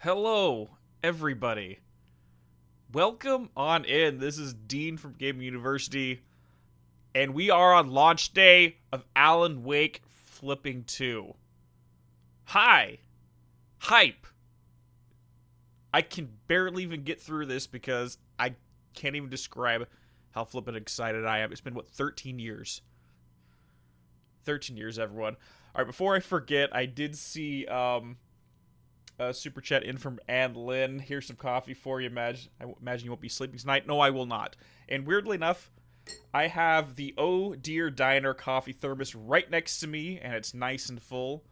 Hello, everybody. Welcome on in. This is Dean from Gaming University, and we are on launch day of Alan Wake Flipping 2. Hi. Hype. I can barely even get through this because I can't even describe how flippin' excited I am. It's been, 13 years? 13 years, everyone. Alright, before I forget, I did see, a super chat in from Ann Lynn. Here's some coffee for you. I imagine you won't be sleeping tonight. No, I will not. And weirdly enough, I have the Oh Dear Diner coffee thermos right next to me, and it's nice and full,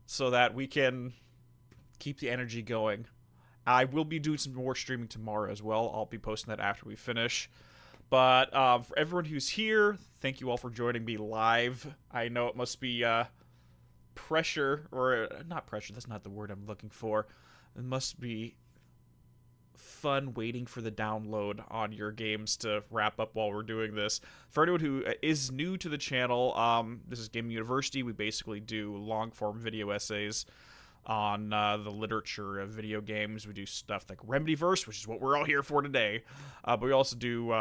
so that we can keep the energy going. I will be doing some more streaming tomorrow as well. I'll be posting that after we finish. But for everyone who's here, thank you all for joining me live. I know it must be pressure, or not pressure, that's not the word I'm looking for. It must be fun waiting for the download on your games to wrap up while we're doing this. For anyone who is new to the channel, this is Gaming University. We basically do long-form video essays on the literature of video games. We do stuff like Remedyverse, which is what we're all here for today. But we also do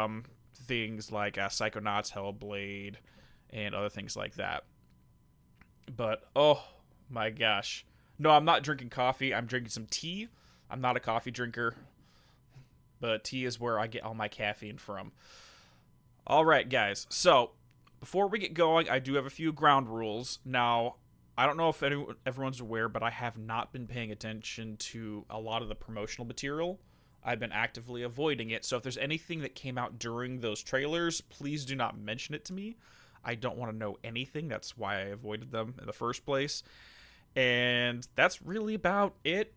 things like Psychonauts, Hellblade, and other things like that. But, oh my gosh. No, I'm not drinking coffee. I'm drinking some tea. I'm not a coffee drinker. but tea is where I get all my caffeine from. All right, guys. So, before we get going, I do have a few ground rules. Now, I don't know if everyone's aware, but I have not been paying attention to a lot of the promotional material. I've been actively avoiding it. So, if there's anything that came out during those trailers, please do not mention it to me. I don't want to know anything. That's why I avoided them in the first place. And that's really about it.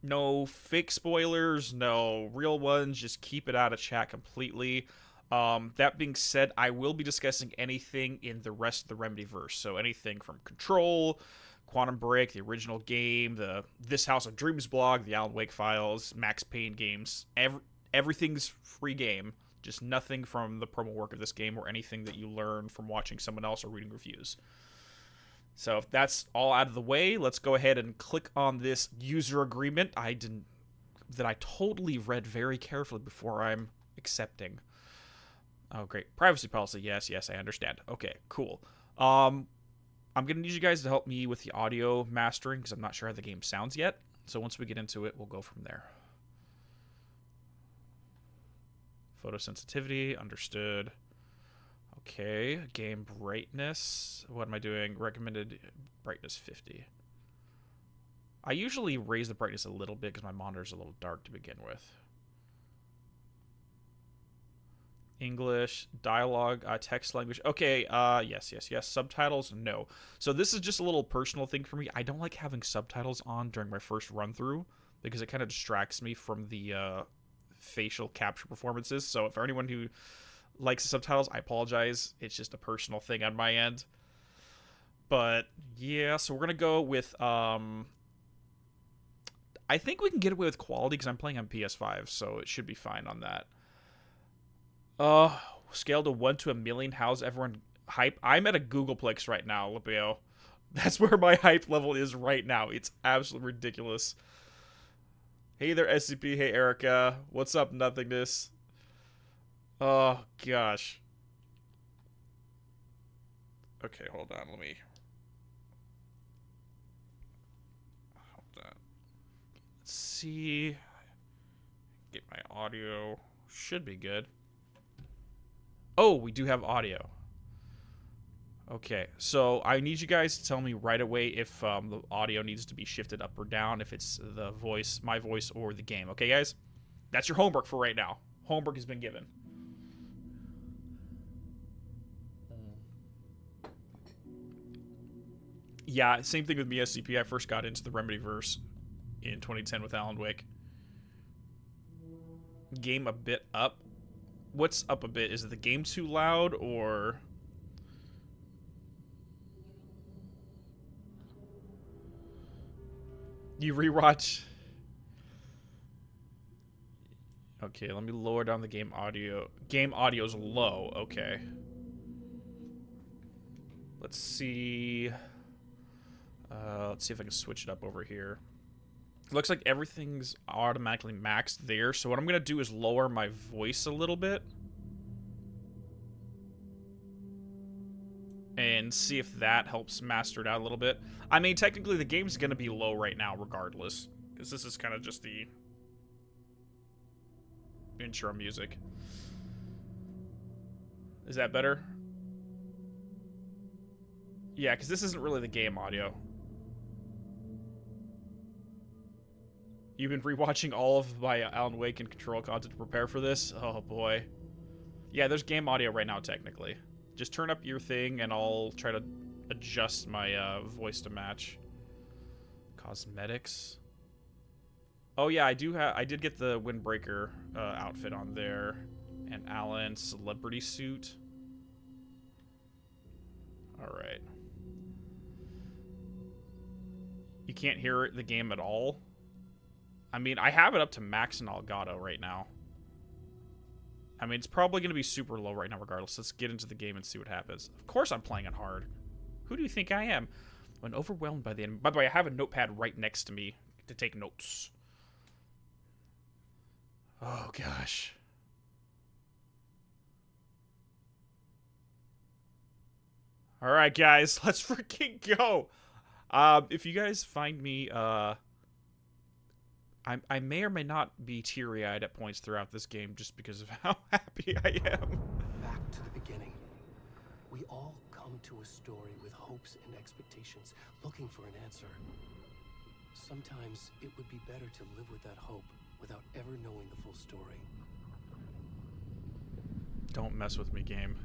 No fake spoilers, no real ones. Just keep it out of chat completely. That being said, I will be discussing anything in the rest of the Remedyverse. So anything from Control, Quantum Break, the original game, the This House of Dreams blog, the Alan Wake files, Max Payne games. Everything's free game. Just nothing from the promo work of this game or anything that you learn from watching someone else or reading reviews. So if that's all out of the way, let's go ahead and click on this user agreement that I totally read very carefully before I'm accepting. Oh, great. Privacy policy. Yes, I understand. Okay, cool. I'm going to need you guys to help me with the audio mastering because I'm not sure how the game sounds yet. So once we get into it, we'll go from there. Photosensitivity, understood. Okay, game brightness. What am I doing? Recommended brightness 50. I usually raise the brightness a little bit because my monitor's a little dark to begin with. English, dialogue, text language. Okay, yes. Subtitles, no. So this is just a little personal thing for me. I don't like having subtitles on during my first run through because it kind of distracts me from the facial capture performances. So for anyone who likes the subtitles, I apologize. It's just a personal thing on my end. But yeah, so we're gonna go with I think we can get away with quality because I'm playing on PS5, so it should be fine on that. Scale to 1 to 1,000,000. How's everyone hype? I'm at a Googleplex right now, Lipio. That's where my hype level is right now. It's absolutely ridiculous. Hey there, SCP. Hey, Erica. What's up, Nothingness? Oh, gosh. Okay, hold on. Let me... Hold on. Let's see. Get my audio. Should be good. Oh, we do have audio. Okay, so I need you guys to tell me right away if the audio needs to be shifted up or down, if it's the voice, my voice, or the game. Okay, guys? That's your homework for right now. Homework has been given. Yeah, same thing with me, SCP. I first got into the Remedyverse in 2010 with Alan Wake. Game a bit up. What's up a bit? Is it the game too loud, or... You rewatch... Okay, let me lower down the game audio. Game audio's low, okay. Let's see... let's see if I can switch it up over here. It looks like everything's automatically maxed there, so what I'm going to do is lower my voice a little bit. And see if that helps master it out a little bit. I mean, technically the game's going to be low right now regardless, because this is kind of just the intro music. Is that better? Yeah, because this isn't really the game audio. You've been rewatching all of my Alan Wake and Control content to prepare for this? Oh, boy. Yeah, there's game audio right now, technically. Just turn up your thing, and I'll try to adjust my voice to match. Cosmetics. Oh, yeah, I did get the Windbreaker outfit on there. And Alan's celebrity suit. Alright. You can't hear the game at all? I mean, I have it up to max and Elgato right now. I mean, it's probably going to be super low right now regardless. Let's get into the game and see what happens. Of course I'm playing it hard. Who do you think I am? When overwhelmed by the enemy. By the way, I have a notepad right next to me to take notes. Oh, gosh. Alright, guys. Let's freaking go. If you guys find me, I I may or may not be teary-eyed at points throughout this game just because of how happy I am. Back to the beginning. We all come to a story with hopes and expectations, looking for an answer. Sometimes it would be better to live with that hope without ever knowing the full story. Don't mess with me, game.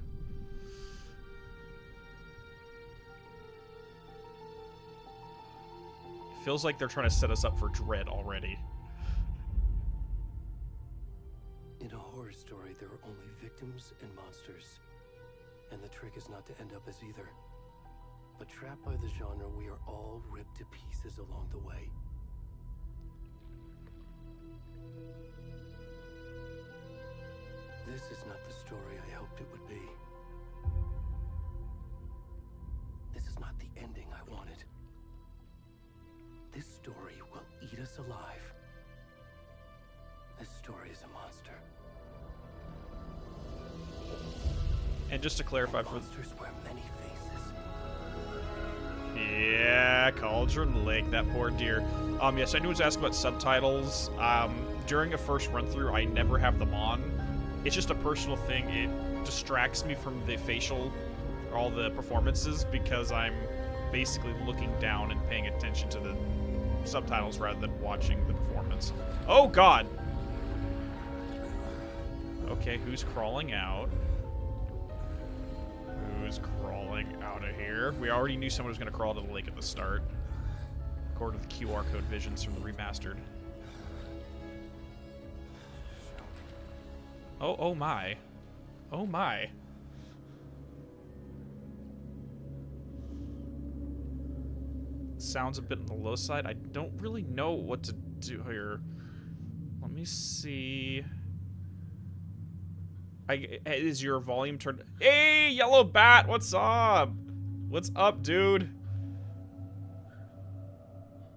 Feels like they're trying to set us up for dread already. In a horror story, there are only victims and monsters. And the trick is not to end up as either. But trapped by the genre, we are all ripped to pieces along the way. This is not the story I hoped it would be. This is not the ending I wanted. This story will eat us alive. This story is a monster. And just to clarify, and monsters wear many faces. Yeah, Cauldron Lake, that poor deer. Yes, I knew it was asking about subtitles. During a first run through, I never have them on. It's just a personal thing. It distracts me from the facial, all the performances, because I'm basically looking down and paying attention to the subtitles rather than watching the performance. Oh God! Okay, who's crawling out? Who's crawling out of here? We already knew someone was going to crawl to the lake at the start, according to the QR code visions from the remastered. Oh, oh my. Oh my. Sounds a bit on the low side. I don't really know what to do here. Let me see. Is your volume turned? Hey, Yellow Bat, what's up? What's up, dude?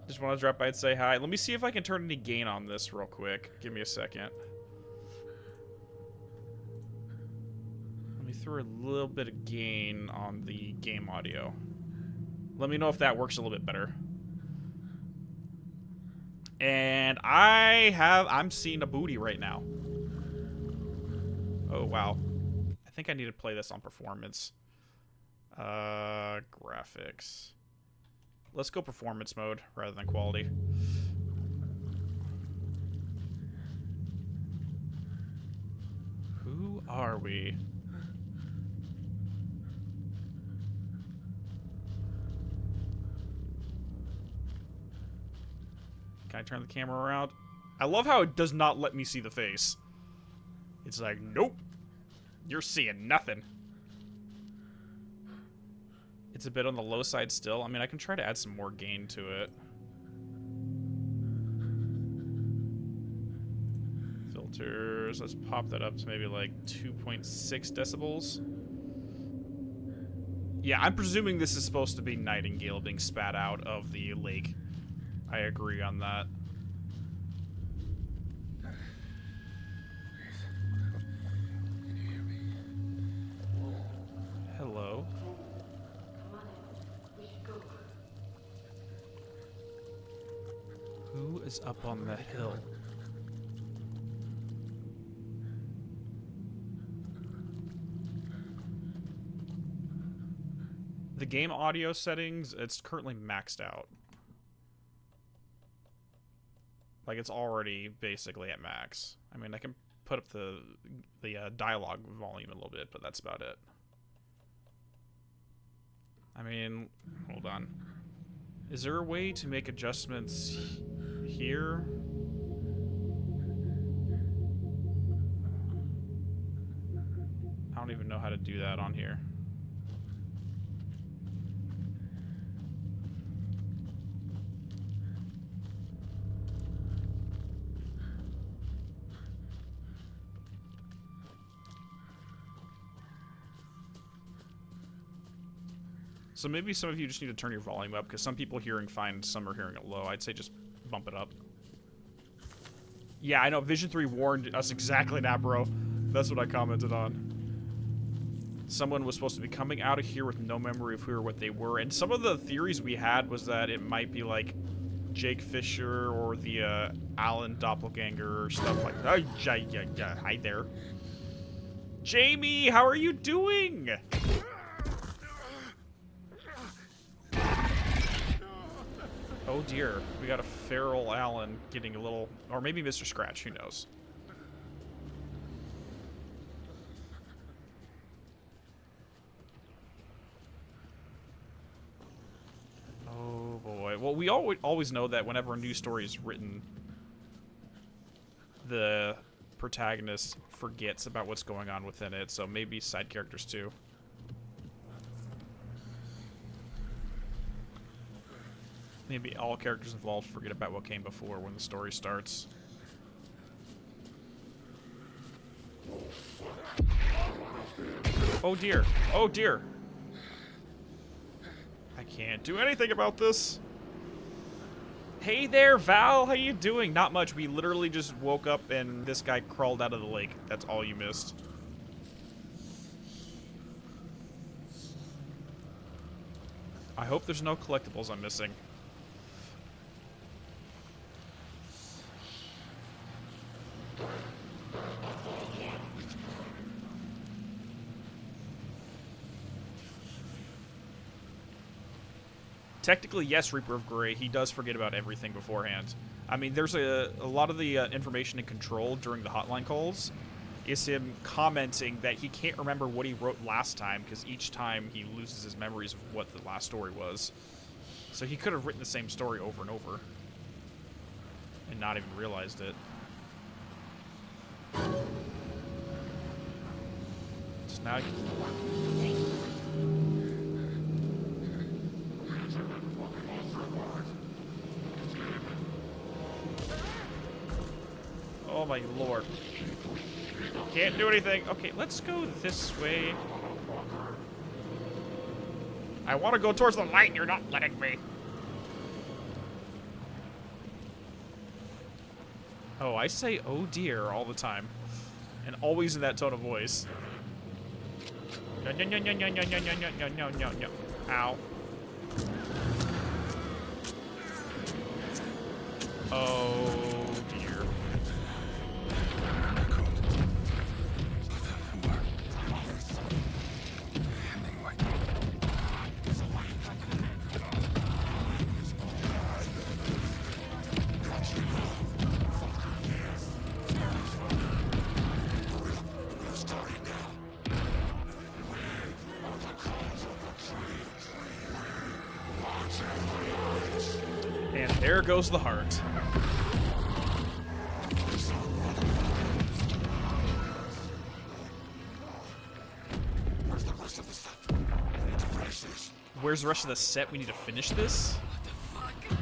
Just want to drop by and say hi. Let me see if I can turn any gain on this real quick. Give me a second. Let me throw a little bit of gain on the game audio. Let me know if that works a little bit better. And I'm seeing a booty right now. Oh, wow. I think I need to play this on performance. Graphics. Let's go performance mode rather than quality. Who are we? Can I turn the camera around? I love how it does not let me see the face. It's like, nope. You're seeing nothing. It's a bit on the low side still. I mean, I can try to add some more gain to it. Filters. Let's pop that up to maybe like 2.6 decibels. Yeah, I'm presuming this is supposed to be Nightingale being spat out of the lake. I agree on that. Hello. Who is up on the hill? The game audio settings, it's currently maxed out. Like, it's already basically at max. I mean, I can put up the dialogue volume a little bit, but that's about it. I mean, hold on. Is there a way to make adjustments here? I don't even know how to do that on here. So maybe some of you just need to turn your volume up, because some people hearing fine, some are hearing it low. I'd say just bump it up. Yeah, I know. Vision 3 warned us exactly that, bro. That's what I commented on. Someone was supposed to be coming out of here with no memory of who or what they were. And some of the theories we had was that it might be like Jake Fisher or the Alan doppelganger or stuff like that. Hi there. Jamie, how are you doing? Oh dear, we got a feral Alan getting a little, or maybe Mr. Scratch, who knows? Oh boy. Well, we always know that whenever a new story is written, the protagonist forgets about what's going on within it, so maybe side characters too. Maybe all characters involved forget about what came before when the story starts. Oh dear. Oh dear. I can't do anything about this. Hey there, Val. How you doing? Not much. We literally just woke up and this guy crawled out of the lake. That's all you missed. I hope there's no collectibles I'm missing. Technically, yes, Reaper of Grey, he does forget about everything beforehand. I mean, there's a lot of the information in Control during the hotline calls is him commenting that he can't remember what he wrote last time because each time he loses his memories of what the last story was. So he could have written the same story over and over and not even realized it. So now oh my lord. Can't do anything. Okay, let's go this way. I want to go towards the light and you're not letting me. Oh, I say oh dear all the time. And always in that tone of voice. No, no, no, no, no, no, no, no, no, no, no, no. Ow. Oh dear. And there goes the heart. Where's the rest of the stuff? I need to finish this. Where's the rest of the set? We need to finish this? What the fuck?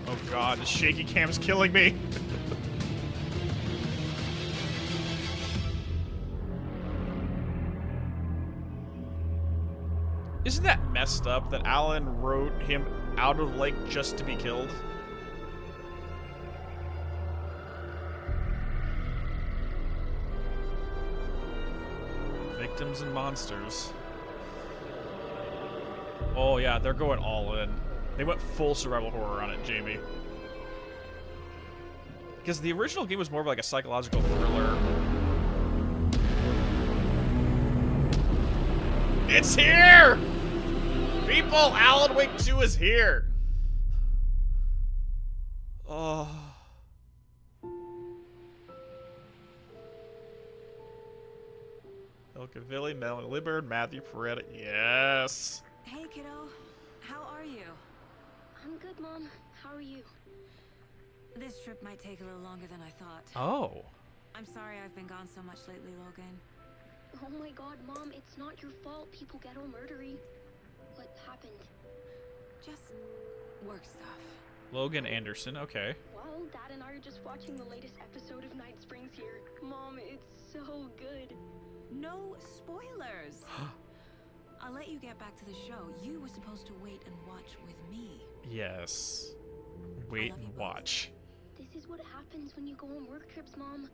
Oh god, the shaky cam's killing me. Isn't that messed up that Alan wrote him out of lake just to be killed? Victims and monsters. Oh yeah, they're going all in. They went full survival horror on it, Jamie. Because the original game was more of like a psychological thriller. It's here! People, Alan Wake 2 is here! Oh. Elkavilli, Melanie Libert, Matthew Peretta. Yes! Hey, kiddo. How are you? I'm good, Mom. How are you? This trip might take a little longer than I thought. Oh. I'm sorry I've been gone so much lately, Logan. Oh my god, Mom, it's not your fault. People get all murdery. What happened? Just work stuff. Logan Anderson, okay. Well, Dad and I are just watching the latest episode of Night Springs here. Mom, it's so good. No spoilers! I'll let you get back to the show. You were supposed to wait and watch with me. Yes. Wait and watch. This is what happens when you go on work trips, Mom.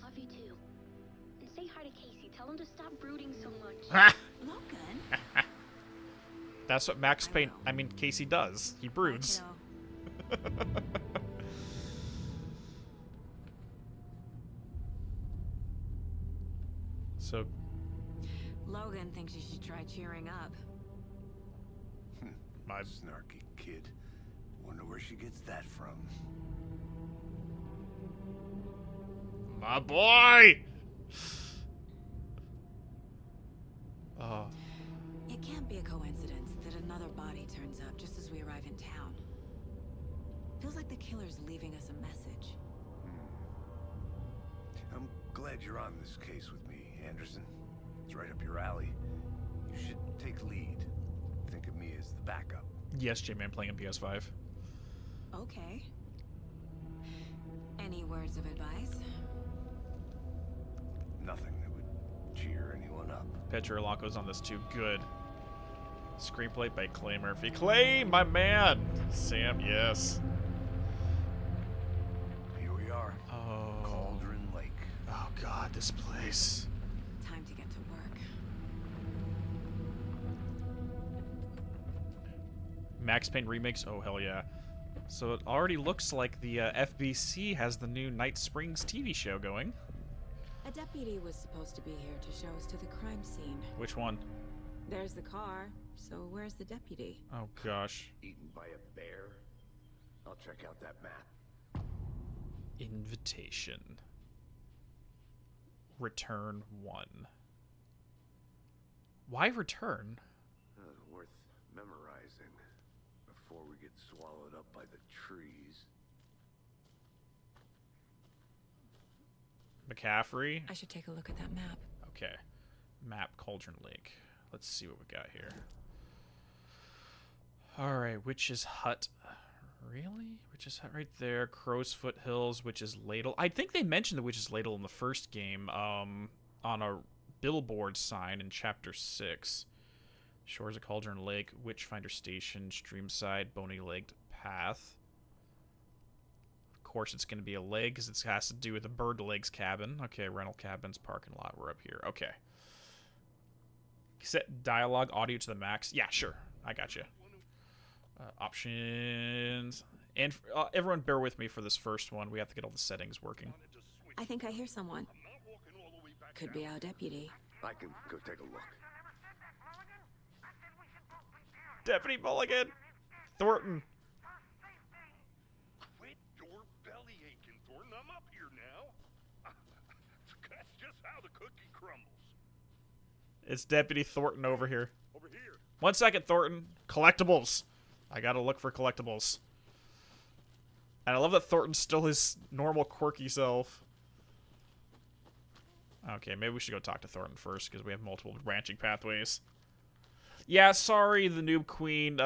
Love you too. And say hi to Casey, Tell him to stop brooding so much. Logan? That's what Max Payne, I mean, Casey does. He broods. Hi, kiddo. So, Logan thinks you should try cheering up. my Snarky kid. Wonder where she gets that from. boy! Oh. It can't be a coincidence that another body turns up just as we arrive in town. Feels like the killer's leaving us a message. I'm glad you're on this case with me, Anderson. It's right up your alley. You should take lead. Think of me as the backup. Yes, J-Man playing on PS5. Okay. Any words of advice? Nothing that would cheer anyone up. Petro Lonco's on this too. Good. Screenplay by Clay Murphy. Clay, my man! Sam, yes. Here we are. Oh. Cauldron Lake. Oh god, this place. Time to get to work. Max Payne remakes? Oh, hell yeah. So it already looks like the FBC has the new Night Springs TV show going. A deputy was supposed to be here to show us to the crime scene. Which one? There's the car, so where's the deputy? Oh gosh. Eaten by a bear? I'll check out that map. Invitation. Return 1. Why return? Worth memorizing before we get swallowed up by the trees. McCaffrey? I should take a look at that map. Okay. Map Cauldron Lake. Let's see what we got here. Alright, Witch's Hut. Really? Witch's Hut right there. Crow's Foot Hills, Witch's Ladle. I think they mentioned the Witch's Ladle in the first game, on a billboard sign in Chapter 6. Shores of Cauldron Lake, Witchfinder Station, Streamside, Bony-Legged Path. Of course, it's going to be a leg, because it has to do with the Bird Legs cabin. Okay, rental cabins, parking lot. We're up here. Okay. Set dialogue audio to the max. Yeah, sure. I got you. Options. And everyone bear with me for this first one. We have to get all the settings working. I think I hear someone. Could be our deputy. I can go take a look. Deputy Mulligan! Thornton! Quit your belly aching, Thornton. I'm up here now. That's just how the cookie crumbles. It's Deputy Thornton over here. Over here. 1 second, Thornton. Collectibles. I gotta look for collectibles. And I love that Thornton's still his normal quirky self. Okay, maybe we should go talk to Thornton first, because we have multiple branching pathways. Yeah, sorry, the Noob Queen.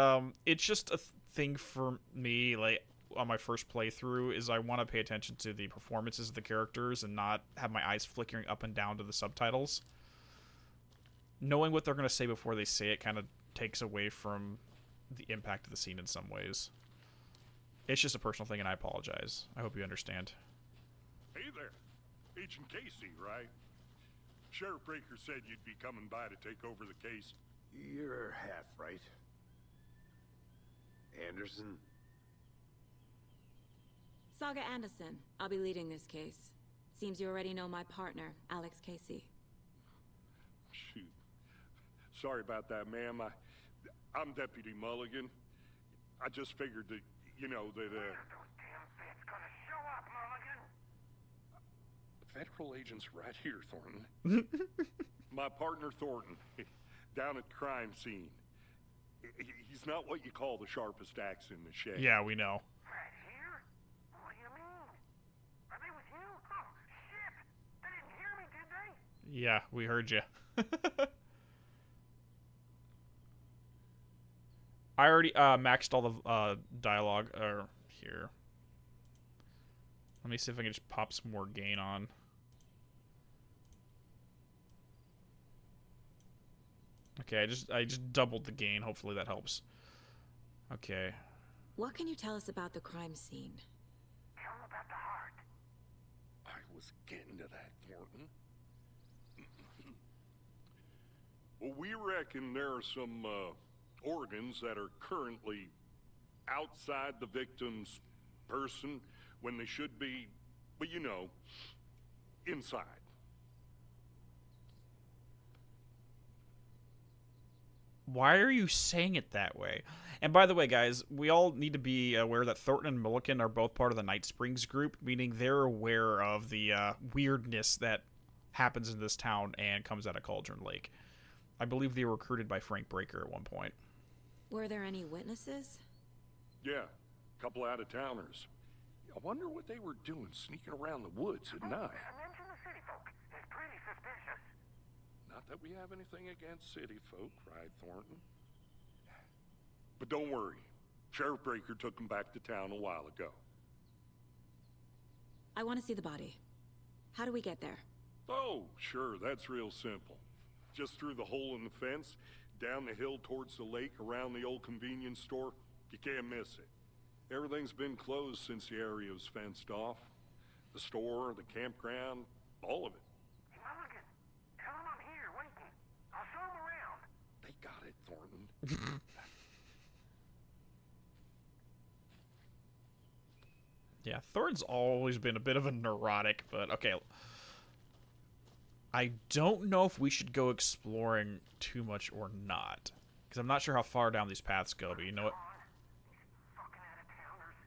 It's just a thing for me, like, on my first playthrough, is I want to pay attention to the performances of the characters and not have my eyes flickering up and down to the subtitles. Knowing what they're going to say before they say it kind of takes away from the impact of the scene in some ways. It's just a personal thing, and I apologize. I hope you understand. Hey there. Agent Casey, right? Sheriff Breaker said you'd be coming by to take over the case. You're half right. Anderson? Saga Anderson. I'll be leading this case. Seems you already know my partner, Alex Casey. Shoot. Sorry about that, ma'am. I'm Deputy Mulligan. I just figured that, you know, that, Federal agents right here, Thornton. My partner, Thornton, down at the crime scene. He's not what you call the sharpest axe in the shed. Yeah, we know. Right here? What do you mean? Are they with you? Oh, shit! They didn't hear me, did they? Yeah, we heard you. I already maxed all the dialogue here. Let me see if I can just pop some more gain on. Okay, I just doubled the gain. Hopefully that helps. Okay. What can you tell us about the crime scene? Tell them about the heart. I was getting to that, Thornton. Well, we reckon there are some organs that are currently outside the victim's person when they should be, well, you know, inside. Why are you saying it that way? And by the way, guys, we all need to be aware that Thornton and Milliken are both part of the Night Springs group, meaning they're aware of the weirdness that happens in this town and comes out of Cauldron Lake. I believe they were recruited by Frank Breaker at one point. Were there any witnesses? Yeah, a couple out-of-towners. I wonder what they were doing sneaking around the woods at night. Mention the city folk. It's pretty suspicious. Not that we have anything against city folk, cried Thornton. But don't worry. Sheriff Breaker took them back to town a while ago. I want to see the body. How do we get there? Oh, sure, that's real simple. Just through the hole in the fence, down the hill towards the lake, around the old convenience store. You can't miss it. Everything's been closed since the area was fenced off. The store, the campground, all of it. Hey, Mulligan, tell him I'm here waiting. I'll show him around. They got it, Thornton. Yeah, Thornton's always been a bit of a neurotic, but okay. I don't know if we should go exploring too much or not, because I'm not sure how far down these paths go, but you know what? These fucking out-of-towners.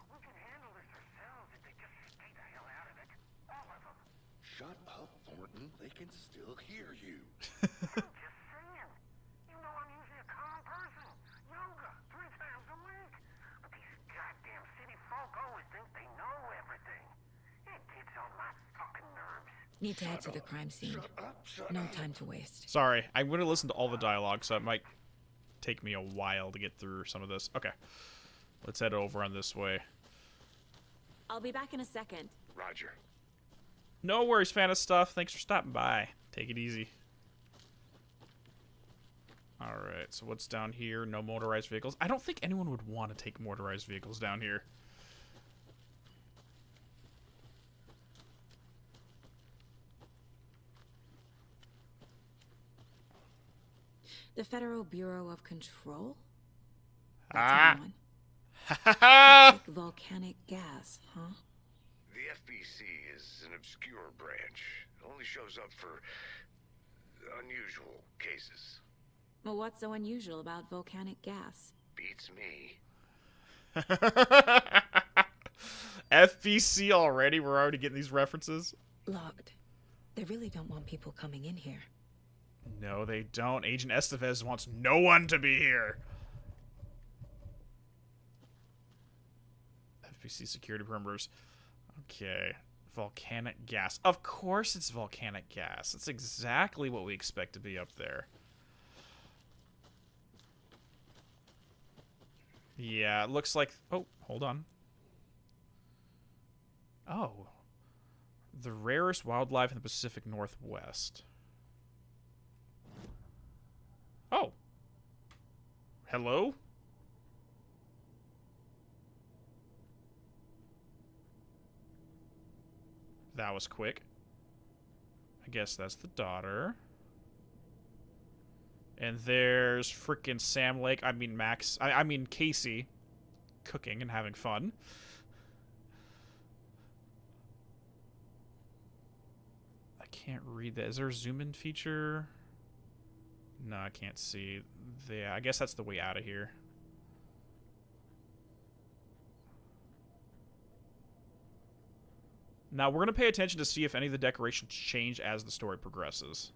We can handle this ourselves if they just stay the hell out of it. All of them. Shut up, Thornton. They can still hear you. I'm just saying. You know I'm usually a calm person. Yoga 3 times a week. But these goddamn city folk always think they know everything. It gets on my fucking nerves. Need to head to the crime scene. No time to waste. Sorry, I'm going to listen to all the dialogue, so it might take me a while to get through some of this. Okay, let's head over on this way. I'll be back in a second. Roger. No worries, fan of stuff. Thanks for stopping by. Take it easy. Alright, so what's down here? No motorized vehicles. I don't think anyone would want to take motorized vehicles down here. The Federal Bureau of Control? Ah. Like volcanic gas, huh? The FBC is an obscure branch. It only shows up for unusual cases. Well, what's so unusual about volcanic gas? Beats me. FBC already? We're already getting these references? Locked. They really don't want people coming in here. No, they don't. Agent Estevez wants no one to be here. FBC security perimeters. Okay. Volcanic gas. Of course it's volcanic gas. That's exactly what we expect to be up there. Yeah, it looks like... Oh, hold on. Oh. The rarest wildlife in the Pacific Northwest. Oh. Hello? That was quick. I guess that's the daughter. And there's frickin' Sam Lake. I mean Max. I mean Casey. Cooking and having fun. I can't read that. Is there a zoom in feature? No, I can't see. Yeah, I guess that's the way out of here. Now, we're going to pay attention to see if any of the decorations change as the story progresses.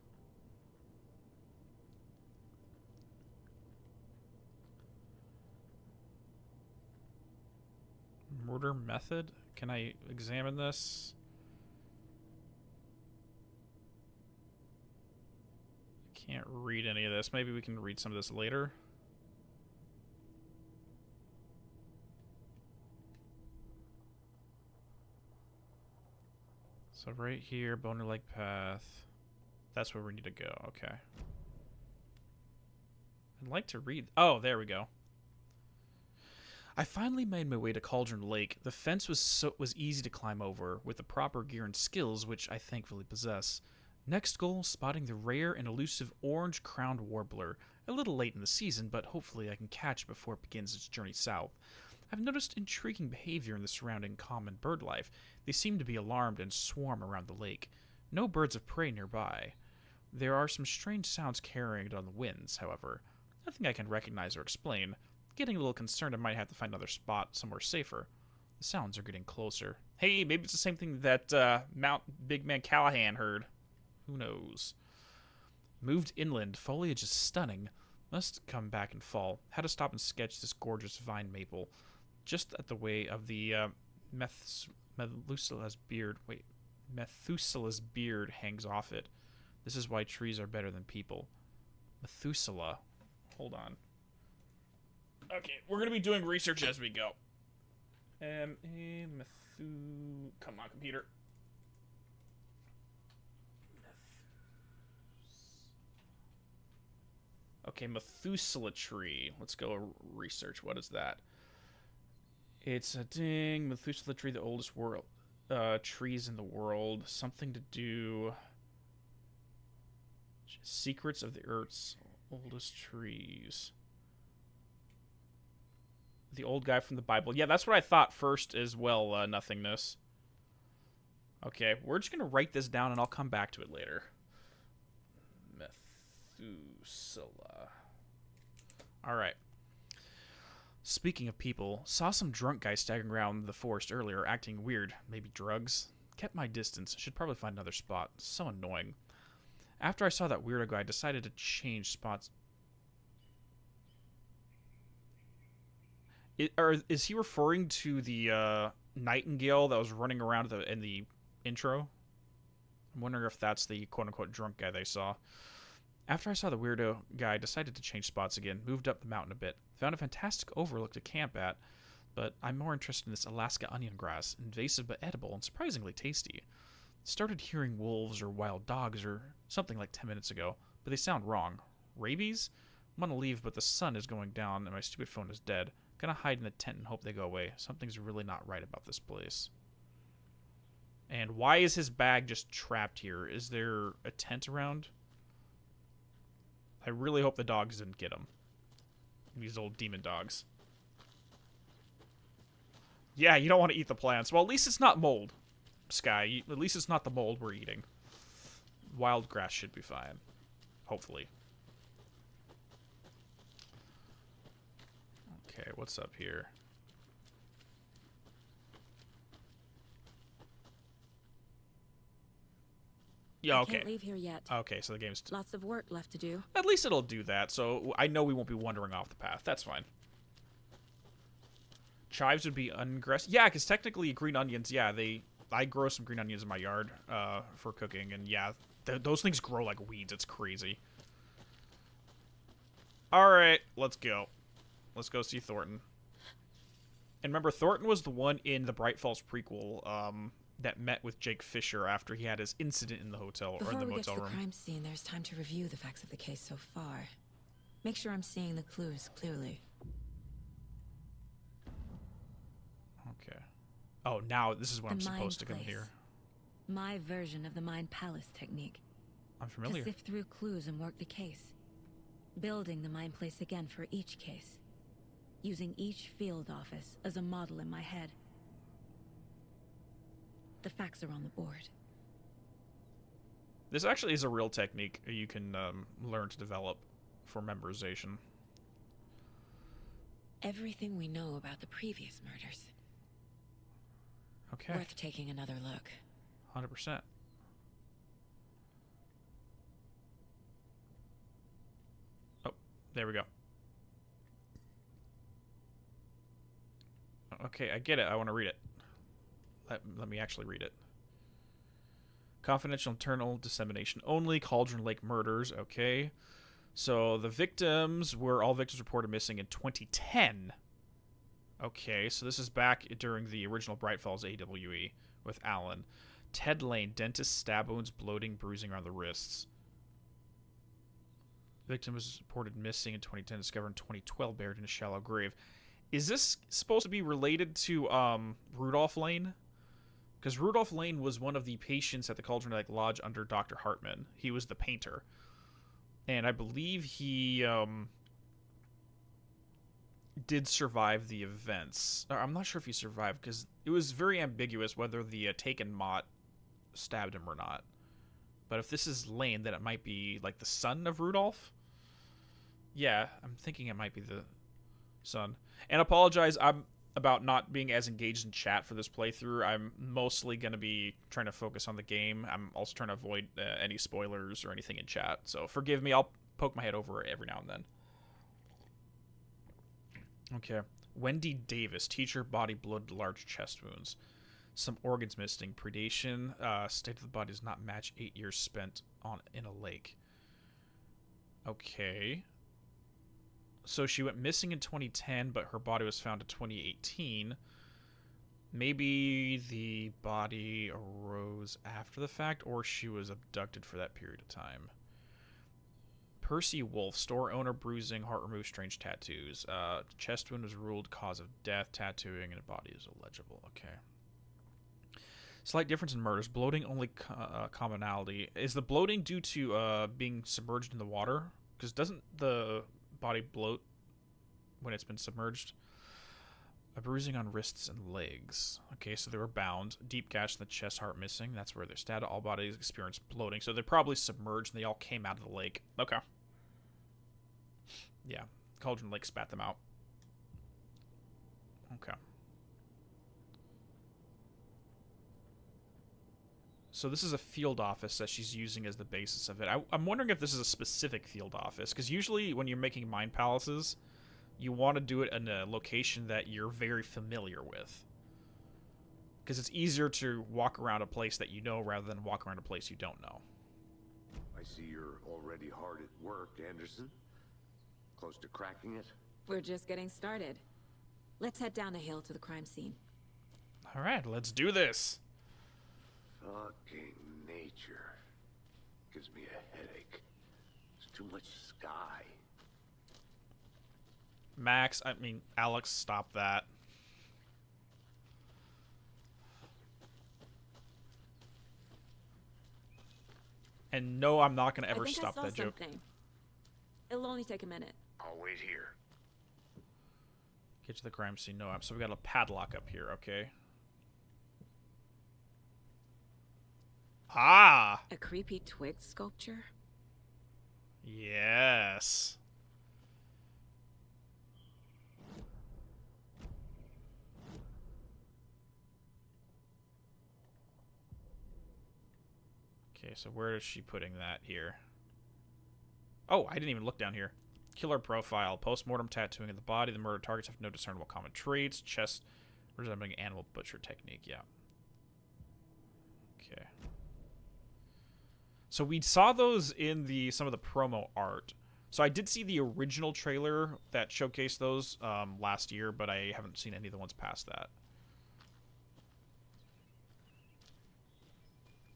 Murder method? Can I examine this? Can't read any of this. Maybe we can read some of this later. So right here, Boner Lake Path. That's where we need to go. Okay. I'd like to read... Oh, there we go. I finally made my way to Cauldron Lake. The fence was easy to climb over, with the proper gear and skills, which I thankfully possess. Next goal, spotting the rare and elusive orange-crowned warbler. A little late in the season, but hopefully I can catch it before it begins its journey south. I've noticed intriguing behavior in the surrounding common bird life. They seem to be alarmed and swarm around the lake. No birds of prey nearby. There are some strange sounds carried on the winds, however. Nothing I can recognize or explain. Getting a little concerned I might have to find another spot somewhere safer. The sounds are getting closer. Hey, maybe it's the same thing that Mount Big Man Callahan heard. Who knows? Moved inland. Foliage is stunning. Must come back in fall. Had to stop and sketch this gorgeous vine maple. Just at the way of the Methuselah's beard. Wait. Methuselah's beard hangs off it. This is why trees are better than people. Methuselah. Hold on. Okay, we're going to be doing research as we go. Come on, computer. Okay, Methuselah tree. Let's go research. What is that? It's a ding. Methuselah tree, the oldest trees in the world. Something to do... Secrets of the Earth's oldest trees. The old guy from the Bible. Yeah, that's what I thought first as well, nothingness. Okay, we're just going to write this down and I'll come back to it later. Methuselah. Alright. Speaking of people, saw some drunk guy staggering around the forest earlier, acting weird. Maybe drugs? Kept my distance. Should probably find another spot. So annoying. After I saw that weirdo guy, I decided to change spots. Is he referring to the nightingale that was running around in the intro? I'm wondering if that's the quote-unquote drunk guy they saw. After I saw the weirdo guy, I decided to change spots again, moved up the mountain a bit. Found a fantastic overlook to camp at, but I'm more interested in this Alaska onion grass, invasive but edible and surprisingly tasty. Started hearing wolves or wild dogs or something like 10 minutes ago, but they sound wrong. Rabies? I'm gonna leave, but the sun is going down and my stupid phone is dead. Gonna hide in the tent and hope they go away. Something's really not right about this place. And why is his bag just trapped here? Is there a tent around? I really hope the dogs didn't get him. These old demon dogs. Yeah, you don't want to eat the plants. Well, at least it's not mold, Sky. At least it's not the mold we're eating. Wild grass should be fine. Hopefully. Okay, what's up here? Yeah, okay. I can't leave here yet. Okay, so the game's... Lots of work left to do. At least it'll do that, so I know we won't be wandering off the path. That's fine. Chives would be ungrass. Yeah, because technically green onions, yeah, I grow some green onions in my yard for cooking, and yeah, those things grow like weeds. It's crazy. Alright, let's go. Let's go see Thornton. And remember, Thornton was the one in the Bright Falls prequel that met with Jake Fisher after he had his incident in the hotel or in the motel room. Before we get to the crime scene, there's time to review the facts of the case so far. Make sure I'm seeing the clues clearly. Okay. Oh, now this is when I'm The supposed to come mind here. My version of the mind palace technique. I'm familiar. To sift through clues and work the case. Building the mind place again for each case. Using each field office as a model in my head. The facts are on the board. This actually is a real technique you can learn to develop for memorization. Everything we know about the previous murders. Okay. Worth taking another look. 100%. Oh, there we go. Okay, I get it. I want to read it. Let me actually read it. Confidential internal dissemination only. Cauldron Lake murders. Okay. So the victims were all victims reported missing in 2010. Okay, so this is back during the original Bright Falls AWE with Alan. Ted Lane, dentist, stab wounds, bloating, bruising around the wrists. Victim was reported missing in 2010, discovered in 2012, buried in a shallow grave. Is this supposed to be related to Rudolph Lane? Because Rudolph Lane was one of the patients at the Cauldron Lake Lodge under Dr. Hartman. He was the painter. And I believe he did survive the events. I'm not sure if he survived, because it was very ambiguous whether the Taken Mott stabbed him or not. But if this is Lane, then it might be like the son of Rudolph. Yeah, I'm thinking it might be the son. And apologize, I'm about not being as engaged in chat for this playthrough. I'm mostly going to be trying to focus on the game. I'm also trying to avoid any spoilers or anything in chat. So forgive me, I'll poke my head over it every now and then. Okay. Wendy Davis, teacher, body blood, large chest wounds. Some organs missing. Predation. State of the body does not match 8 years spent in a lake. Okay. So she went missing in 2010, but her body was found in 2018. Maybe the body arose after the fact, or she was abducted for that period of time. Percy Wolf, store owner, bruising, heart removed, strange tattoos. Chest wound was ruled cause of death, tattooing, and body is illegible. Okay. Slight difference in murders. Bloating only commonality. Is the bloating due to being submerged in the water? Because doesn't the body bloat when it's been submerged? A bruising on wrists and legs. Okay, so they were bound. Deep gash in the chest, heart missing. That's where they're stabbed. All bodies experienced bloating. So they're probably submerged and they all came out of the lake. Okay. Yeah. Cauldron Lake spat them out. Okay. So this is a field office that she's using as the basis of it. I'm wondering if this is a specific field office, because usually when you're making mind palaces, you want to do it in a location that you're very familiar with. Because it's easier to walk around a place that you know rather than walk around a place you don't know. I see you're already hard at work, Anderson. Close to cracking it? We're just getting started. Let's head down the hill to the crime scene. All right, let's do this. Fucking nature. Gives me a headache. There's too much sky. Alex, stop that. And no, I'm not going to ever stop that joke. It'll only take a minute. I'll wait here. Get to the crime scene. No, so we got a padlock up here, okay? Ah! A creepy twig sculpture? Yes. Okay, so where is she putting that here? Oh, I didn't even look down here. Killer profile. Post-mortem tattooing of the body. The murder targets have no discernible common traits. Chest resembling animal butcher technique. Yeah. Okay. So we saw those in some of the promo art. So I did see the original trailer that showcased those last year, but I haven't seen any of the ones past that.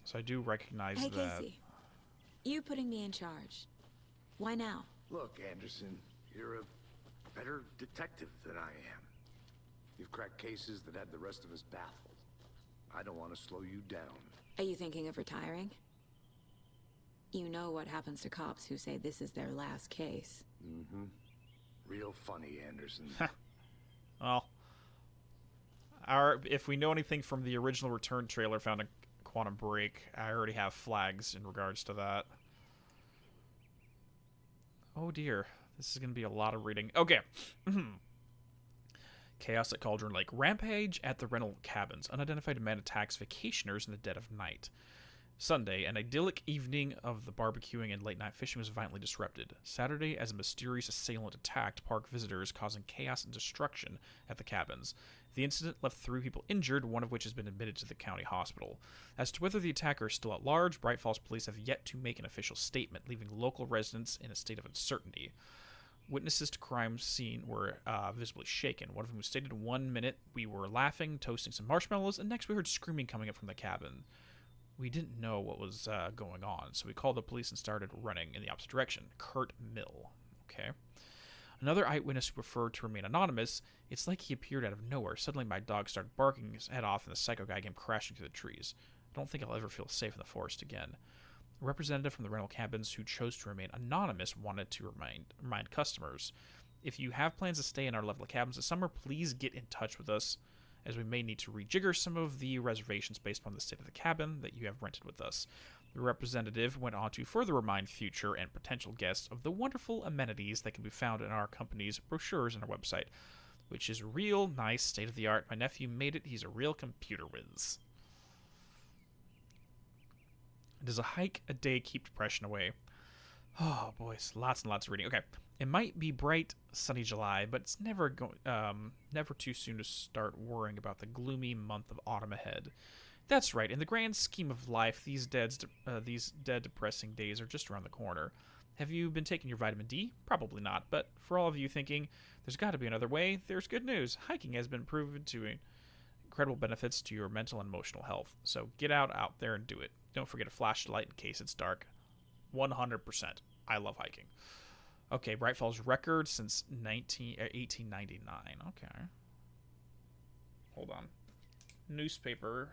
So I do recognize that. Hey, Casey. You putting me in charge. Why now? Look, Anderson, you're a better detective than I am. You've cracked cases that had the rest of us baffled. I don't want to slow you down. Are you thinking of retiring? You know what happens to cops who say this is their last case. Mm-hmm. Real funny, Anderson. Well, if we know anything from the original Return trailer found in Quantum Break, I already have flags in regards to that. Oh dear, this is going to be a lot of reading. Okay. Chaos at Cauldron Lake. Rampage at the rental cabins. Unidentified man attacks vacationers in the dead of night. Sunday, an idyllic evening of the barbecuing and late-night fishing was violently disrupted. Saturday, as a mysterious assailant attacked park visitors, causing chaos and destruction at the cabins. The incident left 3 people injured, one of which has been admitted to the county hospital. As to whether the attacker is still at large, Bright Falls police have yet to make an official statement, leaving local residents in a state of uncertainty. Witnesses to crime scene were visibly shaken. One of them stated, 1 minute we were laughing, toasting some marshmallows, and next we heard screaming coming up from the cabin. We didn't know what was going on, so we called the police and started running in the opposite direction. Kurt Mill. Okay. Another eyewitness who preferred to remain anonymous, it's like he appeared out of nowhere. Suddenly my dog started barking his head off and the psycho guy came crashing through the trees. I don't think I'll ever feel safe in the forest again. A representative from the rental cabins who chose to remain anonymous wanted to remind customers, if you have plans to stay in our lovely cabins this summer, please get in touch with us, as we may need to rejigger some of the reservations based on the state of the cabin that you have rented with us. The representative went on to further remind future and potential guests of the wonderful amenities that can be found in our company's brochures and our website, which is real nice, state-of-the-art. My nephew made it. He's a real computer whiz. Does a hike a day keep depression away? Oh, boys, lots and lots of reading. Okay, it might be bright, sunny July, but it's never too soon to start worrying about the gloomy month of autumn ahead. That's right. In the grand scheme of life, these dead, depressing days are just around the corner. Have you been taking your vitamin D? Probably not. But for all of you thinking, there's got to be another way, there's good news. Hiking has been proven to incredible benefits to your mental and emotional health. So get out there and do it. Don't forget a flashlight in case it's dark. 100%. I love hiking. Okay, Bright Falls record since 1899. Okay. Hold on. Newspaper,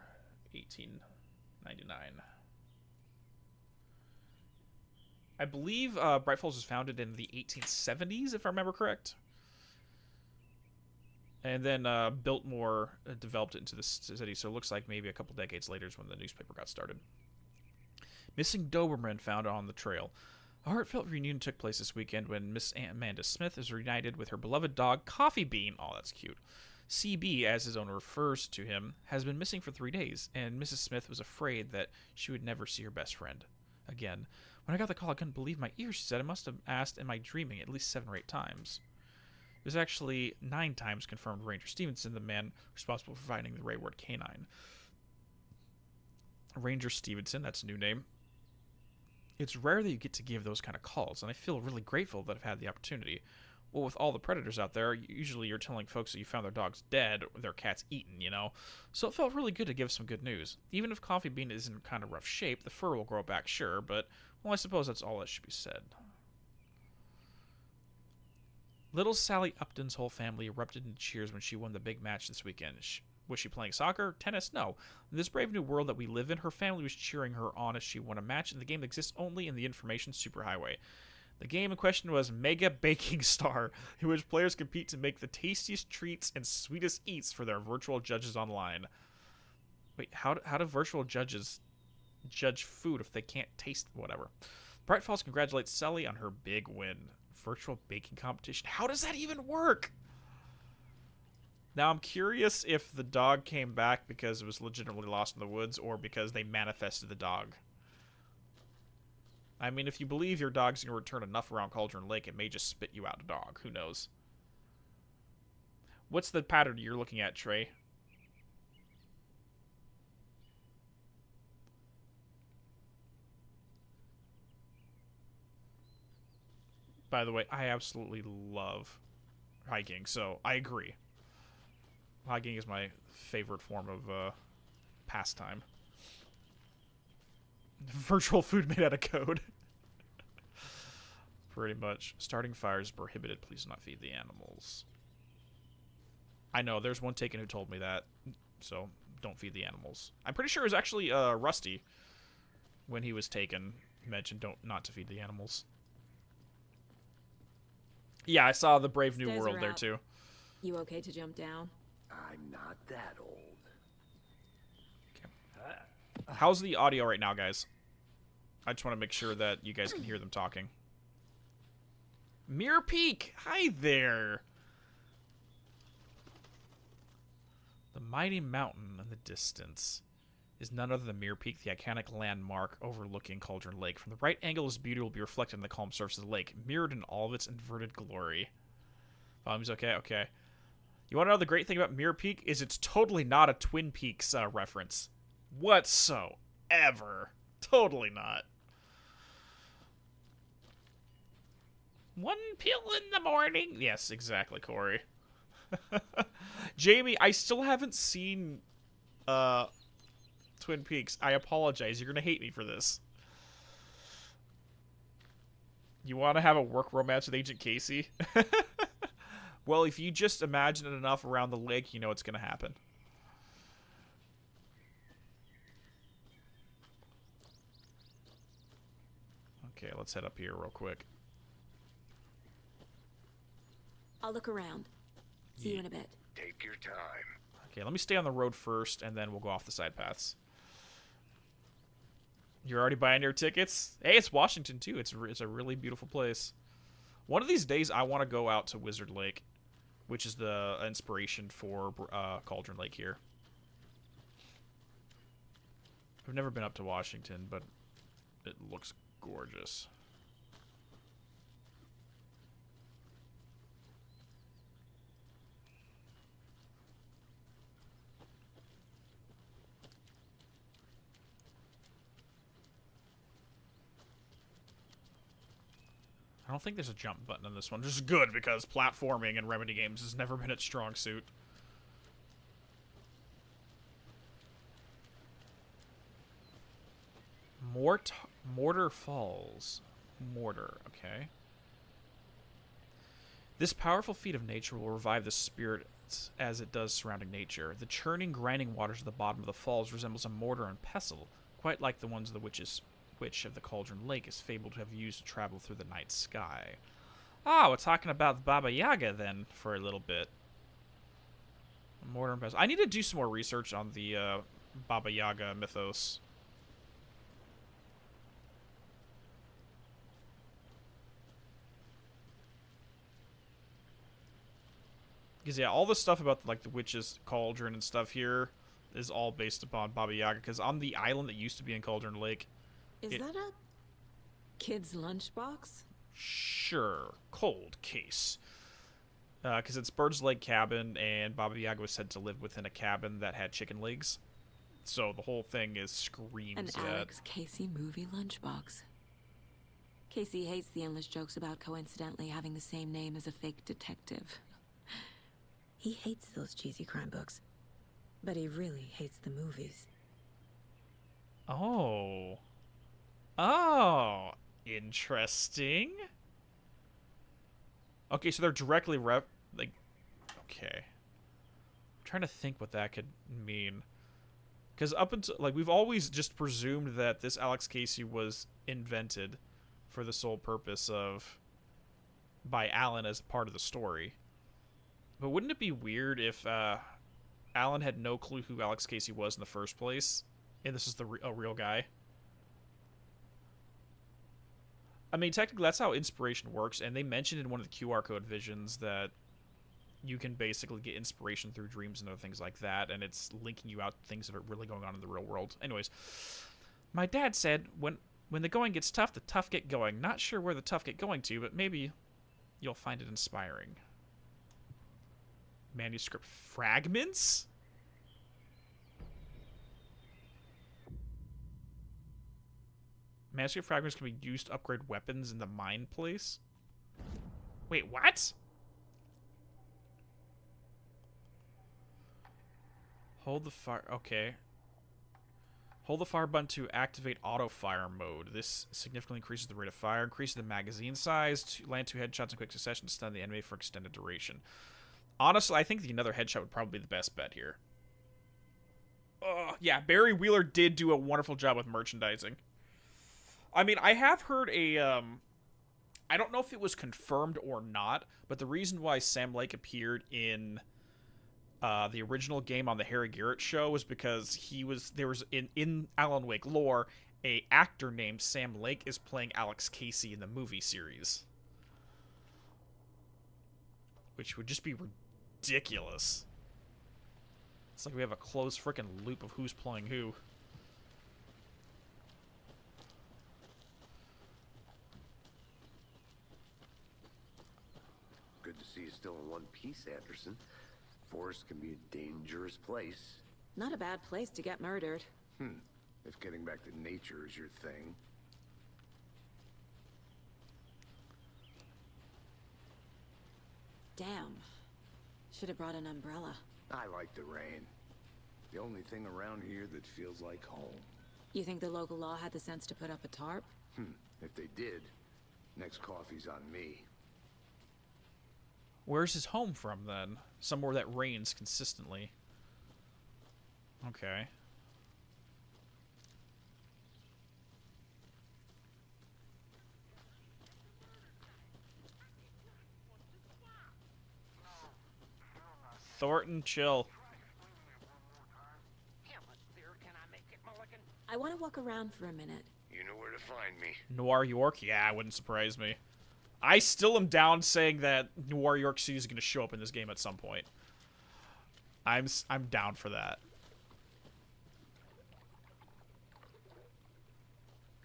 1899. I believe Bright Falls was founded in the 1870s, if I remember correct. And then Biltmore developed it into the city, so it looks like maybe a couple decades later is when the newspaper got started. Missing Doberman found on the trail. A heartfelt reunion took place this weekend when Miss Amanda Smith is reunited with her beloved dog, Coffee Bean. Oh, that's cute. CB, as his owner refers to him, has been missing for 3 days, and Mrs. Smith was afraid that she would never see her best friend again. When I got the call, I couldn't believe my ears, she said. I must have asked, am I dreaming, at least 7 or 8 times. It was actually 9 times confirmed Ranger Stevenson, the man responsible for finding the wayward canine. Ranger Stevenson, that's a new name. It's rare that you get to give those kind of calls, and I feel really grateful that I've had the opportunity. Well, with all the predators out there, usually you're telling folks that you found their dogs dead or their cats eaten, you know? So it felt really good to give some good news. Even if Coffee Bean is in kind of rough shape, the fur will grow back, sure, but, well, I suppose that's all that should be said. Little Sally Upton's whole family erupted into cheers when she won the big match this weekend. Was she playing soccer? Tennis? No. In this brave new world that we live in, her family was cheering her on as she won a match in the game that exists only in the information superhighway. The game in question was Mega Baking Star, in which players compete to make the tastiest treats and sweetest eats for their virtual judges online. Wait, how do virtual judges judge food if they can't taste whatever? Bright Falls congratulates Sally on her big win. Virtual baking competition. How does that even work? Now, I'm curious if the dog came back because it was legitimately lost in the woods or because they manifested the dog. I mean, if you believe your dog's going to return enough around Cauldron Lake, it may just spit you out a dog. Who knows? What's the pattern you're looking at, Trey? By the way, I absolutely love hiking, so I agree. Hiking is my favorite form of pastime. Virtual food made out of code. Pretty much. Starting fires is prohibited. Please do not feed the animals. I know, there's one taken who told me that, so don't feed the animals. I'm pretty sure it was actually Rusty, when he was taken, mentioned not to feed the animals. Yeah, I saw the Brave New World there too. You okay to jump down? I'm not that old. Okay. How's the audio right now, guys? I just want to make sure that you guys can hear them talking. Mirror Peak! Hi there! The mighty mountain in the distance is none other than Mirror Peak, the iconic landmark overlooking Cauldron Lake. From the right angle, its beauty will be reflected in the calm surface of the lake, mirrored in all of its inverted glory. Volume's okay? Okay. You want to know the great thing about Mirror Peak is it's totally not a Twin Peaks reference. Whatsoever. Totally not. 1 pill in the morning. Yes, exactly, Corey. Jamie, I still haven't seen Twin Peaks. I apologize. You're going to hate me for this. You want to have a work romance with Agent Casey? Well, if you just imagine it enough around the lake, you know it's going to happen. Okay, let's head up here real quick. I'll look around. See you in a bit. Take your time. Okay, let me stay on the road first, and then we'll go off the side paths. You're already buying your tickets? Hey, it's Washington, too. It's a really beautiful place. One of these days, I want to go out to Wizard Lake, which is the inspiration for Cauldron Lake here. I've never been up to Washington, but it looks gorgeous. I don't think there's a jump button on this one, which is good because platforming in Remedy games has never been its strong suit. Mortar Falls. Mortar, okay. This powerful feat of nature will revive the spirits as it does surrounding nature. The churning, grinding waters at the bottom of the falls resembles a mortar and pestle, quite like the ones the witch of the Cauldron Lake is fabled to have used to travel through the night sky. Ah, we're talking about the Baba Yaga then for a little bit. Mortar and pestle. I need to do some more research on the Baba Yaga mythos. Because, yeah, all the stuff about, like, the witch's cauldron and stuff here is all based upon Baba Yaga. Because on the island that used to be in Cauldron Lake... Is that a kid's lunchbox? Sure. Cold case. Because it's Bird's Leg Cabin, and Baba Yaga was said to live within a cabin that had chicken legs. So the whole thing is screams An at... Alex Casey movie lunchbox. Casey hates the endless jokes about coincidentally having the same name as a fake detective. He hates those cheesy crime books, but he really hates the movies. Oh. Oh. Interesting. Okay, so they're directly like, okay. I'm trying to think what that could mean. Because up until, like, we've always just presumed that this Alex Casey was invented for the sole purpose of, by Alan as part of the story. But wouldn't it be weird if Alan had no clue who Alex Casey was in the first place, and this is a real guy? I mean, technically, that's how inspiration works, and they mentioned in one of the QR code visions that you can basically get inspiration through dreams and other things like that, and it's linking you out to things that are really going on in the real world. Anyways, my dad said, when the going gets tough, the tough get going. Not sure where the tough get going to, but maybe you'll find it inspiring. Manuscript fragments? Manuscript fragments can be used to upgrade weapons in the mine place? Wait, what? Hold the fire... Okay. Hold the fire button to activate auto fire mode. This significantly increases the rate of fire, increases the magazine size, land 2 headshots in quick succession to stun the enemy for extended duration. Honestly, I think another headshot would probably be the best bet here. Yeah, Barry Wheeler did do a wonderful job with merchandising. I mean, I have heard a, I don't know if it was confirmed or not, but the reason why Sam Lake appeared in the original game on the Harry Garrett show was because there was in Alan Wake lore, a actor named Sam Lake is playing Alex Casey in the movie series. Which would just be ridiculous. It's like we have a closed frickin' loop of who's playing who. Good to see you still in one piece, Anderson. Forest can be a dangerous place. Not a bad place to get murdered. If getting back to nature is your thing. Damn. Should have brought an umbrella. I like the rain. The only thing around here that feels like home. You think the local law had the sense to put up a tarp? If they did, Next coffee's on me. Where's his home from, then? Somewhere that rains consistently. Okay. Thornton, chill. I want to walk around for a minute. You know where to find me. Noir York? Yeah, it wouldn't surprise me. I still am down saying that Noir York City is going to show up in this game at some point. I'm down for that.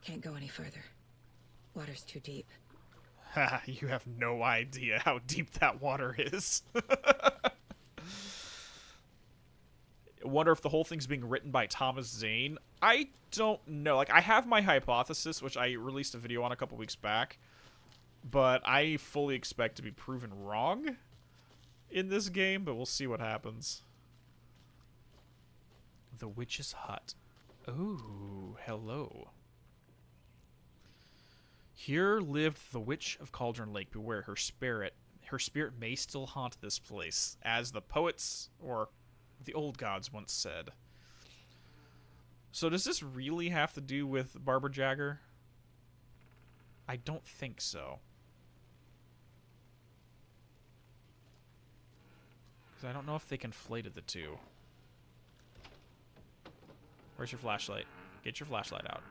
Can't go any further. Water's too deep. You have no idea how deep that water is. I wonder if the whole thing's being written by Thomas Zane. I don't know. Like, I have my hypothesis, which I released a video on a couple weeks back, but I fully expect to be proven wrong in this game, but we'll see what happens. The Witch's Hut. Ooh, hello. Here lived the Witch of Cauldron Lake. Beware, her spirit may still haunt this place, as the poets, or the old gods once said. So does this really have to do with Barbara Jagger? I don't think so. Because I don't know if they conflated the two. Where's your flashlight? Get your flashlight out.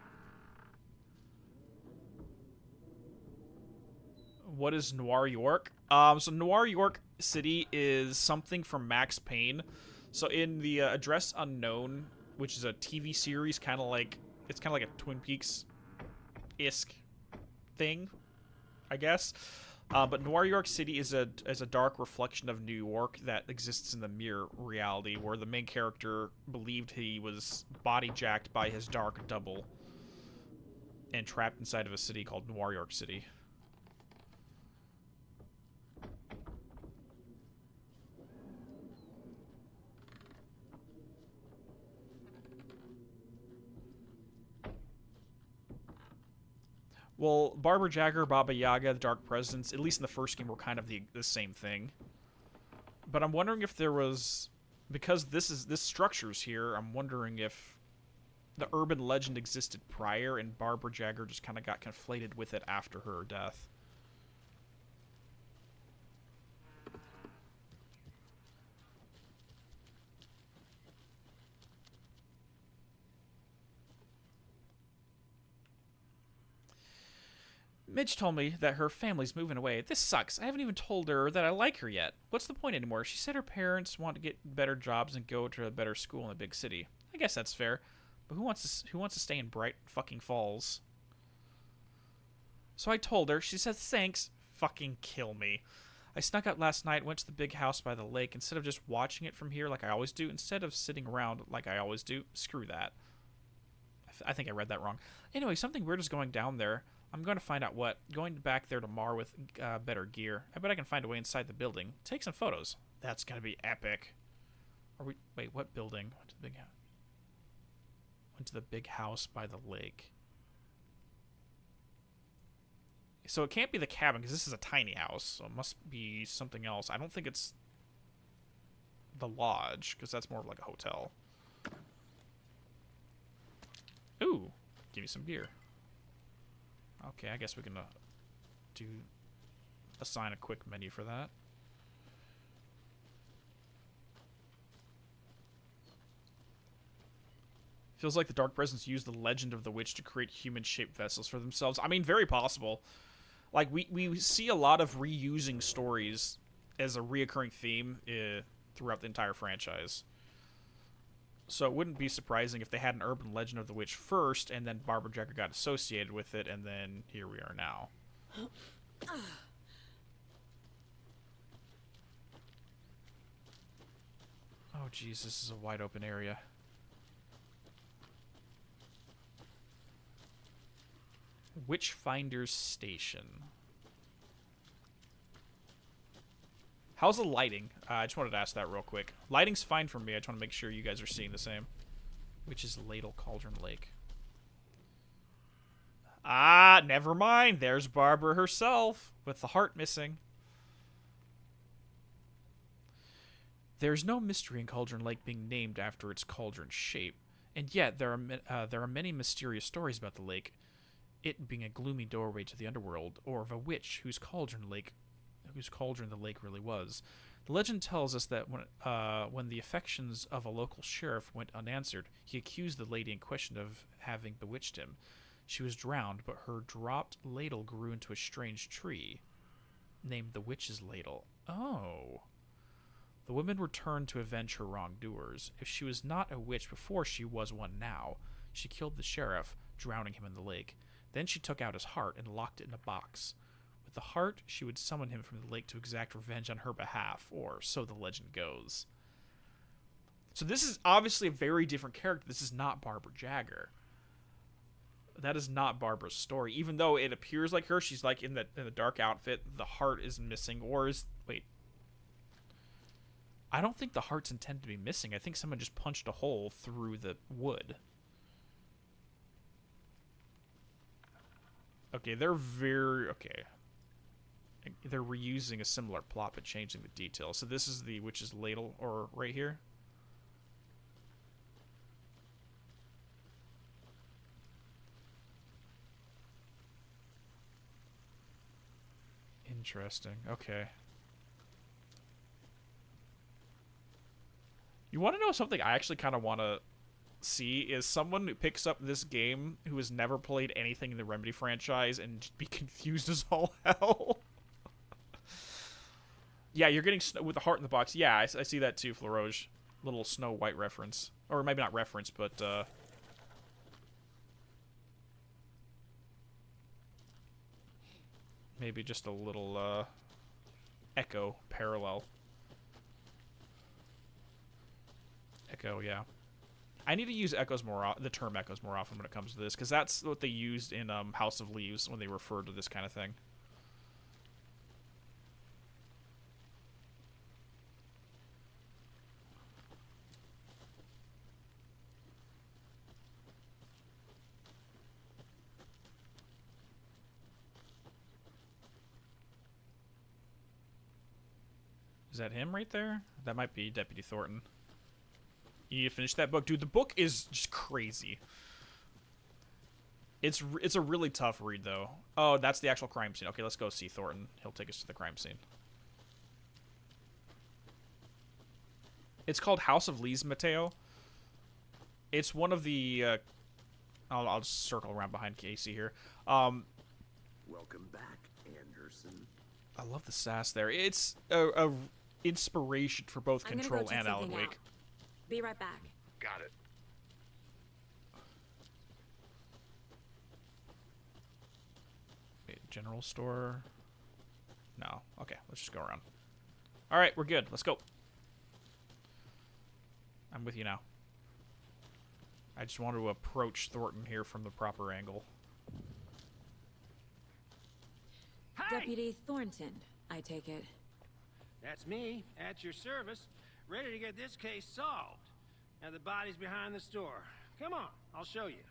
What is Noir York? So Noir York City is something from Max Payne. So in the Address Unknown, which is a TV series, it's kind of like a Twin Peaks-esque thing, I guess. But Noir York City is a dark reflection of New York that exists in the mirror reality, where the main character believed he was body jacked by his dark double and trapped inside of a city called Noir York City. Well, Barbara Jagger, Baba Yaga, the Dark Presence, at least in the first game, were kind of the same thing. But I'm wondering if there was, because this structure's here, I'm wondering if the urban legend existed prior and Barbara Jagger just kind of got conflated with it after her death. Midge told me that her family's moving away. This sucks. I haven't even told her that I like her yet. What's the point anymore? She said her parents want to get better jobs and go to a better school in a big city. I guess that's fair. But who wants to stay in Bright fucking Falls? So I told her. She said thanks. Fucking kill me. I snuck out last night, went to the big house by the lake. Instead of just watching it from here like I always do, instead of sitting around like I always do, screw that. I think I read that wrong. Anyway, something weird is going down there. I'm going to find out what. Going back there tomorrow with better gear. I bet I can find a way inside the building. Take some photos. That's going to be epic. Are we? Wait, what building? Went to the big house by the lake. So it can't be the cabin because this is a tiny house. So it must be something else. I don't think it's the lodge because that's more of like a hotel. Ooh, give me some beer. Okay, I guess we can assign a quick menu for that. Feels like the Dark Presence used the legend of the witch to create human-shaped vessels for themselves. I mean, very possible. Like, we see a lot of reusing stories as a reoccurring theme throughout the entire franchise. So it wouldn't be surprising if they had an urban legend of the witch first, and then Barbara Jagger got associated with it, and then here we are now. Oh, jeez, this is a wide open area. Witchfinder's Station. How's the lighting? I just wanted to ask that real quick. Lighting's fine for me. I just want to make sure you guys are seeing the same. Which is Ladle Cauldron Lake. Ah, never mind. There's Barbara herself with the heart missing. There's no mystery in Cauldron Lake being named after its cauldron shape, and yet there are many mysterious stories about the lake, it being a gloomy doorway to the underworld, or of a witch whose cauldron the lake really was. The legend tells us that when the affections of a local sheriff went unanswered, he accused the lady in question of having bewitched him. She was drowned, but her dropped ladle grew into a strange tree, named the Witch's Ladle. Oh. The woman returned to avenge her wrongdoers. If she was not a witch before, she was one now. She killed the sheriff, drowning him in the lake. Then she took out his heart and locked it in a box. With the heart, she would summon him from the lake to exact revenge on her behalf, or so the legend goes. So this is obviously a very different character. This is not Barbara Jagger. That is not Barbara's story. Even though it appears like her, she's like in the dark outfit. The heart is missing, or is... Wait. I don't think the heart's intended to be missing. I think someone just punched a hole through the wood. Okay, they're very... Okay. They're reusing a similar plot, but changing the details. So this is the Witch's Ladle, or right here. Interesting. Okay. You want to know something I actually kind of want to see is someone who picks up this game who has never played anything in the Remedy franchise and be confused as all hell. Yeah, you're getting with the heart in the box. Yeah, I see that too, Flaroge. Little Snow White reference. Or maybe not reference, but... maybe just a little echo parallel. Echo, yeah. I need to use echoes the term echoes more often when it comes to this, because that's what they used in House of Leaves when they referred to this kind of thing. Is that him right there? That might be Deputy Thornton. You need to finish that book. Dude, the book is just crazy. It's a really tough read, though. Oh, that's the actual crime scene. Okay, let's go see Thornton. He'll take us to the crime scene. It's called House of Leaves, Mateo. It's one of the... I'll just circle around behind Casey here. Welcome back, Anderson. I love the sass there. It's a inspiration for both Control and Alan Wake. Be right back. Got it. Wait, general store? No. Okay, let's just go around. Alright, we're good. Let's go. I'm with you now. I just wanted to approach Thornton here from the proper angle. Hey! Deputy Thornton, I take it. That's me, at your service, ready to get this case solved. Now the body's behind the store. Come on, I'll show you.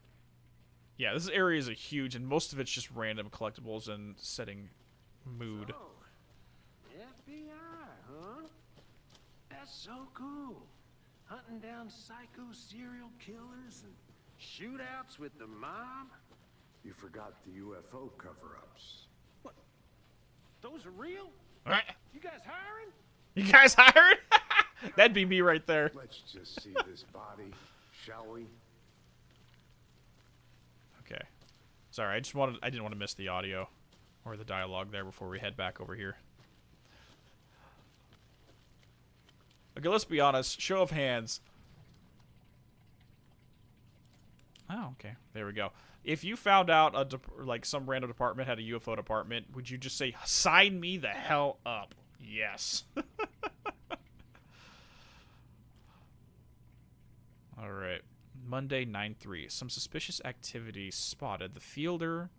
Yeah, this area is huge, and most of it's just random collectibles and setting mood. So, FBI, huh? That's so cool. Hunting down psycho serial killers and shootouts with the mob. You forgot the UFO cover-ups. What? Those are real? Alright. You guys hiring? You guys hired? That'd be me right there. Let's just see this body, shall we? Okay. Sorry, I didn't want to miss the audio or the dialogue there before we head back over here. Okay, let's be honest. Show of hands. Oh, okay. There we go. If you found out like some random department had a UFO department, would you just say, "Sign me the hell up"? Yes. All right. Monday, 9/3. Some suspicious activity spotted. The fielder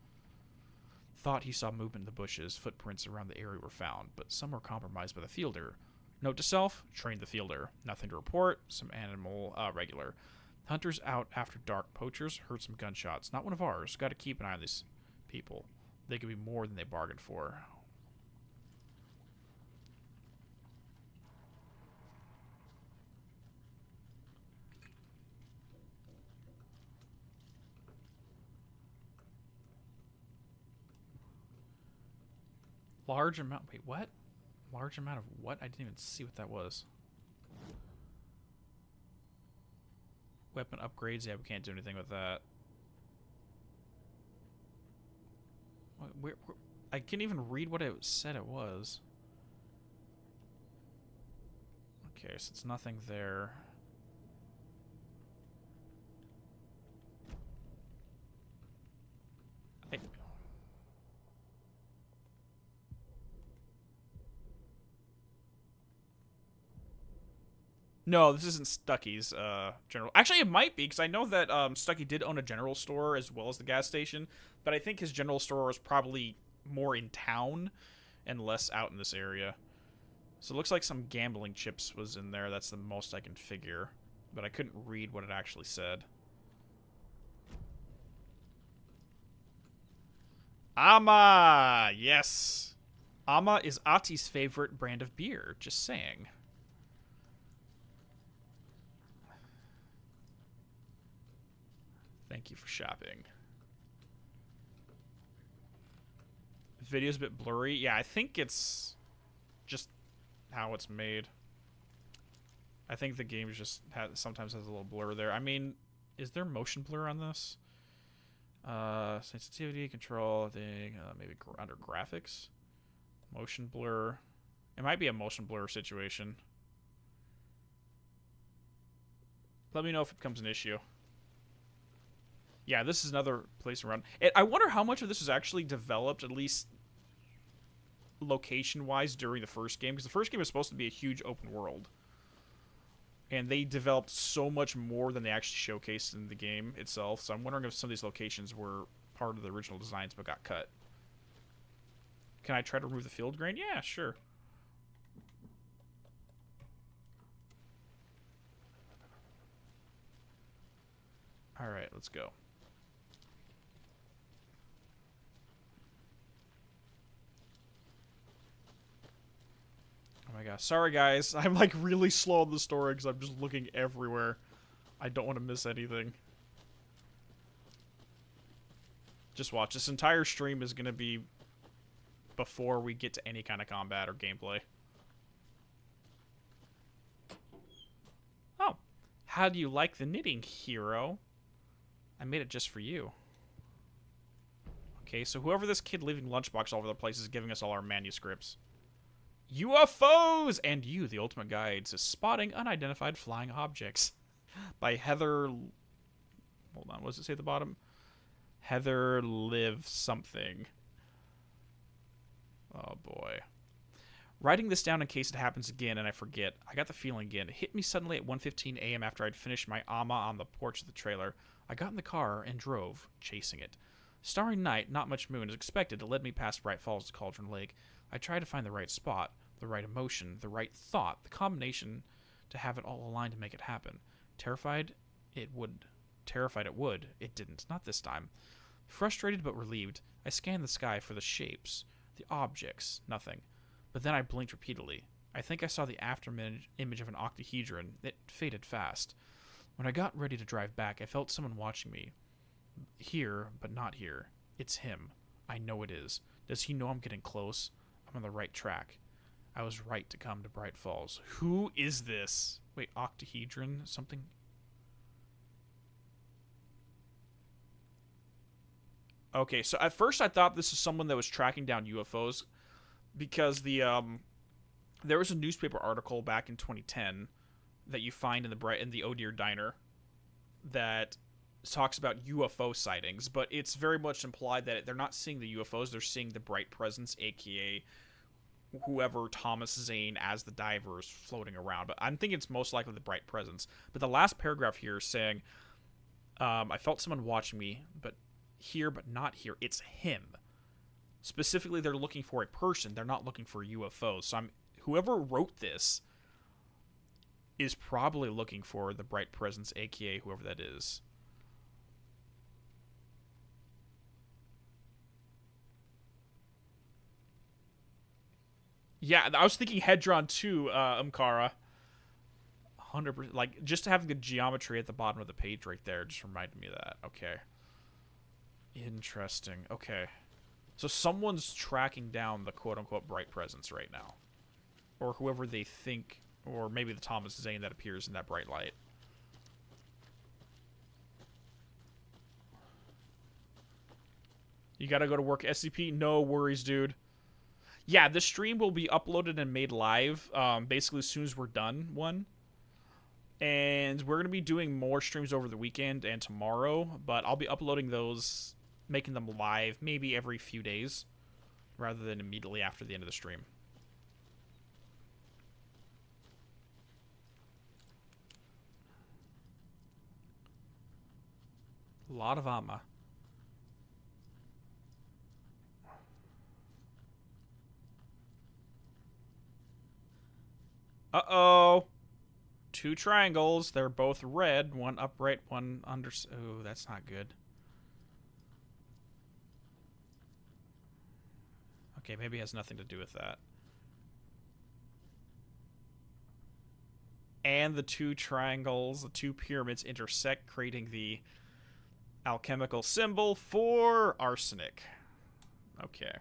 thought he saw movement in the bushes. Footprints around the area were found, but some were compromised by the fielder. Note to self, train the fielder. Nothing to report. Some animal regular. Hunters out after dark. Poachers heard some gunshots. Not one of ours. Got to keep an eye on this. people. They could be more than they bargained for. Large amount. Wait, what? Large amount of what? I didn't even see what that was. Weapon upgrades. Yeah, we can't do anything with that. Where, I can't even read what it said it was. Okay, so it's nothing there. No, this isn't Stucky's general. Actually, it might be, because I know that Stucky did own a general store as well as the gas station, but I think his general store was probably more in town and less out in this area. So it looks like some gambling chips was in there. That's the most I can figure, but I couldn't read what it actually said. Ama! Yes! Ama is Ati's favorite brand of beer, just saying. Thank you for shopping. Video's a bit blurry. Yeah, I think it's just how it's made. I think the game just sometimes has a little blur there. I mean, is there motion blur on this? Sensitivity, control, thing, maybe under graphics. Motion blur. It might be a motion blur situation. Let me know if it becomes an issue. Yeah, this is another place around. I wonder how much of this was actually developed, at least location-wise, during the first game. Because the first game was supposed to be a huge open world. And they developed so much more than they actually showcased in the game itself. So I'm wondering if some of these locations were part of the original designs but got cut. Can I try to remove the field grain? Yeah, sure. Alright, let's go. Oh my gosh. Sorry, guys. I'm, like, really slow on the story because I'm just looking everywhere. I don't want to miss anything. Just watch. This entire stream is going to be before we get to any kind of combat or gameplay. Oh. How do you like the knitting, hero? I made it just for you. Okay, so whoever this kid leaving lunchbox all over the place is giving us all our manuscripts. UFOs! And You, the Ultimate Guide to Spotting Unidentified Flying Objects. By Heather... Hold on, what does it say at the bottom? Heather Live something. Oh, boy. Writing this down in case it happens again and I forget. I got the feeling again. It hit me suddenly at 1:15 a.m. after I'd finished my AMA on the porch of the trailer. I got in the car and drove, chasing it. Starry night, not much moon, as expected, it led me past Bright Falls to Cauldron Lake. I tried to find the right spot, the right emotion, the right thought, the combination to have it all aligned to make it happen. Terrified it would. It didn't. Not this time. Frustrated but relieved, I scanned the sky for the shapes, the objects, nothing. But then I blinked repeatedly. I think I saw the after image of an octahedron. It faded fast. When I got ready to drive back, I felt someone watching me. Here, but not here. It's him. I know it is. Does he know I'm getting close? I'm on the right track. I was right to come to Bright Falls. Who is this? Wait, octahedron? Something? Okay, so at first I thought this was someone that was tracking down UFOs because there was a newspaper article back in 2010 that you find in the Oh Dear Diner that talks about UFO sightings, but it's very much implied that they're not seeing the UFOs, they're seeing the bright presence, aka whoever Thomas Zane as the diver is floating around. But I'm thinking it's most likely the bright presence. But the last paragraph here is saying, I felt someone watching me, but not here. It's him. Specifically, they're looking for a person. They're not looking for UFOs. So whoever wrote this is probably looking for the bright presence, aka whoever that is. Yeah, I was thinking Hedron too, Umkara. 100%. Like, just having the geometry at the bottom of the page right there just reminded me of that. Okay. Interesting. Okay. So someone's tracking down the quote-unquote bright presence right now. Or whoever they think, or maybe the Thomas Zane that appears in that bright light. You gotta go to work, SCP? No worries, dude. Yeah, this stream will be uploaded and made live, basically as soon as we're done one. And we're going to be doing more streams over the weekend and tomorrow, but I'll be uploading those, making them live maybe every few days, rather than immediately after the end of the stream. A lot of Amma. Uh-oh. 2 triangles. They're both red. One upright, one under... Oh, that's not good. Okay, maybe it has nothing to do with that. And the 2 triangles, the 2 pyramids intersect, creating the alchemical symbol for arsenic. Okay.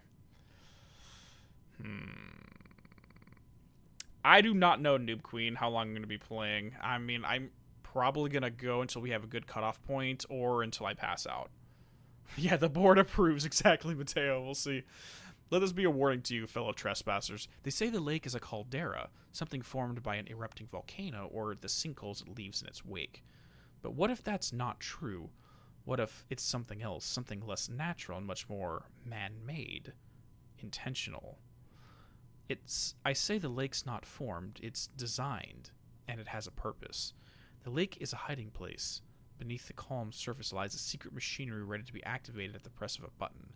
I do not know, Noob Queen, how long I'm going to be playing. I mean, I'm probably going to go until we have a good cutoff point or until I pass out. Yeah, the board approves. Exactly, Mateo. We'll see. Let this be a warning to you, fellow trespassers. They say the lake is a caldera, something formed by an erupting volcano or the sinkholes it leaves in its wake. But what if that's not true? What if it's something else, something less natural and much more man-made, intentional? I say the lake's not formed, it's designed, and it has a purpose. The lake is a hiding place. Beneath the calm surface lies a secret machinery ready to be activated at the press of a button.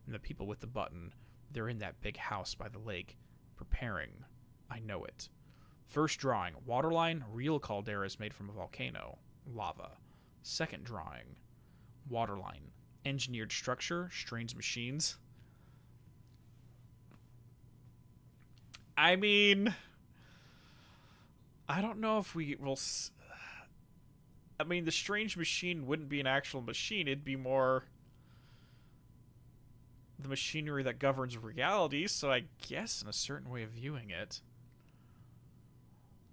And the people with the button, they're in that big house by the lake, preparing. I know it. First drawing, waterline, real caldera is made from a volcano, lava. Second drawing, waterline, engineered structure, strange machines. I mean, I don't know if we will... I mean, the strange machine wouldn't be an actual machine. It'd be more the machinery that governs reality, so I guess in a certain way of viewing it.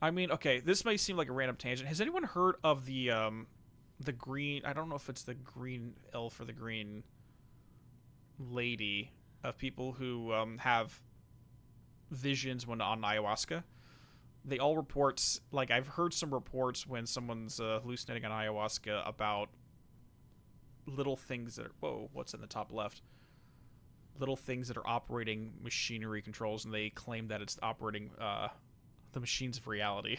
I mean, okay, this may seem like a random tangent. Has anyone heard of the green... I don't know if it's the green elf or the green lady of people who have visions when on ayahuasca. They all report, like, I've heard some reports when someone's hallucinating on ayahuasca about little things that are... Whoa, what's in the top left? Little things that are operating machinery controls, and they claim that it's operating the machines of reality.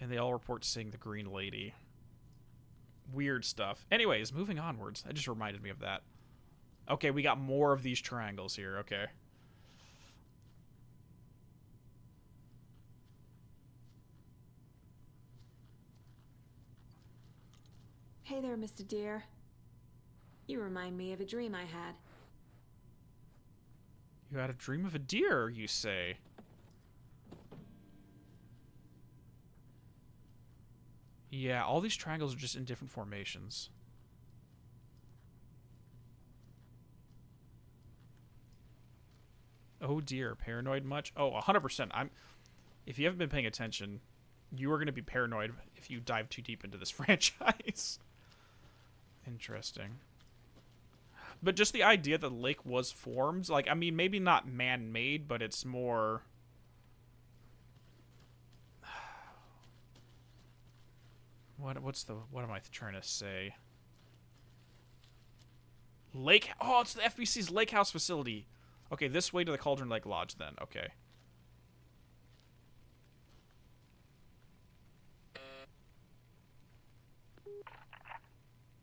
And they all report seeing the green lady. Weird stuff. Anyways, moving onwards. That just reminded me of that. Okay, we got more of these triangles here. Okay. Hey there, Mr. Deer. You remind me of a dream I had. You had a dream of a deer, you say? Yeah, all these triangles are just in different formations. Oh dear, paranoid much? Oh, 100%. If you haven't been paying attention, you are going to be paranoid if you dive too deep into this franchise. Interesting. But just the idea that the lake was formed, like, I mean, maybe not man-made, but it's more... What am I trying to say? Lake... Oh, it's the FBC's lake house facility. Okay, this way to the Cauldron Lake Lodge, then. Okay.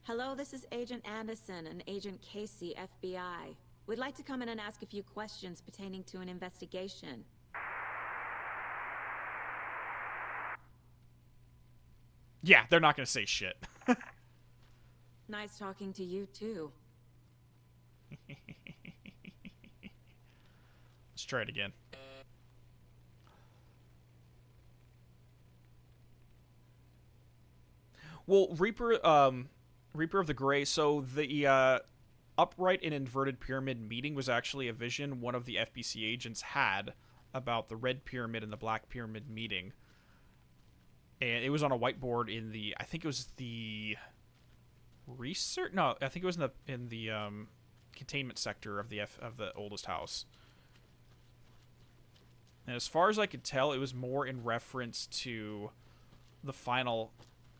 Hello, this is Agent Anderson and Agent Casey, FBI. We'd like to come in and ask a few questions pertaining to an investigation. Yeah, they're not going to say shit. Nice talking to you, too. Let's try it again. Well, Reaper of the Gray. So the upright and inverted pyramid meeting was actually a vision one of the FBC agents had about the red pyramid and the black pyramid meeting, and it was on a whiteboard in the, I think it was the research. No, I think it was in the containment sector of the oldest house. And as far as I could tell, it was more in reference to the final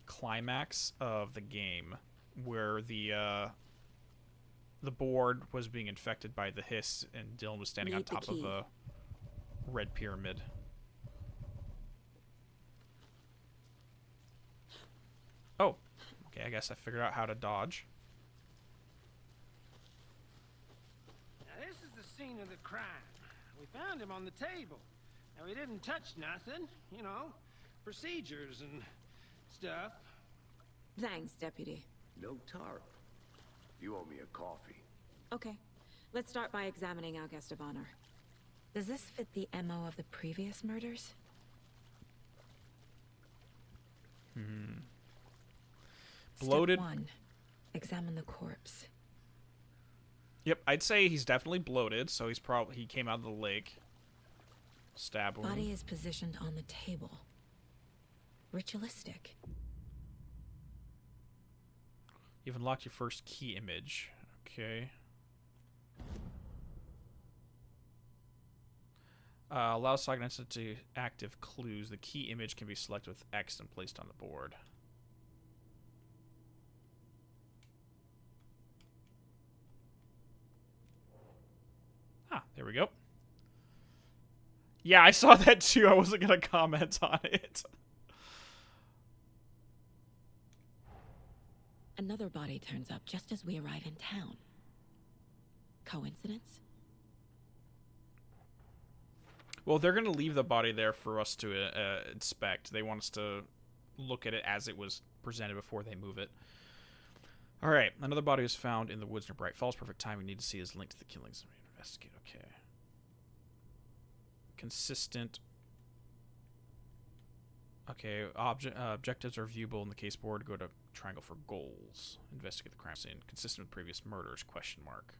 climax of the game, where the board was being infected by the hiss, and Dylan was standing on top of a red pyramid. Oh, okay. I guess I figured out how to dodge. Now this is the scene of the crime. We found him on the table. Now we didn't touch nothing, you know, procedures and stuff. Thanks, Deputy. No tarp. You owe me a coffee. Okay. Let's start by examining our guest of honor. Does this fit the MO of the previous murders? Bloated. Step 1. Examine the corpse. Yep, I'd say he's definitely bloated, so he came out of the lake. Stab wound. Body is positioned on the table. Ritualistic. You've unlocked your first key image. Okay. Allows Sagnansa to active clues. The key image can be selected with X and placed on the board. Ah, there we go. Yeah, I saw that too. I wasn't going to comment on it. Another body turns up just as we arrive in town. Coincidence? Well, they're going to leave the body there for us to inspect. They want us to look at it as it was presented before they move it. All right. Another body was found in the woods near Bright Falls. Perfect time. We need to see his link to the killings. Investigate. Okay. Consistent. Okay. Objectives are viewable in the case board. Go to triangle for goals. Investigate the crime scene. Consistent with previous murders? Question mark.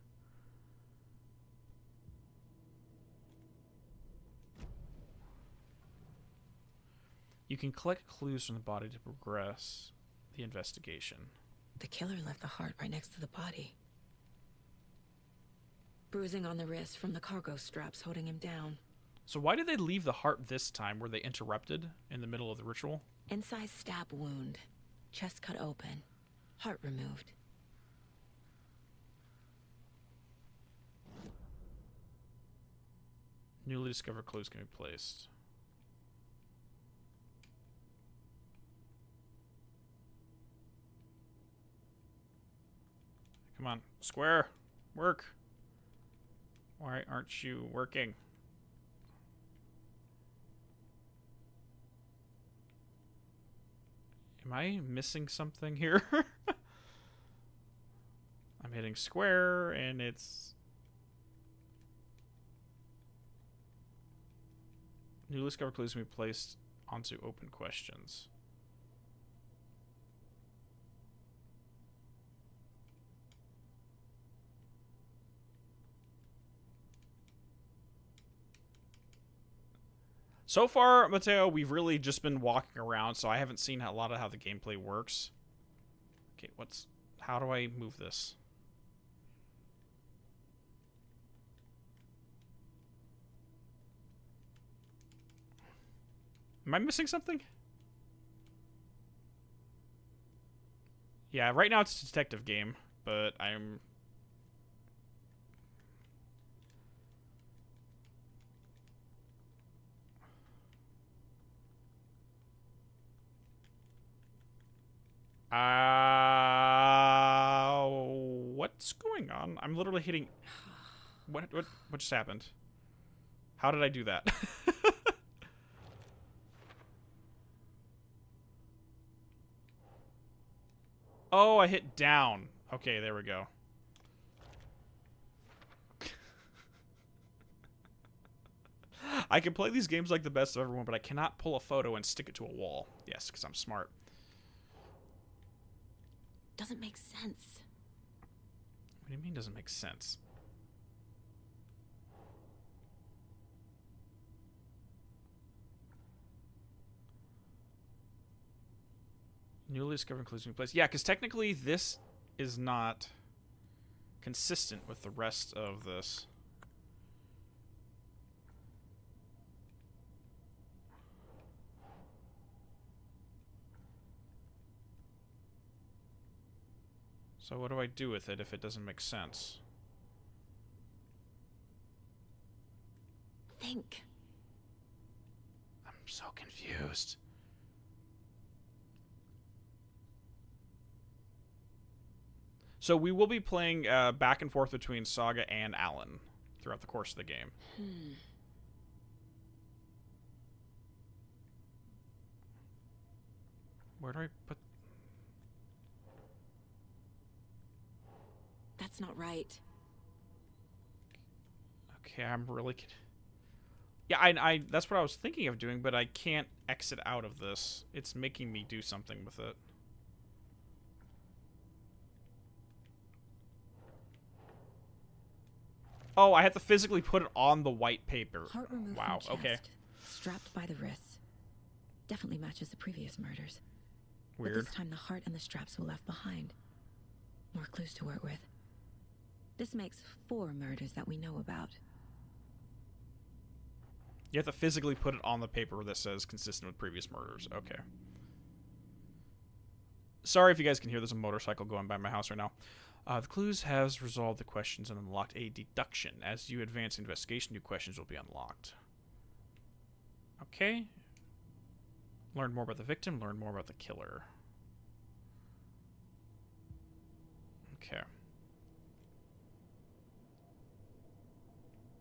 You can collect clues from the body to progress the investigation. The killer left the heart right next to the body. Bruising on the wrist from the cargo straps holding him down. So why did they leave the heart this time? Were they interrupted in the middle of the ritual? Inside stab wound. Chest cut open. Heart removed. Newly discovered clues can be placed. Come on, square, work. Why aren't you working? Am I missing something here? I'm hitting square and it's... Newly discovered clues can be placed onto open questions. So far, Mateo, we've really just been walking around, so I haven't seen a lot of how the gameplay works. Okay, how do I move this? Am I missing something? Yeah, right now it's a detective game, but I'm... What's going on? I'm literally hitting... What just happened? How did I do that? Oh, I hit down. Okay, there we go. I can play these games like the best of everyone, but I cannot pull a photo and stick it to a wall. Yes, because I'm smart. Doesn't make sense. What do you mean doesn't make sense? Newly discovered clues in place. Yeah, because technically this is not consistent with the rest of this. So what do I do with it if it doesn't make sense? Think. I'm so confused. So we will be playing back and forth between Saga and Alan throughout the course of the game. Where do I put... That's not right. Okay, I'm really... Yeah, I that's what I was thinking of doing, but I can't exit out of this. It's making me do something with it. Oh, I have to physically put it on the white paper. Heart removed Wow, from okay. chest, strapped by the wrists. Definitely matches the previous murders. Weird. But this time the heart and the straps were left behind. More clues to work with. This makes 4 murders that we know about. You have to physically put it on the paper that says consistent with previous murders. Okay. Sorry if you guys can hear there's a motorcycle going by my house right now. The clues has resolved the questions and unlocked a deduction. As you advance the investigation, new questions will be unlocked. Okay. Learn more about the victim, learn more about the killer. Okay.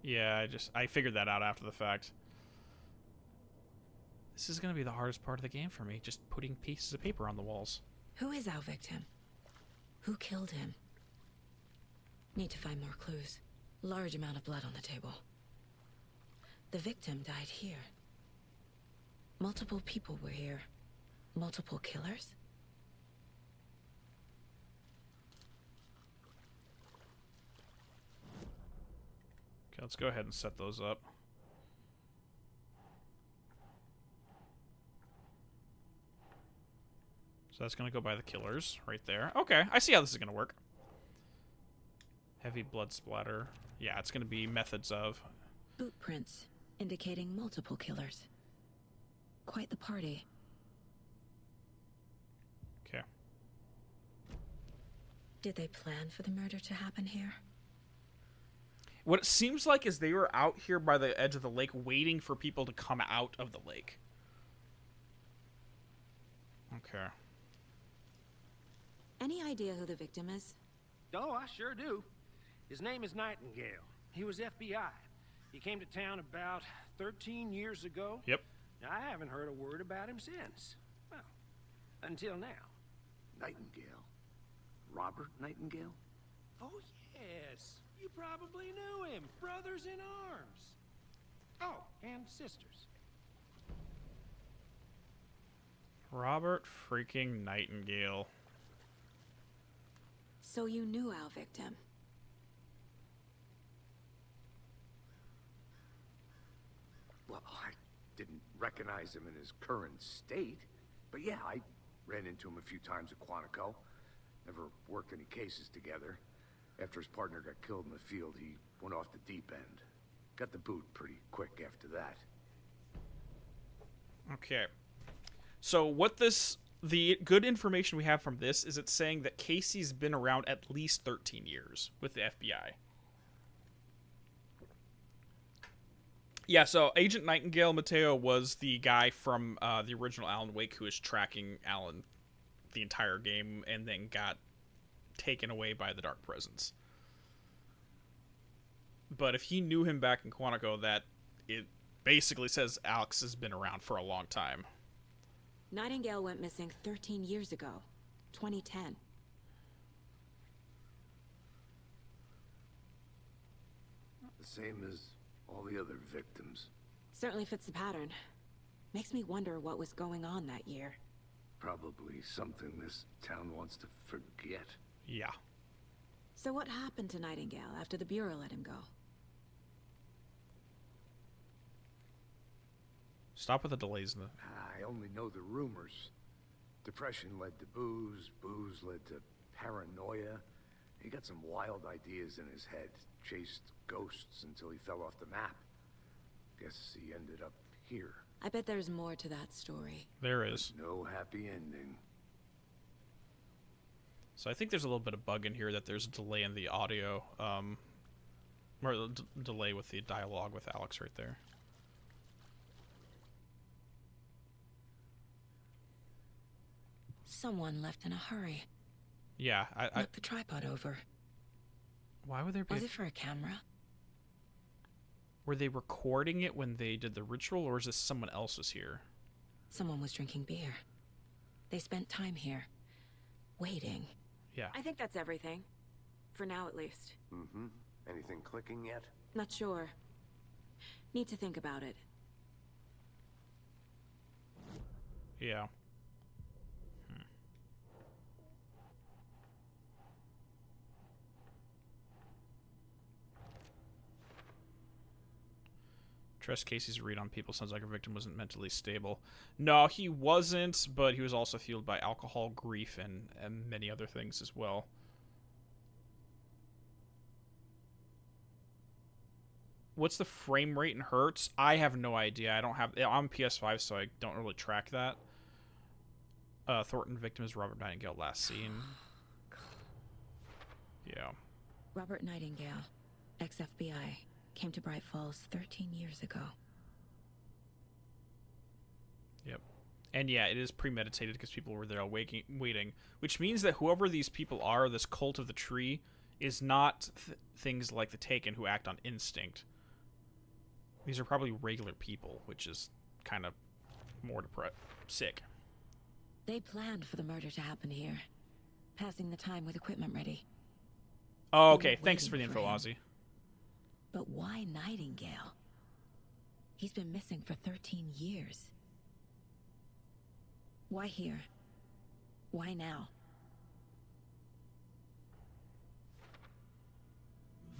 Yeah, I figured that out after the fact. This is going to be the hardest part of the game for me, just putting pieces of paper on the walls. Who is our victim? Who killed him? Need to find more clues. Large amount of blood on the table. The victim died here. Multiple people were here. Multiple killers? Okay, let's go ahead and set those up. So that's going to go by the killers right there. Okay, I see how this is going to work. Heavy blood splatter. Yeah, it's going to be methods of. Boot prints, indicating multiple killers. Quite the party. Okay. Did they plan for the murder to happen here? What it seems like is they were out here by the edge of the lake waiting for people to come out of the lake. Okay. Any idea who the victim is? Oh, I sure do. His name is Nightingale. He was FBI. He came to town about 13 years ago. Yep. I haven't heard a word about him since. Well, until now. Nightingale? Robert Nightingale? Oh, yes. You probably knew him. Brothers in arms. Oh, and sisters. Robert freaking Nightingale. So you knew our victim. Well, I didn't recognize him in his current state. But yeah, I ran into him a few times at Quantico. Never worked any cases together. After his partner got killed in the field, he went off the deep end. Got the boot pretty quick after that. Okay. So what the good information we have from this is it's saying that Casey's been around at least 13 years with the FBI. Yeah, so Agent Nightingale Mateo was the guy from the original Alan Wake who was tracking Alan the entire game and then got taken away by the Dark Presence. But if he knew him back in Quantico, that it basically says Alex has been around for a long time. Nightingale went missing 13 years ago. 2010. The same as all the other victims. Certainly fits the pattern. Makes me wonder what was going on that year. Probably something this town wants to forget. Yeah. So what happened to Nightingale after the Bureau let him go? Stop with the delays in the... I only know the rumors. Depression led to booze, booze led to paranoia. He got some wild ideas in his head, chased ghosts until he fell off the map. Guess he ended up here. I bet there's more to that story. There is. No happy ending. So I think there's a little bit of bug in here that there's a delay in the audio, or a delay with the dialogue with Alex right there. Someone left in a hurry. Yeah, I Knocked the tripod over. why would there be... Was it for a camera? Were they recording it when they did the ritual, or is this someone else was here? Someone was drinking beer. They spent time here. Waiting. Yeah. I think that's everything. For now, at least. Mm-hmm. Anything clicking yet? Not sure. Need to think about it. Yeah. Trust Casey's read on people sounds like a victim wasn't mentally stable. No, he wasn't, but he was also fueled by alcohol, grief, and many other things as well. What's the frame rate in hertz? I have no idea. I don't have... I'm PS5, so I don't really track that. Thornton victim is Robert Nightingale last seen. Yeah. Robert Nightingale, ex-FBI, came to Bright Falls 13 years ago. Yep. And yeah, it is premeditated because people were there waiting, which means that whoever these people are, this cult of the tree, is not things like the Taken who act on instinct. These are probably regular people, which is kind of more sick. They planned for the murder to happen here, passing the time with equipment ready. Oh, They okay. were Thanks for the waiting info, for him. Ozzy. But why Nightingale? He's been missing for 13 years. Why here? Why now?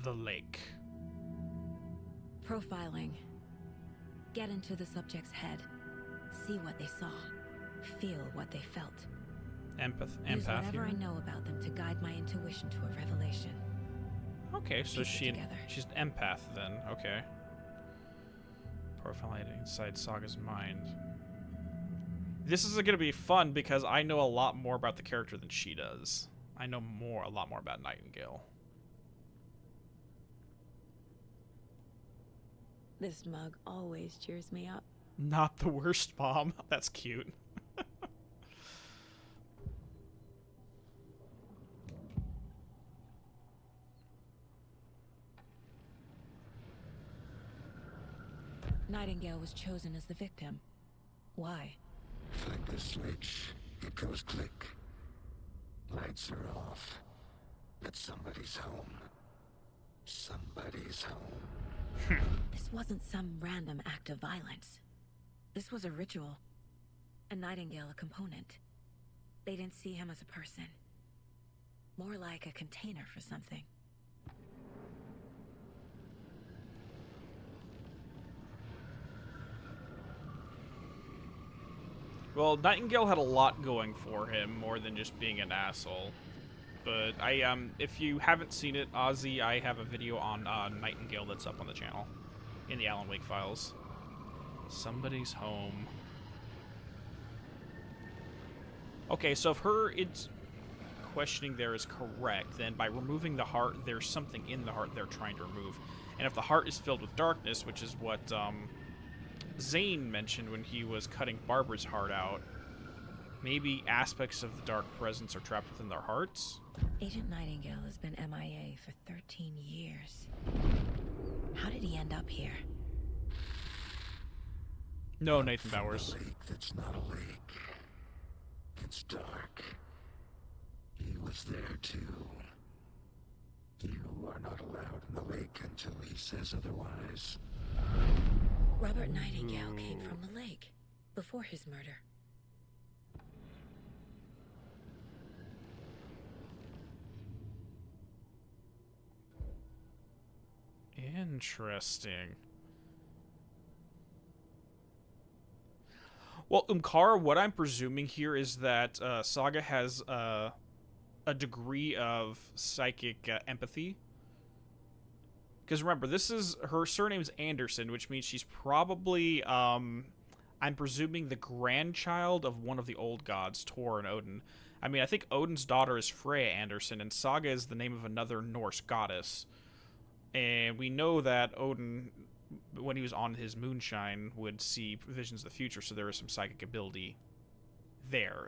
The lake. Profiling. Get into the subject's head. See what they saw. Feel what they felt. Use Empath whatever here. I know about them to guide my intuition to a revelation. Okay, so Piece it together. she's an empath then. Okay. Profiling inside Saga's mind. This is going to be fun because I know a lot more about the character than she does. I know a lot more about Nightingale. This mug always cheers me up. Not the worst, Mom. That's cute. Nightingale was chosen as the victim. Why? Flick the switch, it goes click. Lights are off. But somebody's home. Somebody's home. This wasn't some random act of violence. This was a ritual. And Nightingale a component. They didn't see him as a person. More like a container for something. Well, Nightingale had a lot going for him, more than just being an asshole. But if you haven't seen it, Ozzy, I have a video on Nightingale that's up on the channel in the Alan Wake files. Somebody's home. Okay, so if it's questioning there is correct, then by removing the heart, there's something in the heart they're trying to remove. And if the heart is filled with darkness, which is what Zane mentioned when he was cutting Barbara's heart out, maybe aspects of the dark presence are trapped within their hearts? Agent Nightingale has been MIA for 13 years. How did he end up here? No, Nathan Bowers. A lake that's not a lake. It's dark. He was there too. You are not allowed in the lake until he says otherwise. Robert Nightingale came from the lake before his murder. Interesting. Well, Umkara, what I'm presuming here is that Saga has a degree of psychic empathy. Because remember, her surname's Anderson, which means she's probably, I'm presuming, the grandchild of one of the old gods, Thor and Odin. I mean, I think Odin's daughter is Freya Anderson, and Saga is the name of another Norse goddess. And we know that Odin, when he was on his moonshine, would see visions of the future, so there is some psychic ability there.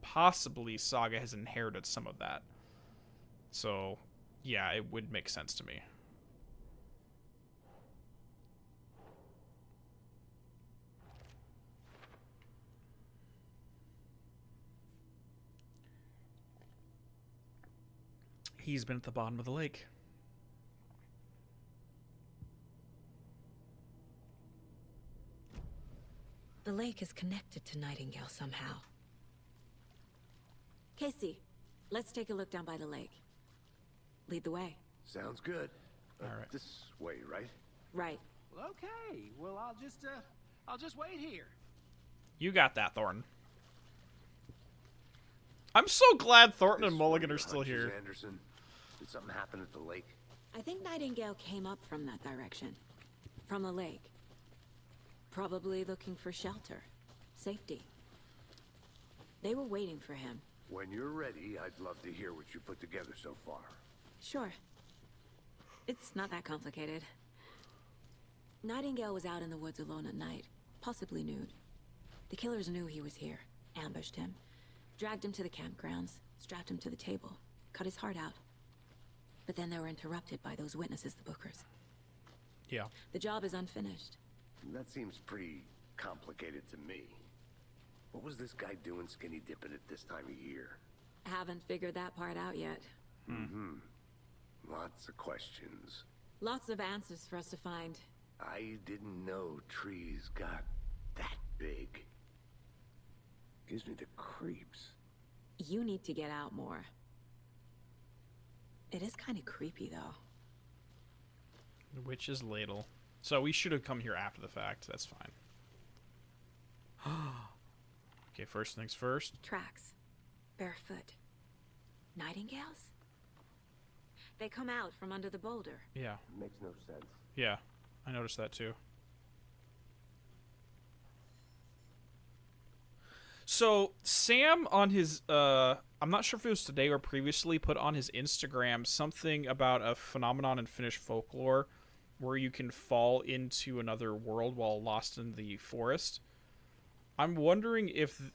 Possibly Saga has inherited some of that. So, yeah, it would make sense to me. He's been at the bottom of the lake. The lake is connected to Nightingale somehow. Casey, let's take a look down by the lake. Lead the way. Sounds good. All right. This way, right? Right. Well, okay. Well, I'll just wait here. You got that, Thornton. I'm so glad Thornton and This Mulligan one are of your still hunches, here. Anderson. Did something happen at the lake? I think Nightingale came up from that direction. From the lake. Probably looking for shelter. Safety. They were waiting for him. When you're ready, I'd love to hear what you put together so far. Sure. It's not that complicated. Nightingale was out in the woods alone at night, possibly nude. The killers knew he was here, ambushed him, dragged him to the campgrounds, strapped him to the table, cut his heart out. But then they were interrupted by those witnesses, the Bookers. Yeah. The job is unfinished. That seems pretty complicated to me. What was this guy doing skinny dipping at this time of year? Haven't figured that part out yet. Lots of questions. Lots of answers for us to find. I didn't know trees got that big. Gives me the creeps. You need to get out more. It is kind of creepy, though. The witch's ladle. So we should have come here after the fact. That's fine. Okay, first things first. Tracks. Barefoot. Nightingales? They come out from under the boulder. Yeah. Makes no sense. Yeah. I noticed that too. So Sam on his I'm not sure if it was today or previously, put on his Instagram something about a phenomenon in Finnish folklore where you can fall into another world while lost in the forest. I'm wondering if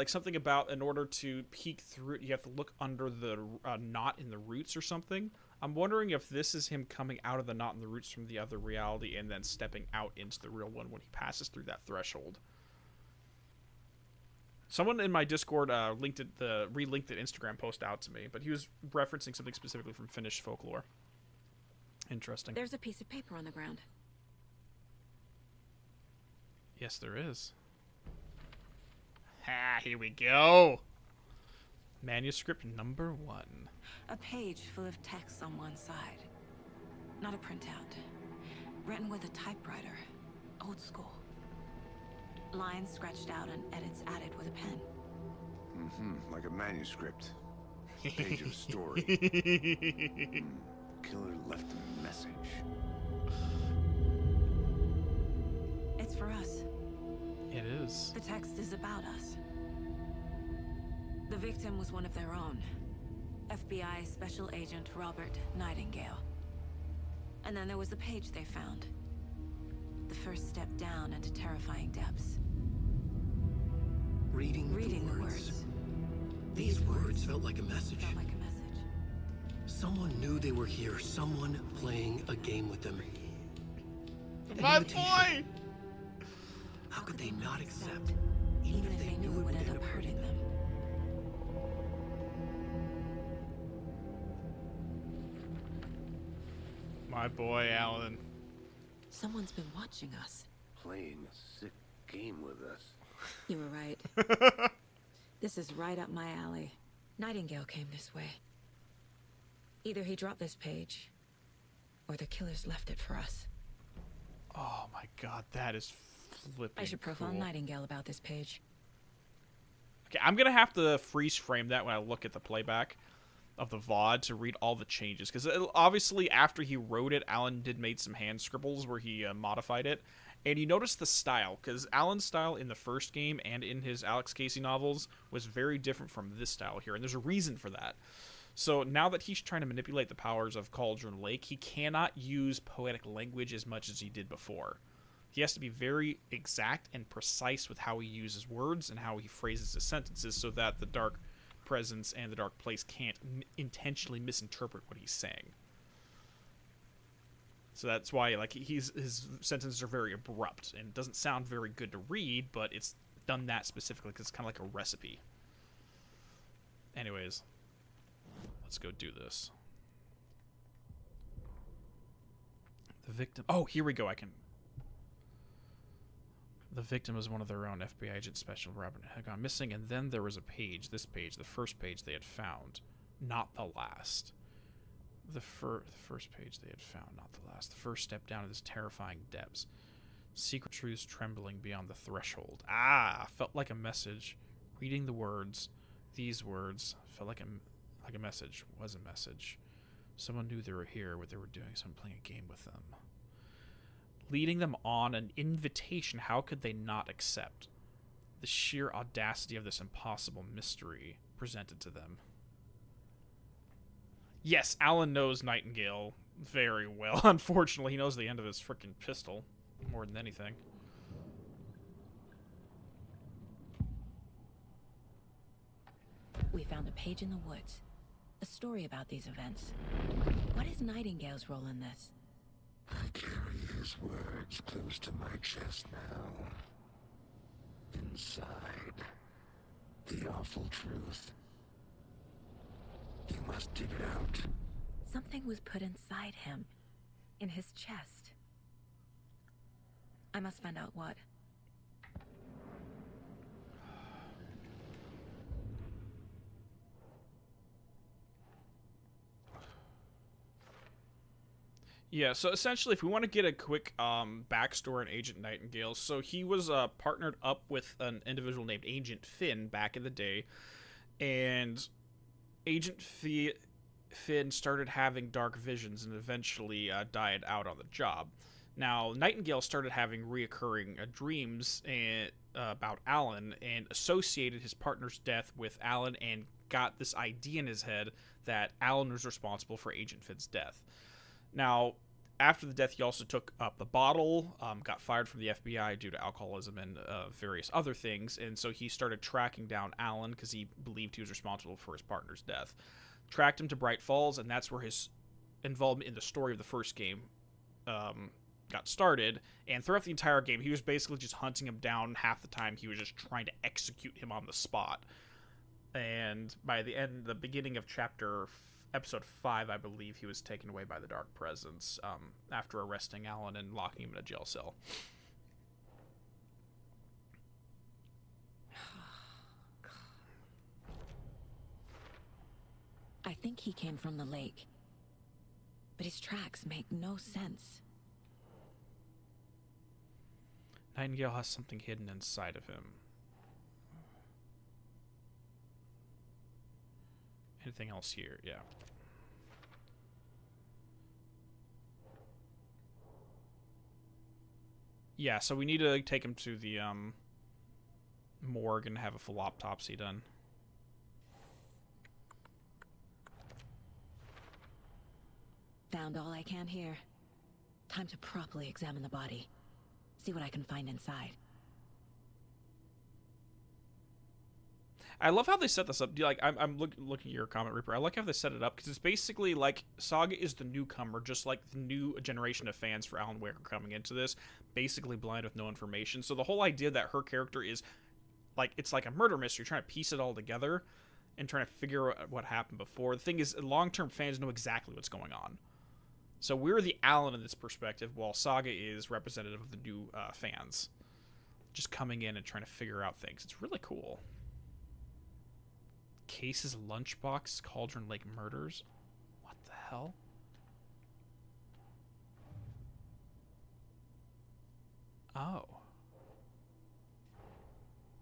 something about in order to peek through it, you have to look under the knot in the roots or something. I'm wondering if this is him coming out of the knot in the roots from the other reality and then stepping out into the real one when he passes through that threshold. Someone in my Discord relinked the Instagram post out to me, but he was referencing something specifically from Finnish folklore. Interesting. There's a piece of paper on the ground. Yes, there is. Ha, here we go. Manuscript number 1. A page full of text on one side. Not a printout. Written with a typewriter. Old school. Lines scratched out and edits added with a pen. Like a manuscript. Page of story. Killer left a message. It's for us. It is. The text is about us. The victim was one of their own. FBI Special Agent Robert Nightingale. And then there was the page they found. The first step down into terrifying depths. Reading the words. These words felt like a message. Felt like a message. Someone knew they were here. Someone playing a game with them. An My invitation. boy! How could they not accept? Even if they knew it would end up hurting them. My boy, Alan. Someone's been watching us. Playing a sick game with us. You were right. This is right up my alley. Nightingale came this way. Either he dropped this page, or the killers left it for us. Oh my god, that is flipping I should profile cool. Nightingale about this page. Okay, I'm gonna have to freeze frame that when I look at the playback of the VOD to read all the changes. Because obviously after he wrote it, Alan did make some hand scribbles where he modified it. And you notice the style, because Alan's style in the first game and in his Alex Casey novels was very different from this style here. And there's a reason for that. So now that he's trying to manipulate the powers of Cauldron Lake, he cannot use poetic language as much as he did before. He has to be very exact and precise with how he uses words and how he phrases his sentences so that the Dark Presence and the Dark Place can't intentionally misinterpret what he's saying. So that's why, like, his sentences are very abrupt and it doesn't sound very good to read, but it's done that specifically because it's kind of like a recipe. Anyways, let's go do this. The victim. Oh, here we go. The victim was one of their own FBI agent, Special Robin, had gone missing, and then there was a page, this page, the first page they had found, not the last. The first page they had found, not the last. The first step down to this terrifying depths. Secret truths trembling beyond the threshold. Ah, felt like a message. Reading the words, these words, felt like a message, was a message. Someone knew they were here, what they were doing, someone playing a game with them. Leading them on an invitation, how could they not accept? The sheer audacity of this impossible mystery presented to them. Yes, Alan knows Nightingale very well. Unfortunately, he knows the end of his frickin' pistol more than anything. We found a page in the woods. A story about these events. What is Nightingale's role in this? I carry his words close to my chest now. Inside, the awful truth. You must dig it out. Something was put inside him. In his chest. I must find out what. Yeah, so essentially, if we want to get a quick backstory on Agent Nightingale, so he was partnered up with an individual named Agent Finn back in the day, and Agent Finn started having dark visions and eventually died out on the job. Now, Nightingale started having reoccurring dreams about Alan and associated his partner's death with Alan and got this idea in his head that Alan was responsible for Agent Finn's death. Now, after the death, he also took up the bottle, got fired from the FBI due to alcoholism and various other things, and so he started tracking down Alan because he believed he was responsible for his partner's death. Tracked him to Bright Falls, and that's where his involvement in the story of the first game got started, and throughout the entire game, he was basically just hunting him down. Half the time, he was just trying to execute him on the spot. And by the beginning of episode 5, I believe, he was taken away by the Dark Presence after arresting Alan and locking him in a jail cell. I think he came from the lake. But his tracks make no sense. Nightingale has something hidden inside of him. Anything else here? Yeah. Yeah, so we need to take him to the morgue and have a full autopsy done. Found all I can here. Time to properly examine the body. See what I can find inside. I love how they set this up. I'm looking at your comment, Reaper. I like how they set it up because it's basically like Saga is the newcomer, just like the new generation of fans for Alan Wake are coming into this, basically blind with no information. So the whole idea that her character is like, it's like a murder mystery, trying to piece it all together and trying to figure out what happened before. The thing is, long-term fans know exactly what's going on. So we're the Alan in this perspective, while Saga is representative of the new fans. Just coming in and trying to figure out things. It's really cool. Case's lunchbox, Cauldron Lake murders. What the hell? Oh.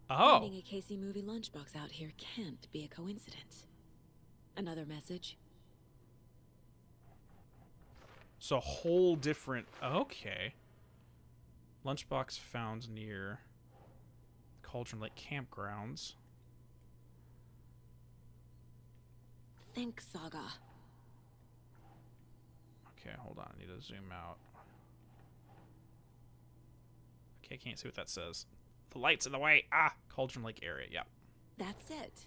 Oh. Finding a Casey movie lunchbox out here can't be a coincidence. Another message. So a whole different... Okay. Lunchbox found near Cauldron Lake campgrounds. Think, Saga. Okay, hold on. I need to zoom out. Okay, can't see what that says. The light's in the way. Ah! Cauldron Lake area. Yep. That's it.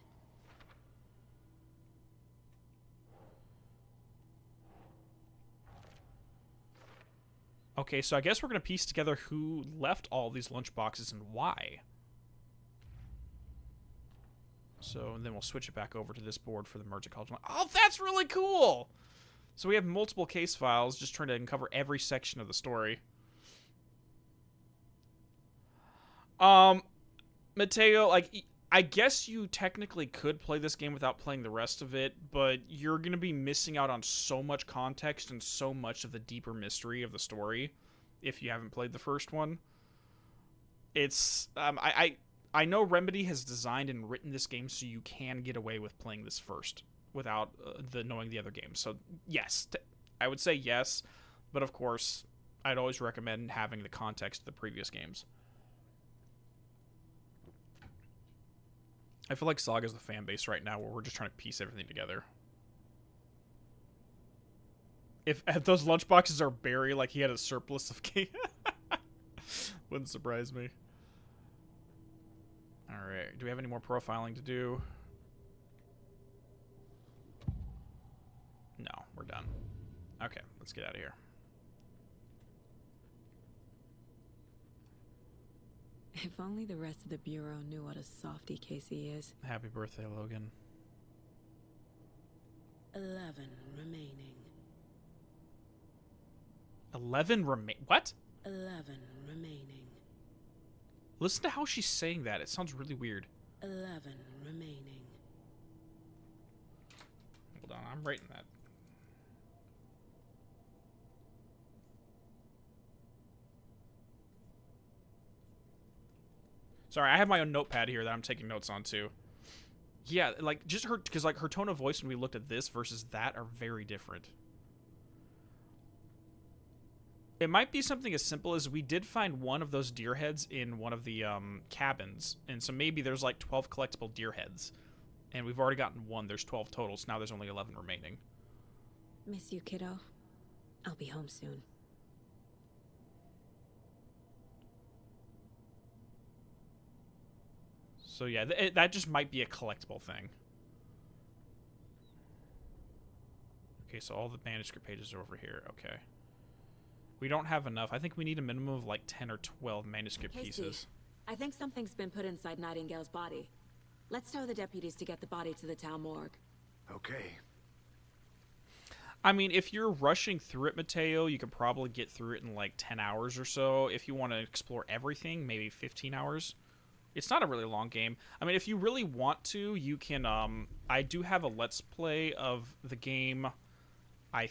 Okay, so I guess we're going to piece together who left all these lunchboxes and why. So, and then we'll switch it back over to this board for the merge at Cauldron Lake. Oh, that's really cool! So we have multiple case files, just trying to uncover every section of the story. Mateo, like, I guess you technically could play this game without playing the rest of it, but you're going to be missing out on so much context and so much of the deeper mystery of the story if you haven't played the first one. It's, I know Remedy has designed and written this game so you can get away with playing this first without knowing the other games. So, yes, I would say yes, but of course, I'd always recommend having the context of the previous games. I feel like Saga's the fan base right now where we're just trying to piece everything together. If those lunchboxes are Barry, like he had a surplus of cake, wouldn't surprise me. Alright, do we have any more profiling to do? No, we're done. Okay, let's get out of here. If only the rest of the Bureau knew what a softy Casey is. Happy birthday, Logan. 11 remaining. 11 remain. What? 11 remaining. Listen to how she's saying that. It sounds really weird. 11 remaining. Hold on, I'm writing that. Sorry, I have my own notepad here that I'm taking notes on too. Yeah, like just her, because like her tone of voice when we looked at this versus that are very different. It might be something as simple as we did find one of those deer heads in one of the cabins, and so maybe there's like 12 collectible deer heads, and we've already gotten one. There's 12 total, so now there's only 11 remaining. Miss you, kiddo. I'll be home soon. So yeah, that just might be a collectible thing. Okay, so all the manuscript pages are over here. Okay. We don't have enough. I think we need a minimum of like 10 or 12 manuscript pieces. I think something's been put inside Nightingale's body. Let's tell the deputies to get the body to the town morgue. Okay. I mean, if you're rushing through it, Mateo, you could probably get through it in like 10 hours or so. If you want to explore everything, maybe 15 hours. It's not a really long game. I mean, if you really want to, you can, I do have a Let's Play of the game, I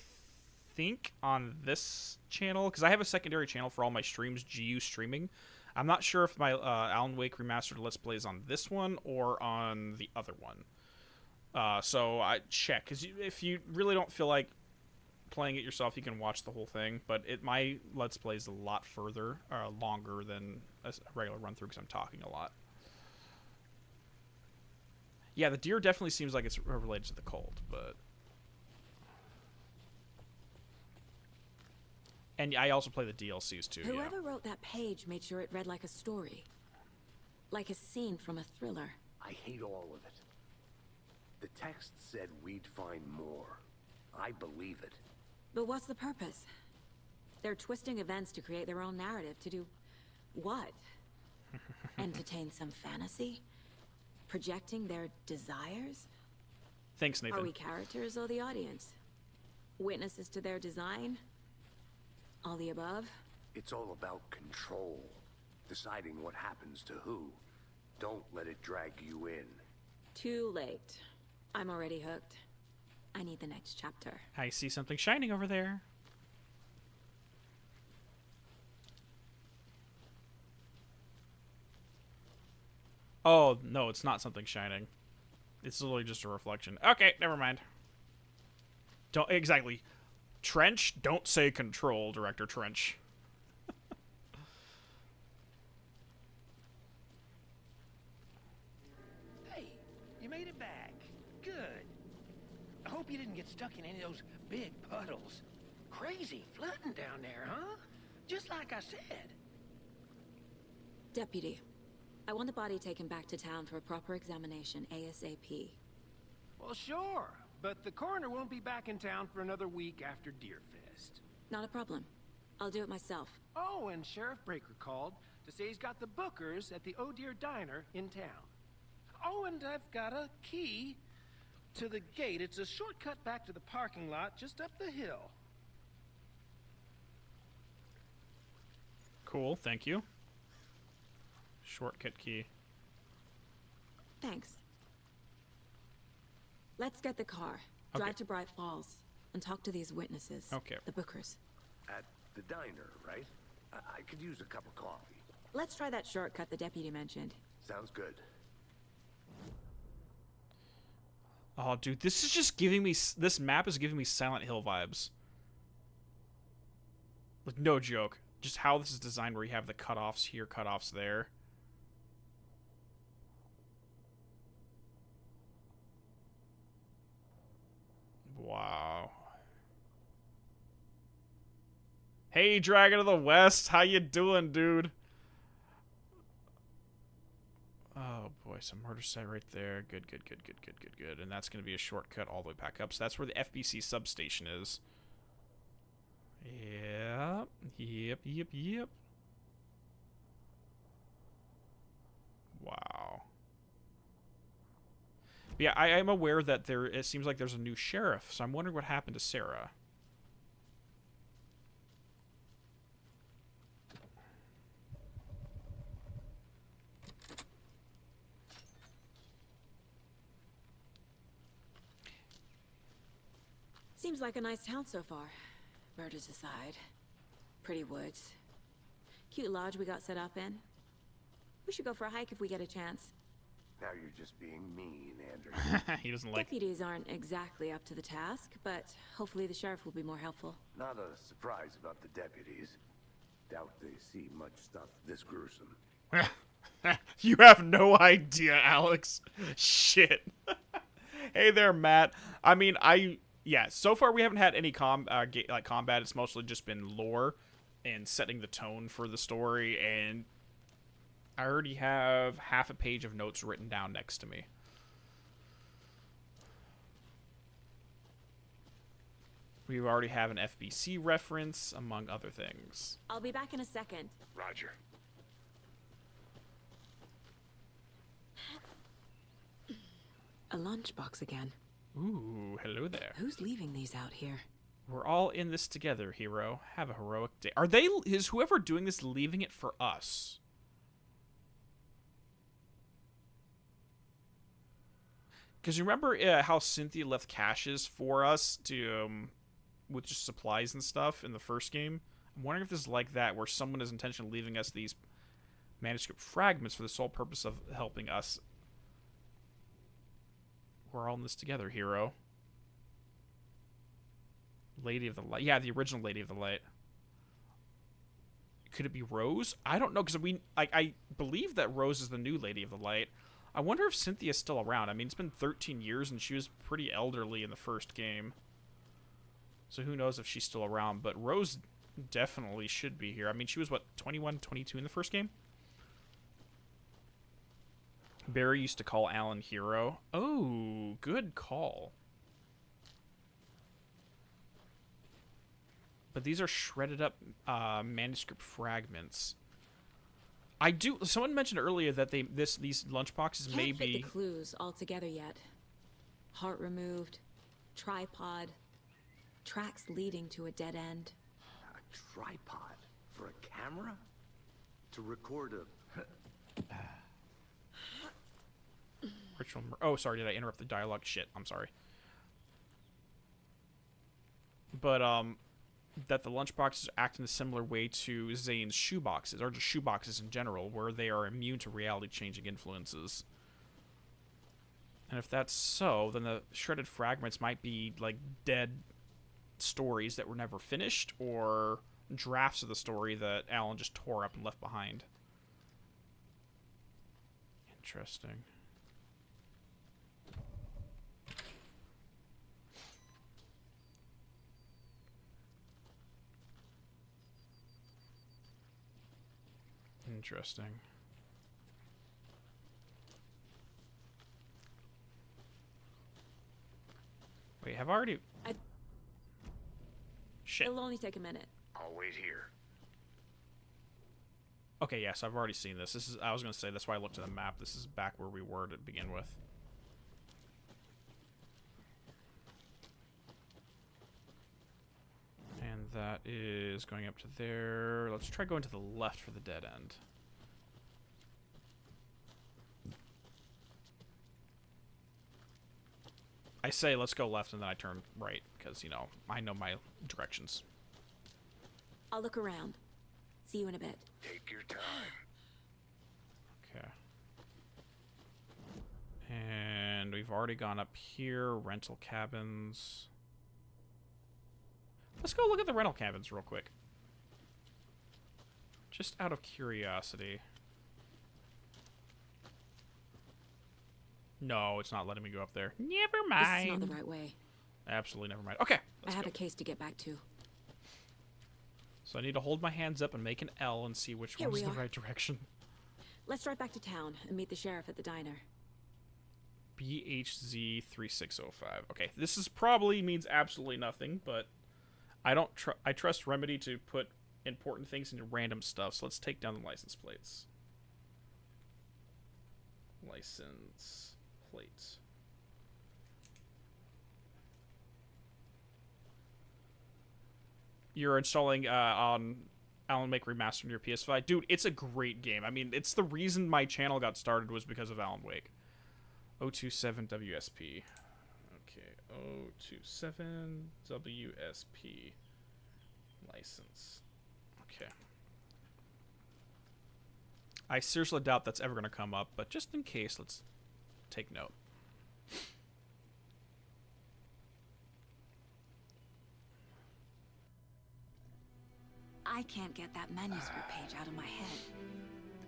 think, on this channel, because I have a secondary channel for all my streams, GU Streaming. I'm not sure if my Alan Wake Remastered Let's Play is on this one or on the other one. So I check, because if you really don't feel like playing it yourself, you can watch the whole thing, but my Let's Play is a lot further, longer than a regular run-through, because I'm talking a lot. Yeah, the deer definitely seems like it's related to the cult, but... And I also play the DLCs too, Whoever wrote that page made sure it read like a story. Like a scene from a thriller. I hate all of it. The text said we'd find more. I believe it. But what's the purpose? They're twisting events to create their own narrative. To do what? Entertain some fantasy? Projecting their desires? Thanks, Nathan. Are we characters or the audience? Witnesses to their design? All the above? It's all about control. Deciding what happens to who. Don't let it drag you in. Too late. I'm already hooked. I need the next chapter. I see something shining over there. Oh, no, it's not something shining. It's literally just a reflection. Okay, never mind. Don't exactly. Trench, don't say control, Director Trench. Hey, you made it back. Good. I hope you didn't get stuck in any of those big puddles. Crazy flooding down there, huh? Just like I said. Deputy, I want the body taken back to town for a proper examination ASAP. Well, sure. But the coroner won't be back in town for another week after Deerfest. Not a problem. I'll do it myself. Oh, and Sheriff Breaker called to say he's got the bookers at the Oh Dear Diner in town. Oh, and I've got a key to the gate. It's a shortcut back to the parking lot just up the hill. Cool, thank you. Shortcut key. Thanks. Let's get the car, Okay. drive to Bright Falls, and talk to these witnesses. Okay. The bookers. At the diner, right? I could use a cup of coffee. Let's try that shortcut the deputy mentioned. Sounds good. Oh, dude, this is just giving me... This map is giving me Silent Hill vibes. Like, no joke. Just how this is designed where you have the cutoffs here, cutoffs there. Wow. Hey, Dragon of the West. How you doing, dude? Oh, boy. Some murder site right there. Good, good, good, good, good, good, good. And that's going to be a shortcut all the way back up. So that's where the FBC substation is. Yep. Yep, yep, yep. Wow. But yeah, I am aware that it seems like there's a new sheriff, so I'm wondering what happened to Sarah. Seems like a nice town so far. Murders aside. Pretty woods. Cute lodge we got set up in. We should go for a hike if we get a chance. Now you're just being mean, Andrew. He doesn't like... Deputies aren't exactly up to the task, but hopefully the sheriff will be more helpful. Not a surprise about the deputies. Doubt they see much stuff this gruesome. You have no idea, Alex. Shit. Hey there, Matt. I mean, yeah, so far we haven't had any combat. It's mostly just been lore and setting the tone for the story, and I already have half a page of notes written down next to me. We already have an FBC reference, among other things. I'll be back in a second. Roger. A lunchbox again. Ooh, hello there. Who's leaving these out here? We're all in this together, hero. Have a heroic day. Is whoever doing this leaving it for us? Because you remember how Cynthia left caches for us to, with just supplies and stuff in the first game? I'm wondering if this is like that, where someone is intentionally leaving us these manuscript fragments for the sole purpose of helping us. We're all in this together, hero. Lady of the Light. Yeah, the original Lady of the Light. Could it be Rose? I don't know, because I believe that Rose is the new Lady of the Light. I wonder if Cynthia's still around. I mean, it's been 13 years, and she was pretty elderly in the first game. So who knows if she's still around. But Rose definitely should be here. I mean, she was, what, 21, 22 in the first game? Barry used to call Alan Hero. Oh, good call. But these are shredded up manuscript fragments. Someone mentioned earlier that these lunchboxes may Can't fit be... the clues all together yet. Heart removed, tripod, tracks leading to a dead end. tripod for a camera? To record a... Ritual. Oh, sorry. Did I interrupt the dialogue? Shit. I'm sorry. But that the lunchboxes act in a similar way to Zane's shoeboxes, or just shoeboxes in general, where they are immune to reality-changing influences. And if that's so, then the shredded fragments might be like dead stories that were never finished, or drafts of the story that Alan just tore up and left behind. Interesting. Interesting. Wait, have I already... Shit. It'll only take a minute. I'll wait here. Okay, yes, I've already seen this. This is... I was going to say, that's why I looked at the map. This is back where we were to begin with. And that is going up to there. Let's try going to the left for the dead end. I say let's go left and then I turn right because, you know, I know my directions. I'll look around. See you in a bit. Take your time. Okay. And we've already gone up here. Rental cabins. Let's go look at the rental cabins real quick. Just out of curiosity. No, it's not letting me go up there. Never mind. This is not the right way. Absolutely never mind. Okay, I have a case to get back to. So I need to hold my hands up and make an L and see which one's the right direction. Let's drive back to town and meet the sheriff at the diner. BHZ 3605. Okay, this is probably means absolutely nothing, but I trust Remedy to put important things into random stuff. So let's take down the license plates. License plates. You're installing on Alan Wake Remastered on your PS5. Dude, it's a great game. I mean, it's the reason my channel got started was because of Alan Wake. 027 WSP. Okay, 027 WSP. License. Okay. I seriously doubt that's ever going to come up, but just in case, let's take note. I can't get that manuscript page out of my head.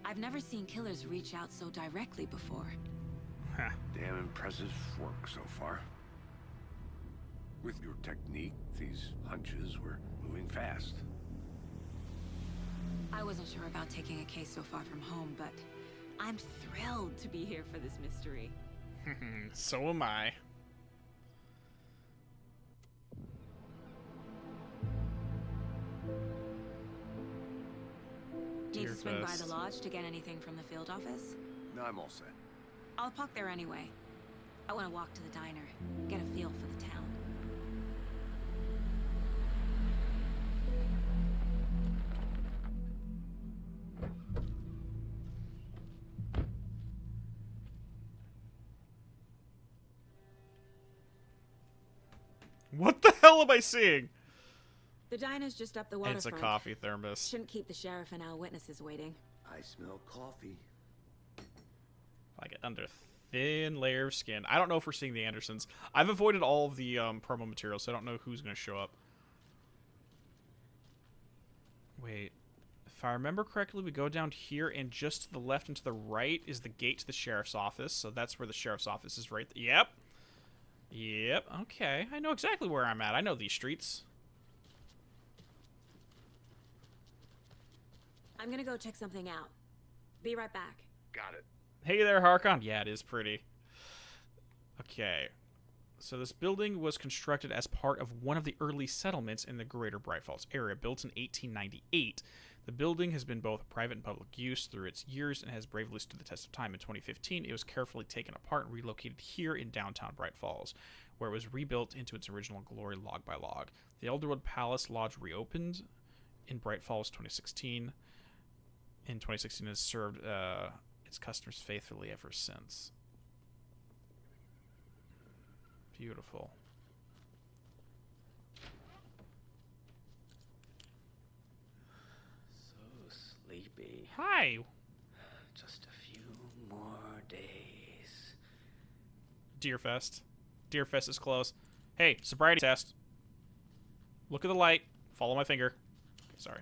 I've never seen killers reach out so directly before. Huh. Damn impressive work so far. With your technique, these hunches were moving fast. I wasn't sure about taking a case so far from home, but I'm thrilled to be here for this mystery. So am I. Need to swing by the lodge to get anything from the field office? No, I'm all set. I'll park there anyway. I want to walk to the diner, get a feel for the town. What the hell am I seeing? The diner's just up the waterfront. It's a coffee thermos. Shouldn't keep the sheriff and our witnesses waiting. I smell coffee. Like it under thin layer of skin. I don't know if we're seeing the Andersons. I've avoided all of the promo materials, so I don't know who's going to show up. Wait. If I remember correctly, we go down here, and just to the left and to the right is the gate to the sheriff's office. So that's where the sheriff's office is right there. Yep. Yep. Okay. I know exactly where I'm at. I know these streets. I'm gonna go check something out. Be right back. Got it. Hey there, Harkon. Yeah, it is pretty. Okay. So this building was constructed as part of one of the early settlements in the Greater Bright Falls area, built in 1898. The building has been both private and public use through its years and has bravely stood the test of time. In 2015, it was carefully taken apart and relocated here in downtown Bright Falls, where it was rebuilt into its original glory log by log. The Elderwood Palace Lodge reopened in Bright Falls 2016. In 2016 has served its customers faithfully ever since. Beautiful. So sleepy. Hi. Just a few more days. Deerfest. Deerfest is close. Hey, sobriety test. Look at the light. Follow my finger. Okay, sorry.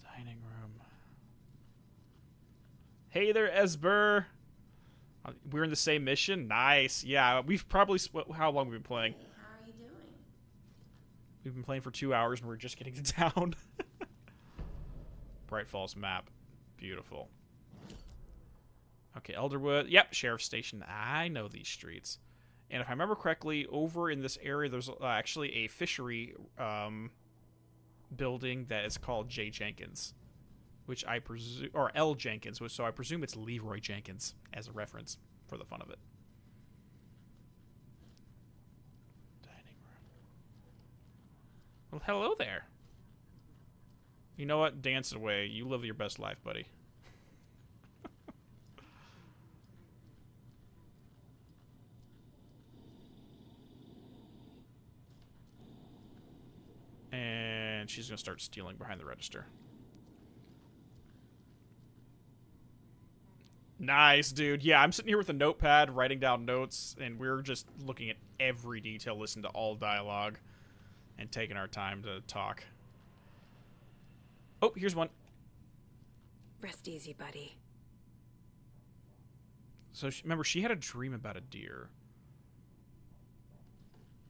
Dining room. Hey there, Esber. We're in the same mission. Nice. Yeah, we've probably... How long have we been playing? How are you doing? We've been playing for 2 hours and we're just getting to town. Bright Falls map. Beautiful. Okay, Elderwood. Yep, Sheriff's Station. I know these streets. And if I remember correctly, over in this area, there's actually a fishery building that is called J. Jenkins. Which I presume... Or L. Jenkins, so I presume it's Leroy Jenkins as a reference for the fun of it. Dining room. Well, hello there. You know what? Dance it away. You live your best life, buddy. And she's going to start stealing behind the register. Nice, dude. Yeah, I'm sitting here with a notepad, writing down notes, and we're just looking at every detail, listening to all dialogue, and taking our time to talk. Oh, here's one. Rest easy, buddy. So, remember, she had a dream about a deer.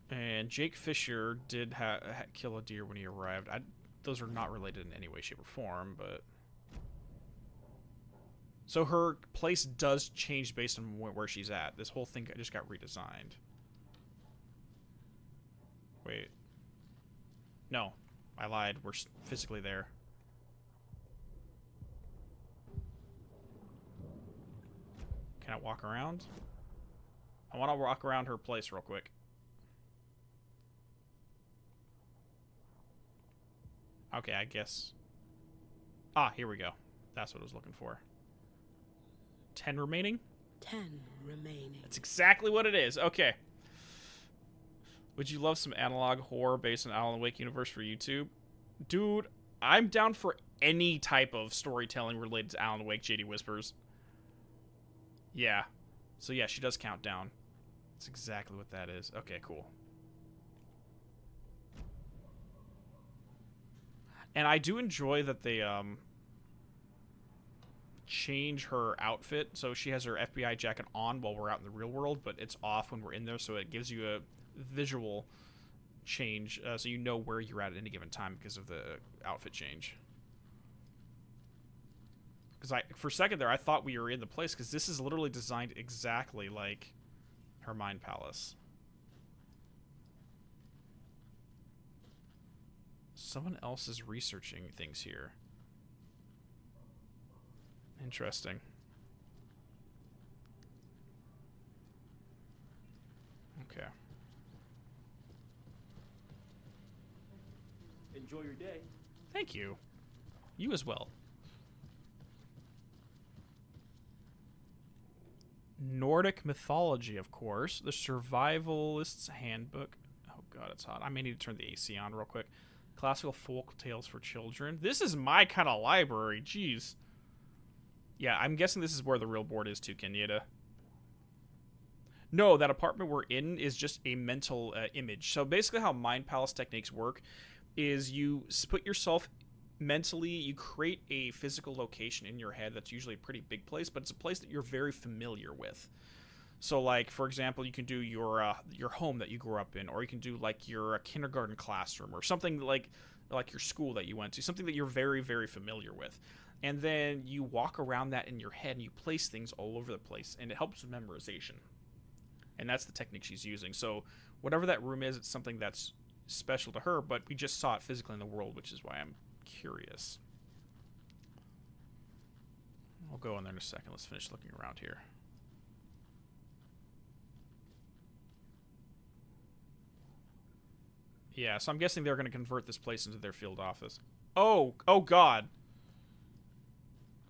And Jake Fisher did kill a deer when he arrived. Those are not related in any way, shape, or form, but... So her place does change based on where she's at. This whole thing just got redesigned. Wait. No, I lied. We're physically there. Can I walk around? I want to walk around her place real quick. Okay, I guess. Ah, here we go. That's what I was looking for. 10 remaining? 10 remaining. That's exactly what it is. Okay. Would you love some analog horror based on Alan Wake universe for YouTube? Dude, I'm down for any type of storytelling related to Alan Wake, JD Whispers. Yeah. So yeah, she does count down. That's exactly what that is. Okay, cool. And I do enjoy that they, change her outfit. So she has her FBI jacket on while we're out in the real world, but it's off when we're in there, so it gives you a visual change, so you know where you're at any given time because of the outfit change. Because for a second there, I thought we were in the place, because this is literally designed exactly like her Mind Palace. Someone else is researching things here. Interesting. Okay. Enjoy your day. Thank you. You as well. Nordic mythology, of course. The Survivalist's Handbook. Oh god, it's hot. I may need to turn the AC on real quick. Classical folk tales for children. This is my kind of library. Jeez. Yeah, I'm guessing this is where the real board is too, Kenyatta. No, that apartment we're in is just a mental image. So basically how Mind Palace techniques work is you put yourself mentally, you create a physical location in your head that's usually a pretty big place, but it's a place that you're very familiar with. So like, for example, you can do your home that you grew up in, or you can do like your kindergarten classroom, or something like your school that you went to, something that you're very, very familiar with. And then you walk around that in your head and you place things all over the place, and it helps with memorization. And that's the technique she's using. So whatever that room is, it's something that's special to her, but we just saw it physically in the world, which is why I'm curious. I'll go in there in a second. Let's finish looking around here. Yeah, so I'm guessing they're going to convert this place into their field office. Oh God.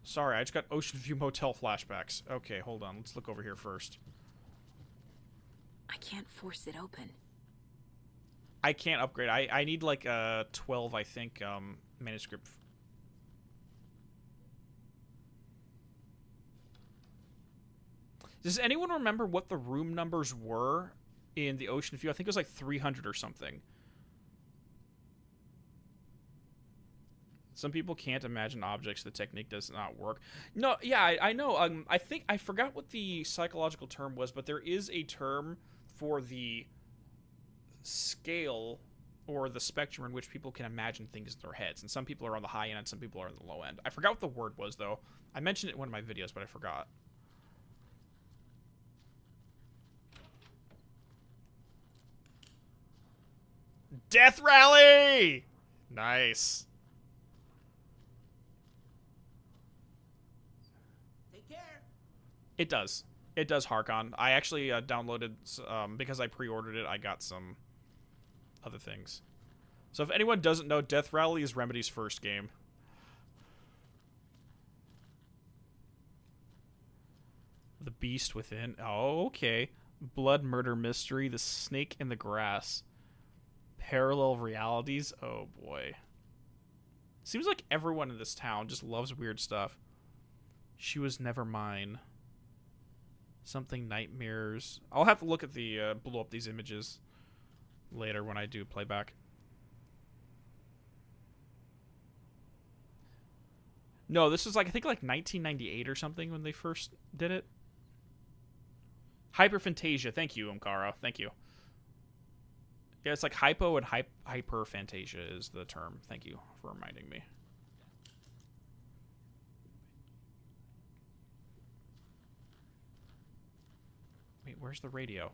Sorry, I just got Ocean View Motel flashbacks. Okay, hold on. Let's look over here first. I can't force it open. I can't upgrade. I need like 12, I think, manuscript. Does anyone remember what the room numbers were in the Ocean View? I think it was like 300 or something. Some people can't imagine objects. The technique does not work. No, yeah, I know. I think I forgot what the psychological term was, but there is a term for the scale or the spectrum in which people can imagine things in their heads. And some people are on the high end and some people are on the low end. I forgot what the word was, though. I mentioned it in one of my videos, but I forgot. Death Rally! Nice. Take care. It does. It does hark on. I actually downloaded, because I pre-ordered it, I got some other things. So if anyone doesn't know, Death Rally is Remedy's first game. The Beast Within. Oh, okay. Blood Murder Mystery. The Snake in the Grass. Parallel Realities. Oh, boy. Seems like everyone in this town just loves weird stuff. She Was Never Mine. Something Nightmares. I'll have to look at the, blow up these images later when I do playback. No, this was like, I think like 1998 or something when they first did it. Hyperphantasia. Thank you, Omkara. Thank you. Yeah, it's like hypo and hyperphantasia is the term. Thank you for reminding me. Wait, where's the radio?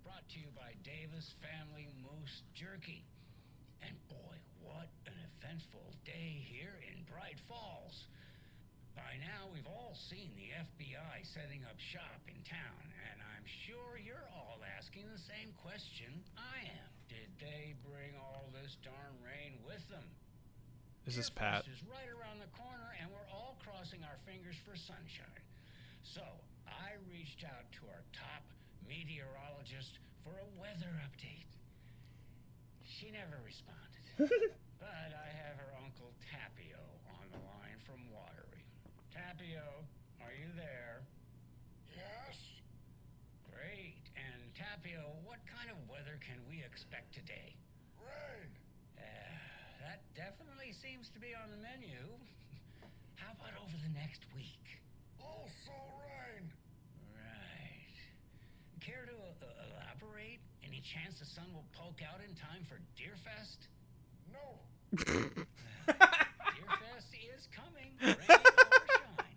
Brought to you by Davis Family Moose Jerky. And boy, what an eventful day here in Bright Falls. By now, we've all seen the FBI setting up shop in town, and I'm sure you're all asking the same question I am. Did they bring all this darn rain with them? Is this Pat? Deerfest is right around the corner, and we're all crossing our fingers for sunshine. So, I reached out to our top meteorologist for a weather update. She never responded. But I have her Uncle Tapio on the line from Watery. Tapio, are you there? Yes? Great. And Tapio, what kind of weather can we expect today? Rain. That definitely seems to be on the menu. How about over the next week? Also rain. Right. Care to elaborate? Any chance the sun will poke out in time for Deerfest? No. Deerfest is coming, rain or shine.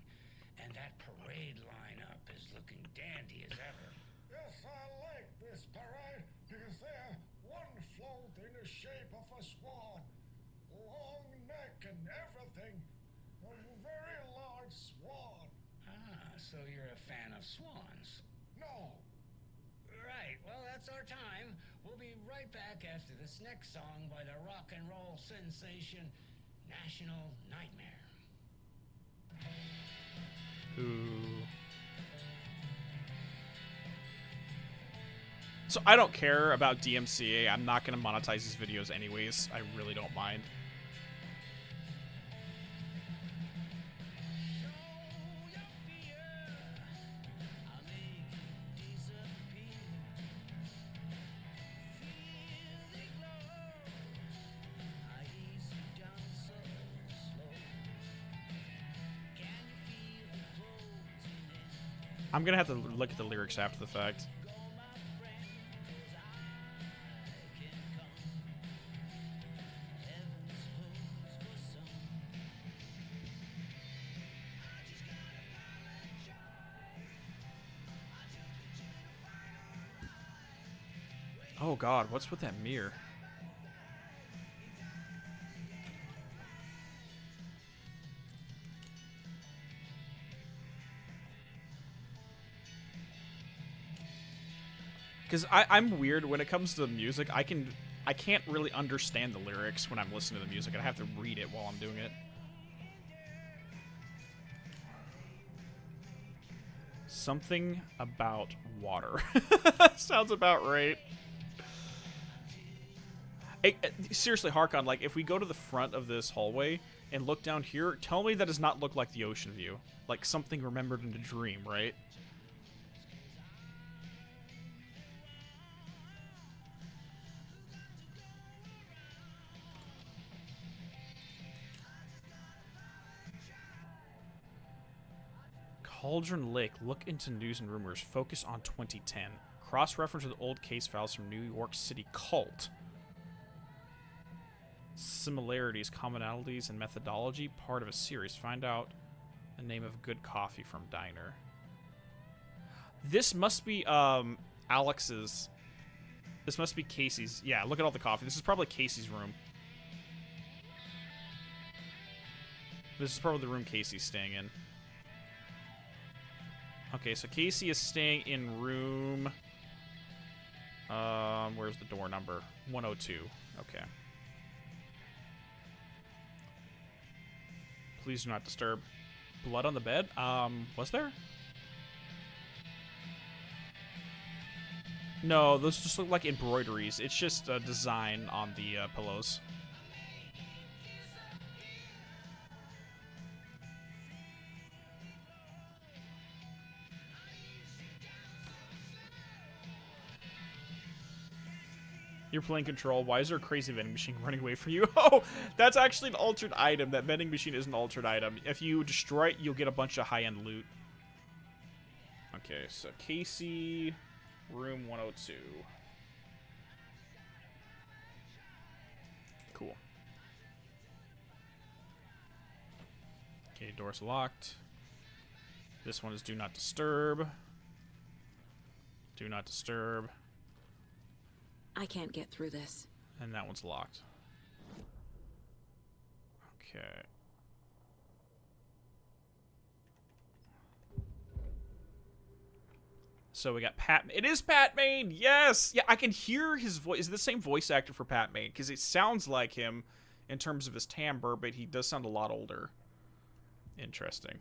And that parade lineup is looking dandy as ever. Yes, I like this parade because they're one float in the shape of a swan. Long neck and everything. A very large swan. Ah, so you're a fan of swans. No. Right, well, that's our time. We'll be right back after this next song by the rock and roll sensation, National Nightmare. Ooh. So I don't care about DMCA. I'm not going to monetize these videos anyways. I really don't mind. I'm gonna have to look at the lyrics after the fact. Oh God, what's with that mirror? Because I'm weird when it comes to music. I can't really understand the lyrics when I'm listening to the music. I have to read it while I'm doing it. Something about water. Sounds about right. Hey, seriously, Harkon, like, if we go to the front of this hallway and look down here, tell me that does not look like the ocean view. Like something remembered in a dream, right? Cauldron Lake. Look into news and rumors. Focus on 2010. Cross-reference with old case files from New York City cult. Similarities, commonalities, and methodology. Part of a series. Find out the name of good coffee from diner. This must be Alex's. This must be Casey's. Yeah, look at all the coffee. This is probably Casey's room. This is probably the room Casey's staying in. Okay, so Casey is staying in room... where's the door number? 102. Okay. Please do not disturb. Blood on the bed? Was there? No, those just look like embroideries. It's just a design on the pillows. You're playing Control. Why is there a crazy vending machine running away from you? Oh, that's actually an altered item. That vending machine is an altered item. If you destroy it, you'll get a bunch of high-end loot. Okay, so Casey, room 102. Cool. Okay, door's locked. This one is do not disturb. Do not disturb. I can't get through this. And that one's locked. Okay. So we got Pat. It is Pat Payne. Yes. Yeah, I can hear his voice. Is the same voice actor for Pat Payne? Because it sounds like him in terms of his timbre, but he does sound a lot older. Interesting.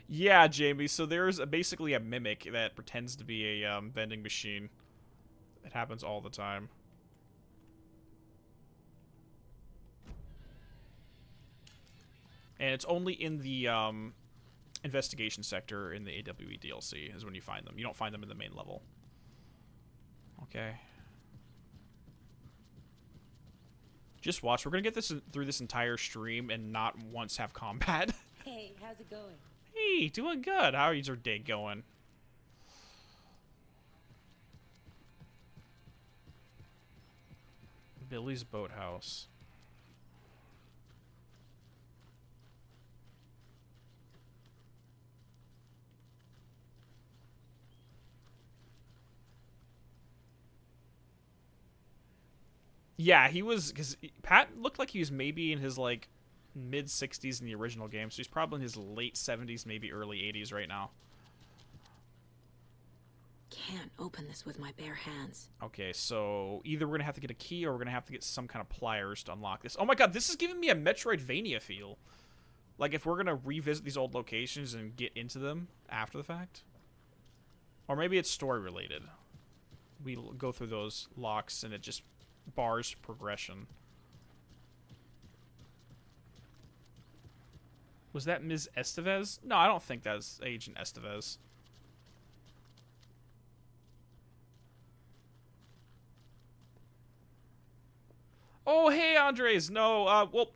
Yeah, Jamie. So there's basically a mimic that pretends to be a vending machine. It happens all the time. And it's only in the investigation sector in the AWE DLC is when you find them. You don't find them in the main level. Okay. Just watch. We're going to get this through this entire stream and not once have combat. Hey, how's it going? Hey, doing good. How is your day going? Billy's Boathouse. Yeah, he was, because Pat looked like he was maybe in his, like, mid-60s in the original game, so he's probably in his late 70s, maybe early 80s right now. Can't open this with my bare hands. Okay, so either we're going to have to get a key or we're going to have to get some kind of pliers to unlock this. Oh my god, this is giving me a Metroidvania feel. Like, if we're going to revisit these old locations and get into them after the fact. Or maybe it's story-related. We go through those locks and it just bars progression. Was that Ms. Estevez? No, I don't think that's Agent Estevez. Oh, hey, Andres. No, well,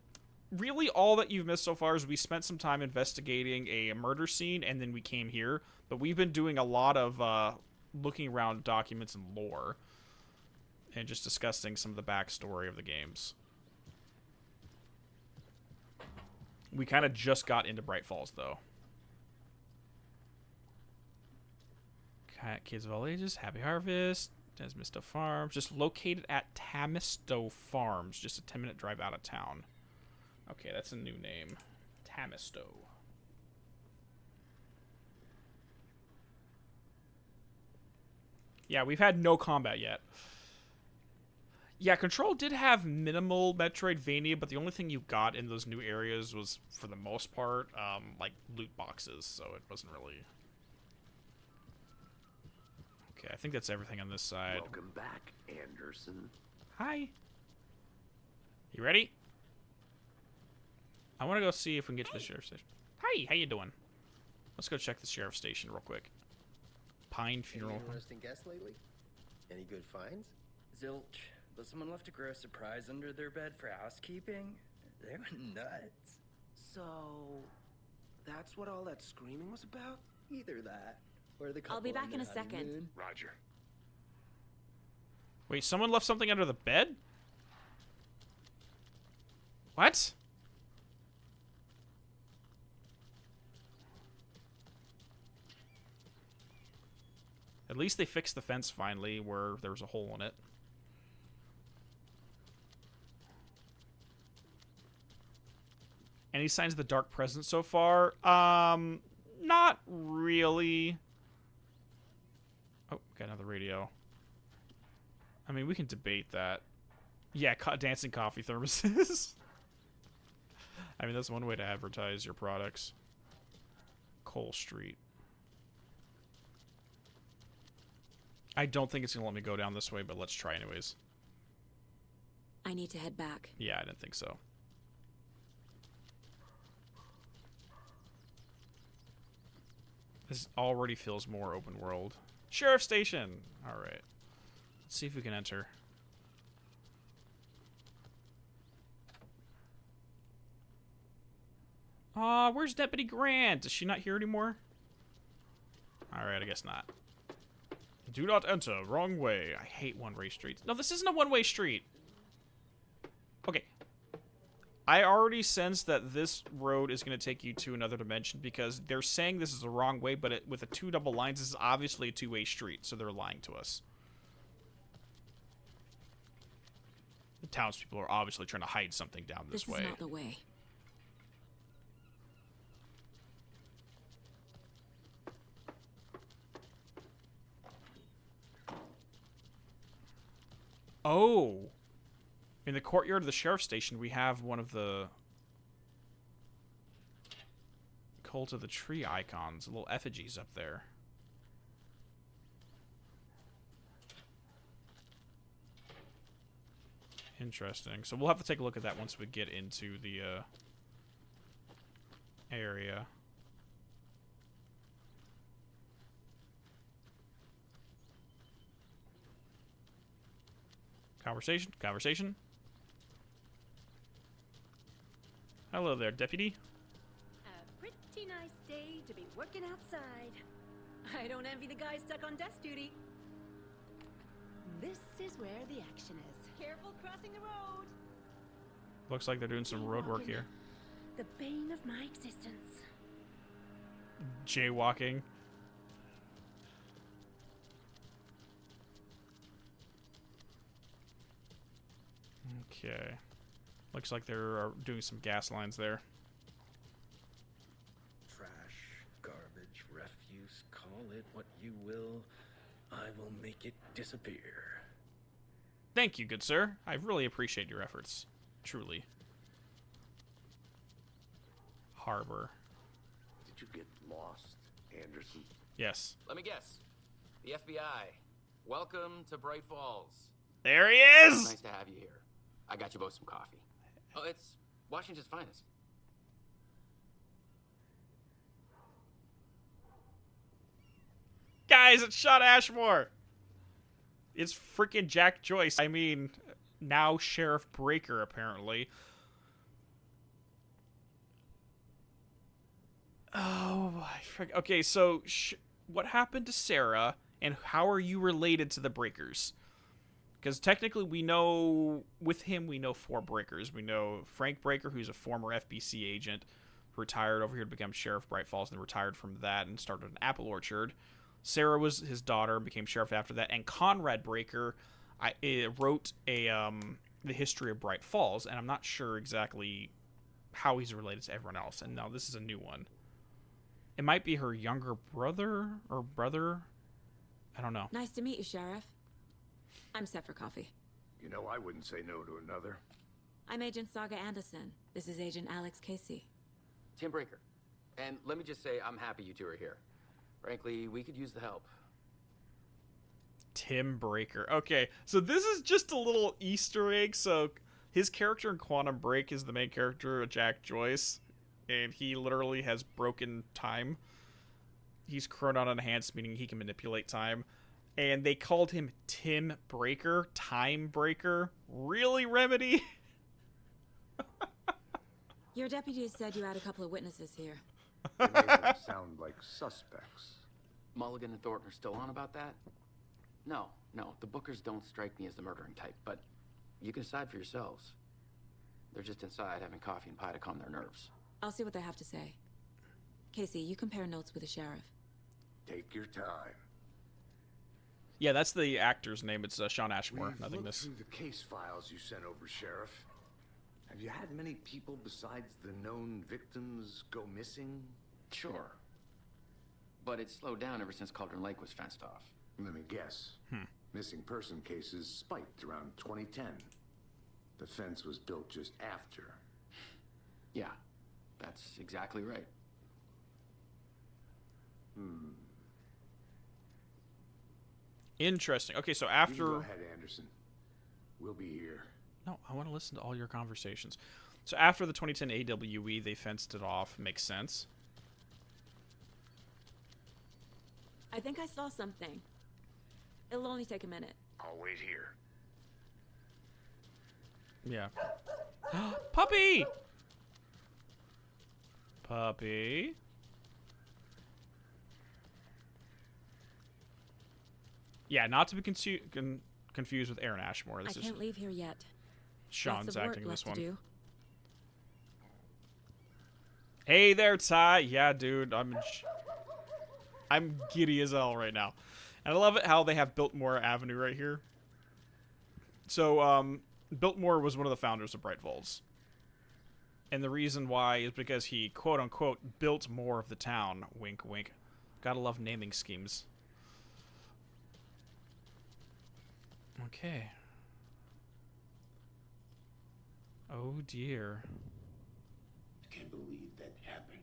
really all that you've missed so far is we spent some time investigating a murder scene, and then we came here. But we've been doing a lot of looking around documents and lore, and just discussing some of the backstory of the games. We kind of just got into Bright Falls, though. Kids of all ages, Happy Harvest, Desmisto Farms, just located at Tamisto Farms, just a 10-minute drive out of town. Okay, that's a new name. Tamisto. Yeah, we've had no combat yet. Yeah, Control did have minimal Metroidvania, but the only thing you got in those new areas was, for the most part, like, loot boxes, so it wasn't really... Okay, I think that's everything on this side. Welcome back, Anderson. Hi. You ready? I want to go see if we can get to the sheriff's station. Hi, how you doing? Let's go check the sheriff's station real quick. Pine Funeral. Any interesting guests lately? Any good finds? Zilch. But someone left a gross surprise under their bed for housekeeping. They went nuts. So, that's what all that screaming was about? Either that, or the couple I'll be back on in a their second. honeymoon. Roger. Wait, someone left something under the bed? What? At least they fixed the fence finally, where there was a hole in it. Any signs of the dark presence so far? Not really. Oh, got another radio. I mean, we can debate that. Yeah, dancing coffee thermoses. I mean, that's one way to advertise your products. Cole Street. I don't think it's going to let me go down this way, but let's try anyways. I need to head back. Yeah, I didn't think so. This already feels more open world. Sheriff Station! Alright. Let's see if we can enter. Where's Deputy Grant? Is she not here anymore? Alright, I guess not. Do not enter. Wrong way. I hate one-way streets. No, this isn't a one-way street. Okay. I already sense that this road is going to take you to another dimension because they're saying this is the wrong way, but with the two double lines, this is obviously a two-way street, so they're lying to us. The townspeople are obviously trying to hide something down this way. This is not the way. Oh. In the courtyard of the sheriff's station, we have one of the Cult of the Tree icons, little effigies up there. Interesting. So we'll have to take a look at that once we get into the area. Conversation. Hello there, deputy. A pretty nice day to be working outside. I don't envy the guy stuck on desk duty. This is where the action is. Careful crossing the road. Looks like they're doing some road work here. The bane of my existence. Jaywalking. Okay. Looks like they're doing some gas lines there. Trash, garbage, refuse, call it what you will. I will make it disappear. Thank you, good sir. I really appreciate your efforts. Truly. Harbor. Did you get lost, Anderson? Yes. Let me guess. The FBI. Welcome to Bright Falls. There he is! Nice to have you here. I got you both some coffee. Oh, it's Washington's finest. Guys, it's Sean Ashmore! It's freaking Jack Joyce. I mean, now Sheriff Breaker, apparently. Oh, my frick. Okay, so what happened to Sarah, and how are you related to the Breakers? Because technically we know, with him, we know 4 Breakers. We know Frank Breaker, who's a former FBC agent, retired over here to become Sheriff Bright Falls, and then retired from that and started an apple orchard. Sarah was his daughter, became sheriff after that. And Conrad Breaker wrote the history of Bright Falls, and I'm not sure exactly how he's related to everyone else. And now this is a new one. It might be her younger brother or brother. I don't know. Nice to meet you, Sheriff. I'm set for coffee. You know, I wouldn't say no to another. I'm Agent Saga Anderson. This is Agent Alex Casey. Tim Breaker. And let me just say, I'm happy you two are here. Frankly, we could use the help. Tim Breaker. Okay, so this is just a little Easter egg. So his character in Quantum Break is the main character, Jack Joyce, and he literally has broken time. He's chronon enhanced, meaning he can manipulate time. And they called him Tim Breaker, Time Breaker. Really, Remedy? Your deputy said you had a couple of witnesses here. They make them sound like suspects. Mulligan and Thornton are still on about that? No, the Bookers don't strike me as the murdering type, but you can decide for yourselves. They're just inside having coffee and pie to calm their nerves. I'll see what they have to say. Casey, you compare notes with the sheriff. Take your time. Yeah, that's the actor's name. It's Sean Ashmore. We've Nothing looked miss. through the case files you sent over, Sheriff. Have you had many people besides the known victims go missing? Sure. But it's slowed down ever since Cauldron Lake was fenced off. Let me guess. Missing person cases spiked around 2010. The fence was built just after. Yeah, that's exactly right. Interesting. Okay, so You after... can go ahead, Anderson. We'll be here. No, I want to listen to all your conversations. So after the 2010 AWE, they fenced it off. Makes sense. I think I saw something. It'll only take a minute. I'll wait here. Yeah. Puppy! Puppy. Yeah, not to be confused with Aaron Ashmore. This I is can't leave here yet. Sean's Lots of work acting this left one. to do. Hey there, Ty. Yeah, dude, I'm giddy as hell right now. And I love it how they have Biltmore Avenue right here. So, Biltmore was one of the founders of Bright Falls. And the reason why is because he, quote-unquote, built more of the town. Wink, wink. Gotta love naming schemes. Okay. Oh, dear. I can't believe that happened.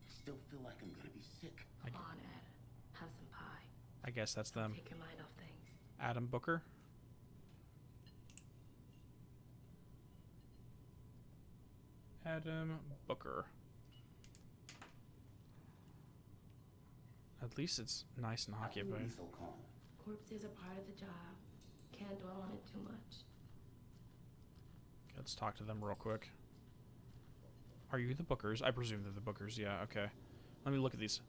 Still feel like I'm gonna be sick. Come on, Ed. Have some pie. I guess that's them. Take your mind off things. Adam Booker. Adam Booker. At least it's nice and occupied. So calm. Corpses are part of the job. Can't dwell on it too much. Let's talk to them real quick. Are you the Bookers? I presume they're the Bookers. Yeah, okay. Let me look at these.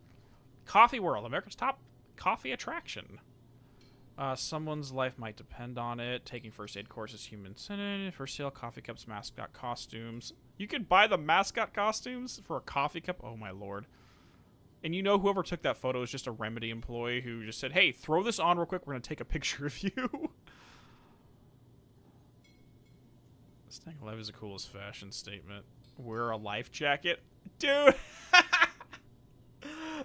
Coffee World, America's top coffee attraction. Someone's life might depend on it. Taking first aid courses, human centered. For sale, coffee cups, mascot costumes. You could buy the mascot costumes for a coffee cup? Oh my lord. And you know whoever took that photo is just a Remedy employee who just said, hey, throw this on real quick. We're going to take a picture of you. Staying alive is the coolest fashion statement. Wear a life jacket? Dude!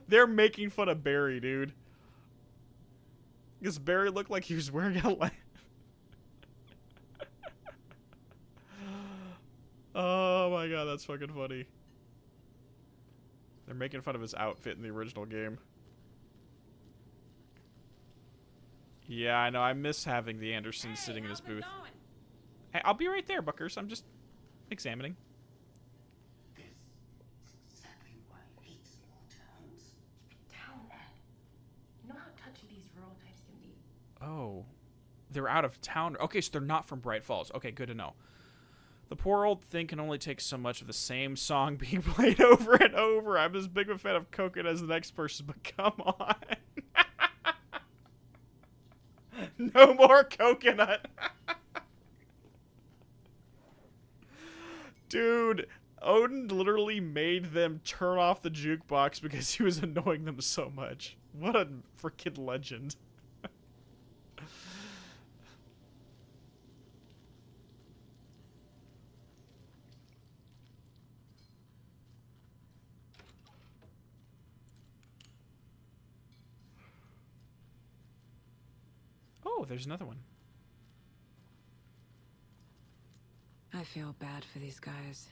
They're making fun of Barry, dude. Because Barry looked like he was wearing a life. Oh my god, that's fucking funny. They're making fun of his outfit in the original game. Yeah, I know. I miss having the Andersons sitting in his booth. Hey, I'll be right there, Bookers. I'm just examining. This is exactly why I hate small towns. Town, Ed. You know how touchy these rural types can be. Oh. They're out of town. Okay, so they're not from Bright Falls. Okay, good to know. The poor old thing can only take so much of the same song being played over and over. I'm as big a fan of Coconut as the next person, but come on. No more Coconut. Dude, Odin literally made them turn off the jukebox because he was annoying them so much. What a freaking legend. Oh, there's another one. I feel bad for these guys.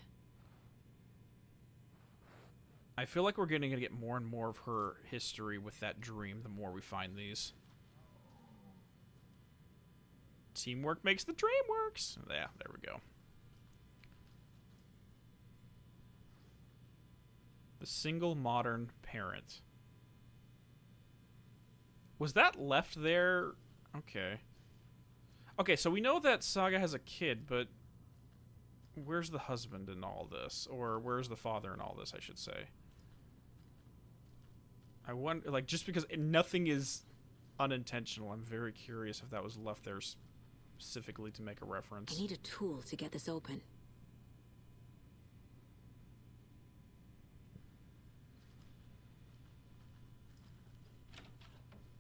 I feel like we're going to get more and more of her history with that dream the more we find these. Teamwork makes the dream works. Yeah, there we go. The single modern parent. Was that left there? Okay. Okay, so we know that Saga has a kid, but where's the husband in all this? Or where's the father in all this, I should say? I wonder, like, just because nothing is unintentional, I'm very curious if that was left there specifically to make a reference. I need a tool to get this open.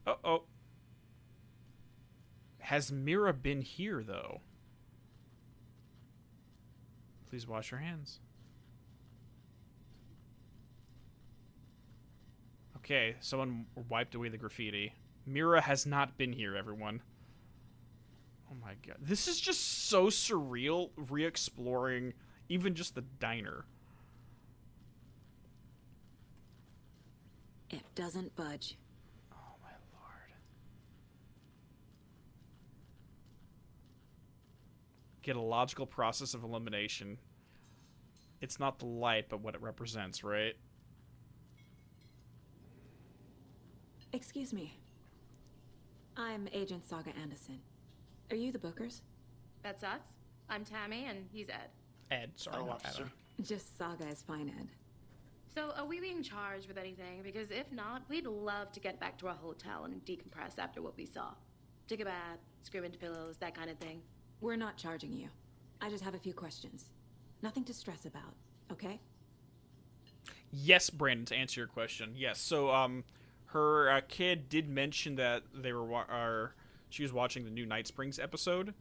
Uh-oh. Has Mira been here, though? Please wash your hands. Okay, someone wiped away the graffiti. Mira has not been here, everyone. Oh my god. This is just so surreal, re-exploring even just the diner. It doesn't budge. Oh my lord. Get a logical process of elimination. It's not the light, but what it represents, right? Excuse me. I'm Agent Saga Anderson. Are you the Bookers? That's us. I'm Tammy, and he's Ed. Ed, sorry, not Adam. Just Saga is fine, Ed. So, are we being charged with anything? Because if not, we'd love to get back to our hotel and decompress after what we saw. Take a bath, scream into pillows, that kind of thing. We're not charging you. I just have a few questions. Nothing to stress about, okay? Yes, Brandon, to answer your question. Yes, so, her kid did mention that they were she was watching the new Night Springs episode,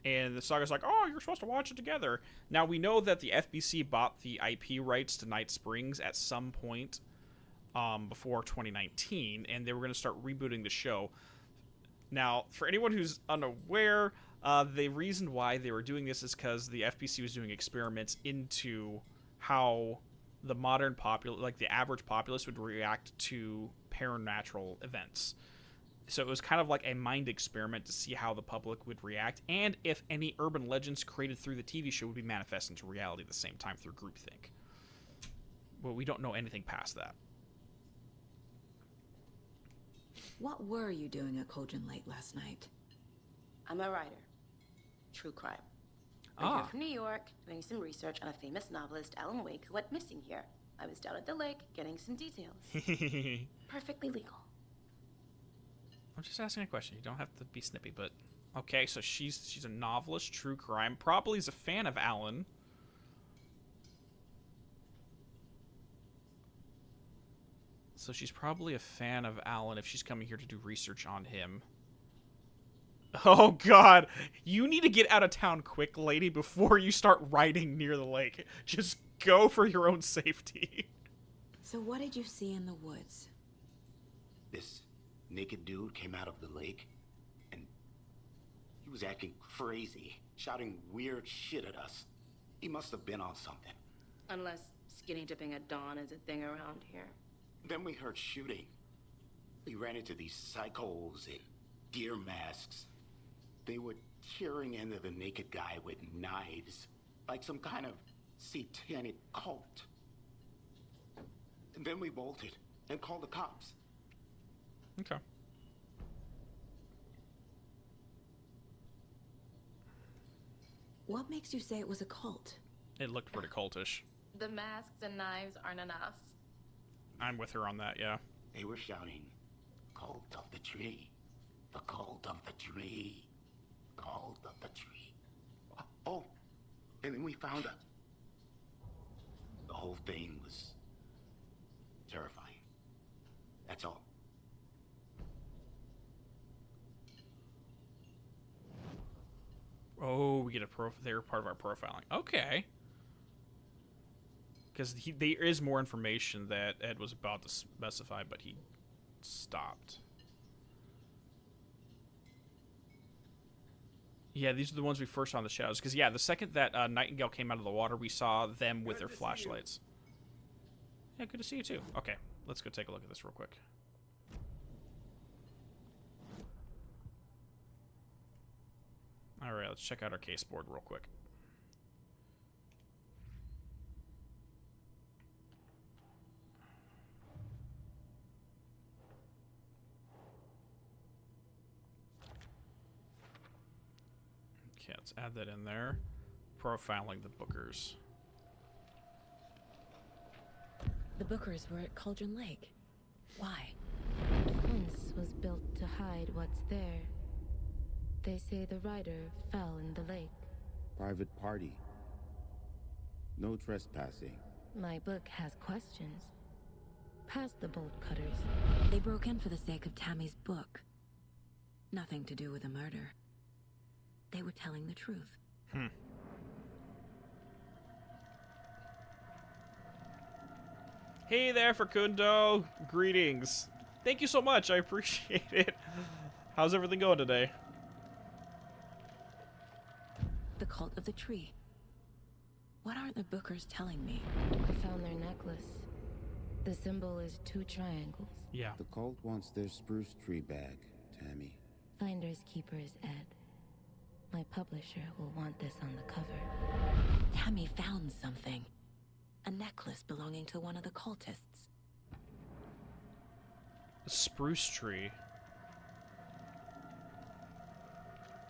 and the Saga's like, oh, you're supposed to watch it together. Now, we know that the FBC bought the IP rights to Night Springs at some point before 2019, and they were going to start rebooting the show. Now, for anyone who's unaware, the reason why they were doing this is because the FBC was doing experiments into how the modern the average populace would react to paranormal events. So it was kind of like a mind experiment to see how the public would react, and if any urban legends created through the TV show would be manifest into reality at the same time through groupthink. Well, we don't know anything past that. What were you doing at Cogent late last night? I'm a writer. True crime. I'm here from New York, doing some research on a famous novelist, Alan Wake, who went missing here. I was down at the lake, getting some details. Perfectly legal. I'm just asking a question. You don't have to be snippy, but... Okay, so she's a novelist, true crime. Probably is a fan of Alan. So she's probably a fan of Alan if she's coming here to do research on him. Oh, God. You need to get out of town quick, lady, before you start riding near the lake. Just go for your own safety. So what did you see in the woods? This naked dude came out of the lake, and he was acting crazy, shouting weird shit at us. He must have been on something. Unless skinny dipping at dawn is a thing around here. Then we heard shooting. We ran into these psychos in deer masks. They were tearing into the naked guy with knives, like some kind of satanic cult. And then we bolted and called the cops. Okay. What makes you say it was a cult? It looked pretty cultish. The masks and knives aren't enough. I'm with her on that, yeah. They were shouting, "Cult of the tree. The cult of the tree. Cult of the tree." Oh, and then we found out. The whole thing was terrifying. That's all. Oh, we get they're part of our profiling. Okay. Because there is more information that Ed was about to specify, but he stopped. Yeah, these are the ones we first saw in the shadows. Because, yeah, the second that Nightingale came out of the water, we saw them with their flashlights. Yeah, good to see you, too. Okay, let's go take a look at this real quick. All right, let's check out our case board real quick. Okay, let's add that in there. Profiling the Bookers. The Bookers were at Cauldron Lake. Why? The fence was built to hide what's there. They say the rider fell in the lake. Private party. No trespassing. My book has questions. Past the bolt cutters. They broke in for the sake of Tammy's book. Nothing to do with the murder. They were telling the truth. Hey there, Facundo. Greetings. Thank you so much. I appreciate it. How's everything going today? The cult of the tree. What are the Bookers telling me? I found their necklace. The symbol is 2 triangles. Yeah. The cult wants their spruce tree bag, Tammy. Finders keepers, Ed. My publisher will want this on the cover. Tammy found something. A necklace belonging to one of the cultists. The spruce tree.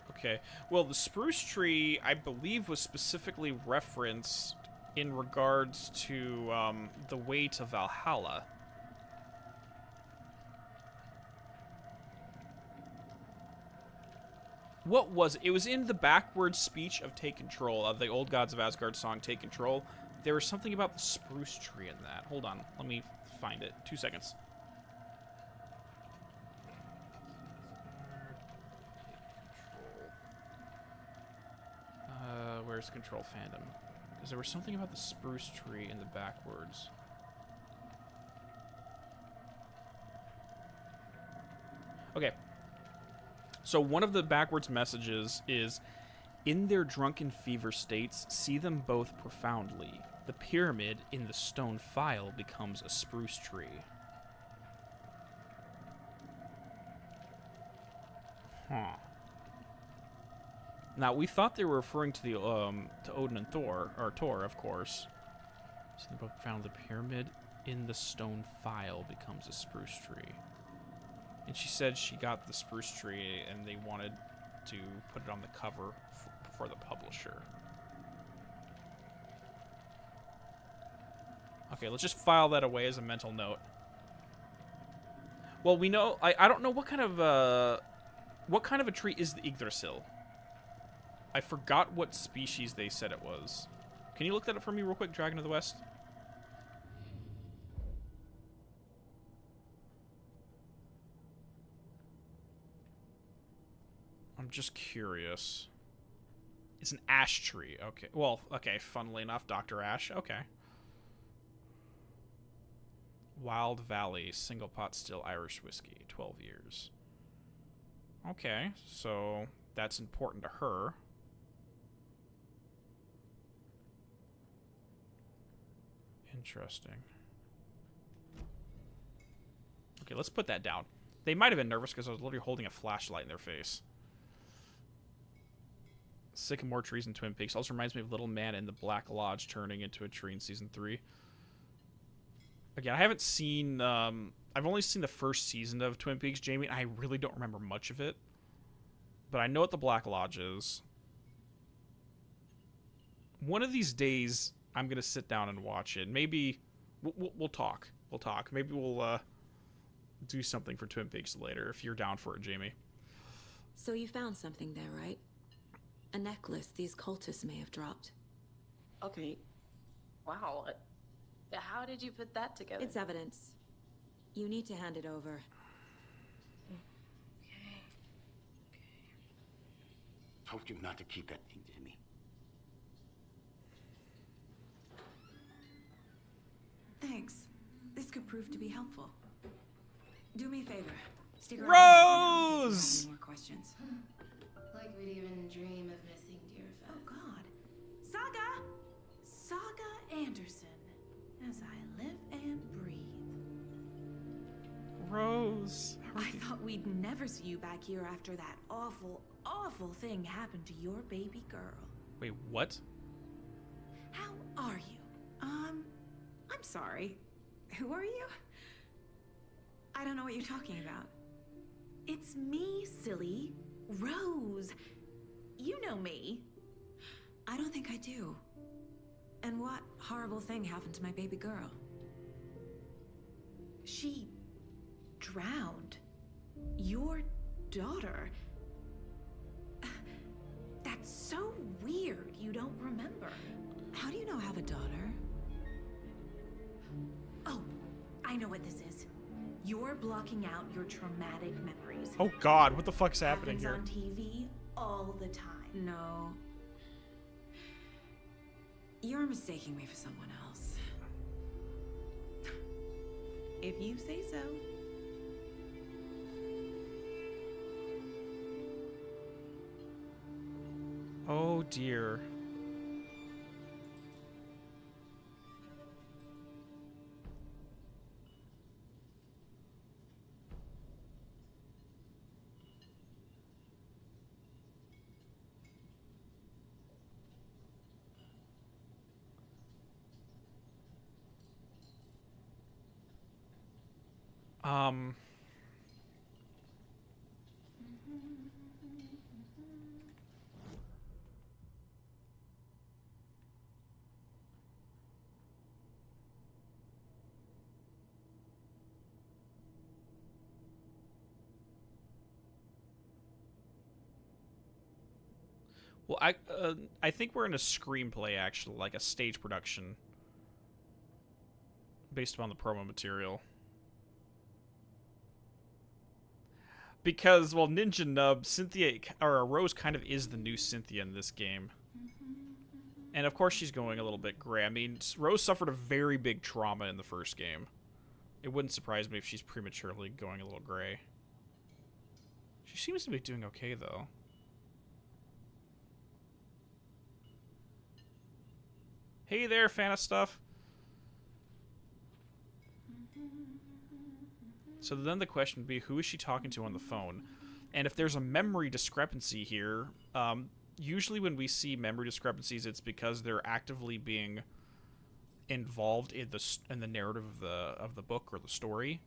Okay. Well, the spruce tree, I believe, was specifically referenced in regards to the way to Valhalla. What was it? It was in the backwards speech of Take Control, of the Old Gods of Asgard song Take Control. There was something about the spruce tree in that. Hold on. Let me find it. 2 seconds. Where's Control Fandom? Because there was something about the spruce tree in the backwards. Okay. So one of the backwards messages is, in their drunken fever states, see them both profoundly. The pyramid in the stone file becomes a spruce tree. Huh. Now, we thought they were referring to the to Odin and Thor, or Thor, of course. So they both found the pyramid in the stone file becomes a spruce tree. And she said she got the spruce tree and they wanted to put it on the cover for the publisher. Okay, let's just file that away as a mental note. Well, we know... I don't know what kind of a tree is the Yggdrasil. I forgot what species they said it was. Can you look that up for me real quick, Dragon of the West? I'm just curious. It's an ash tree. Okay. Well, okay, funnily enough, Dr. Ash. Okay. Wild Valley, single pot still Irish whiskey, 12 years. Okay, so that's important to her. Interesting. Okay, let's put that down. They might have been nervous because I was literally holding a flashlight in their face. Sycamore trees in Twin Peaks. Also reminds me of Little Man in the Black Lodge turning into a tree in Season 3. Again, I haven't seen... I've only seen the first season of Twin Peaks, Jamie, and I really don't remember much of it. But I know what the Black Lodge is. One of these days, I'm going to sit down and watch it. Maybe... We'll talk. We'll talk. Maybe we'll do something for Twin Peaks later, if you're down for it, Jamie. So you found something there, right? A necklace these cultists may have dropped. Okay. Wow. How did you put that together? It's evidence. You need to hand it over. Told you not to keep that thing, Jimmy. Thanks. This could prove to be helpful. Do me a favor. Stick around. Rose! Any more questions? Like we'd even dream Anderson, as I live and breathe. Rose. I thought we'd never see you back here after that awful, awful thing happened to your baby girl. Wait, what? How are you? I'm sorry. Who are you? I don't know what you're talking about. It's me, silly. Rose. You know me. I don't think I do. And what horrible thing happened to my baby girl? She drowned. Your daughter. That's so weird you don't remember. How do you know I have a daughter? Oh, I know what this is. You're blocking out your traumatic memories. Oh God, what the fuck's happening here? Happens on TV all the time. No. You're mistaking me for someone else. If you say so. Oh dear. Well, I think we're in a screenplay, actually, like a stage production, based upon the promo material. Because, well, Ninja Nub, Cynthia, or Rose kind of is the new Cynthia in this game. And of course she's going a little bit gray. I mean, Rose suffered a very big trauma in the first game. It wouldn't surprise me if she's prematurely going a little gray. She seems to be doing okay, though. Hey there, fan of stuff. So then the question would be, who is she talking to on the phone? And if there's a memory discrepancy here, usually when we see memory discrepancies, it's because they're actively being involved in the narrative of the book or the story.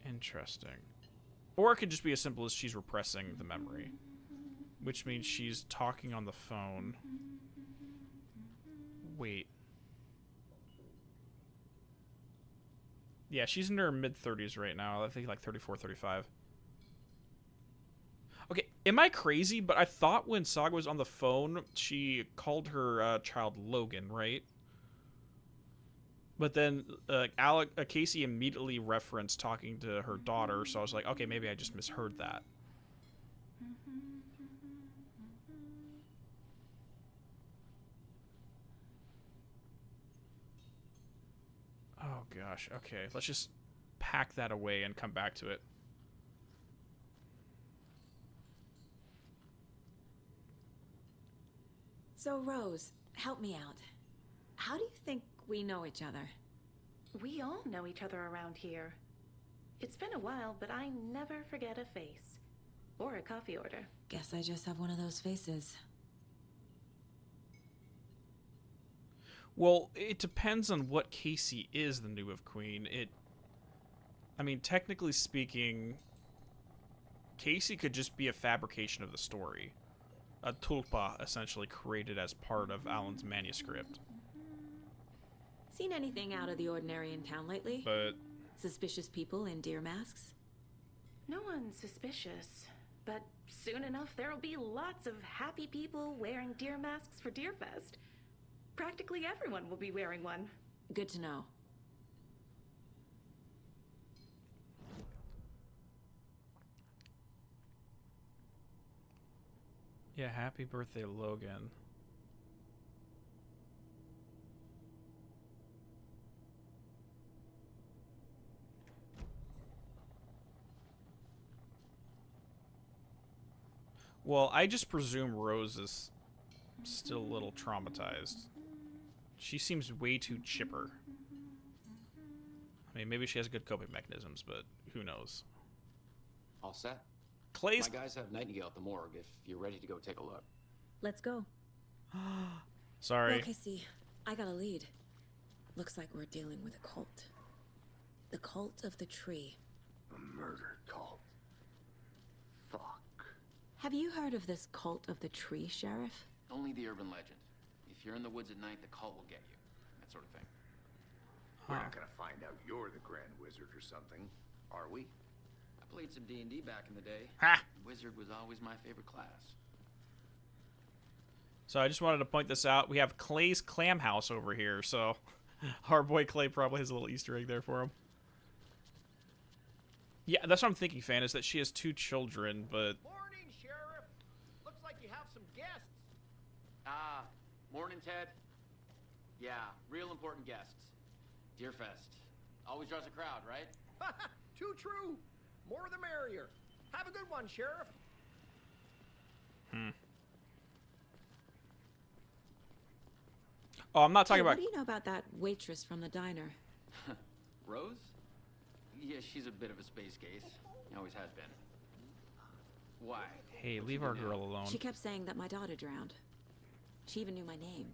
Interesting. Or it could just be as simple as she's repressing the memory, which means she's talking on the phone. Wait. Yeah, she's in her mid-30s right now. I think like 34, 35. Okay, am I crazy? But I thought when Saga was on the phone, she called her child Logan, right? But then Casey immediately referenced talking to her daughter, so I was like, okay, maybe I just misheard that. Oh gosh, okay, let's just pack that away and come back to it. So, Rose, help me out. How do you think we know each other? We all know each other around here. It's been a while, but I never forget a face. Or a coffee order. Guess I just have one of those faces. Well, it depends on what Casey is the new of Queen. I mean, technically speaking, Casey could just be a fabrication of the story. A tulpa, essentially, created as part of Alan's manuscript. Seen anything out of the ordinary in town lately? But... Suspicious people in deer masks? No one's suspicious. But soon enough, there'll be lots of happy people wearing deer masks for Deerfest. Practically everyone will be wearing one. Good to know. Yeah, happy birthday, Logan. Well, I just presume Rose is still a little traumatized. She seems way too chipper. I mean, maybe she has good coping mechanisms, but who knows? All set? Clay's... My guys have Nightingale at the morgue if you're ready to go take a look. Let's go. Sorry. Okay, see, I got a lead. Looks like we're dealing with a cult. The cult of the tree. A murder cult. Fuck. Have you heard of this cult of the tree, Sheriff? Only the urban legend. If you're in the woods at night, the cult will get you. That sort of thing. We're not gonna find out you're the Grand Wizard or something, are we? I played some D&D back in the day. Ha! Wizard was always my favorite class. So I just wanted to point this out. We have Clay's Clam House over here, so our boy Clay probably has a little Easter egg there for him. Yeah, that's what I'm thinking, Fan, is that she has 2 children, but... Morning, Sheriff! Looks like you have some guests. Ah, morning, Ted. Yeah, real important guests. Deerfest. Always draws a crowd, right? Too true. More the merrier. Have a good one, Sheriff. Oh, I'm not talking Hey, about... What do you know about that waitress from the diner? Rose? Yeah, she's a bit of a space case. Always has been. Why? Hey, leave our girl alone. She kept saying that my daughter drowned. She even knew my name.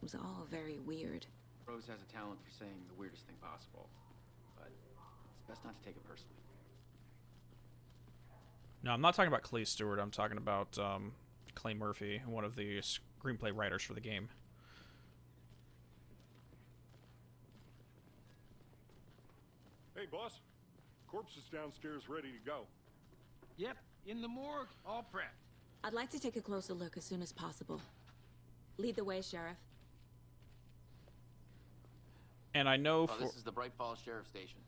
It was all very weird. Rose has a talent for saying the weirdest thing possible. But it's best not to take it personally. No, I'm not talking about Clay Stewart. I'm talking about Clay Murphy, one of the screenplay writers for the game. Hey, boss. Corpse is downstairs ready to go. Yep, in the morgue, all prepped. I'd like to take a closer look as soon as possible. Lead the way, Sheriff. And I know for... This is the Bright Falls Sheriff Station.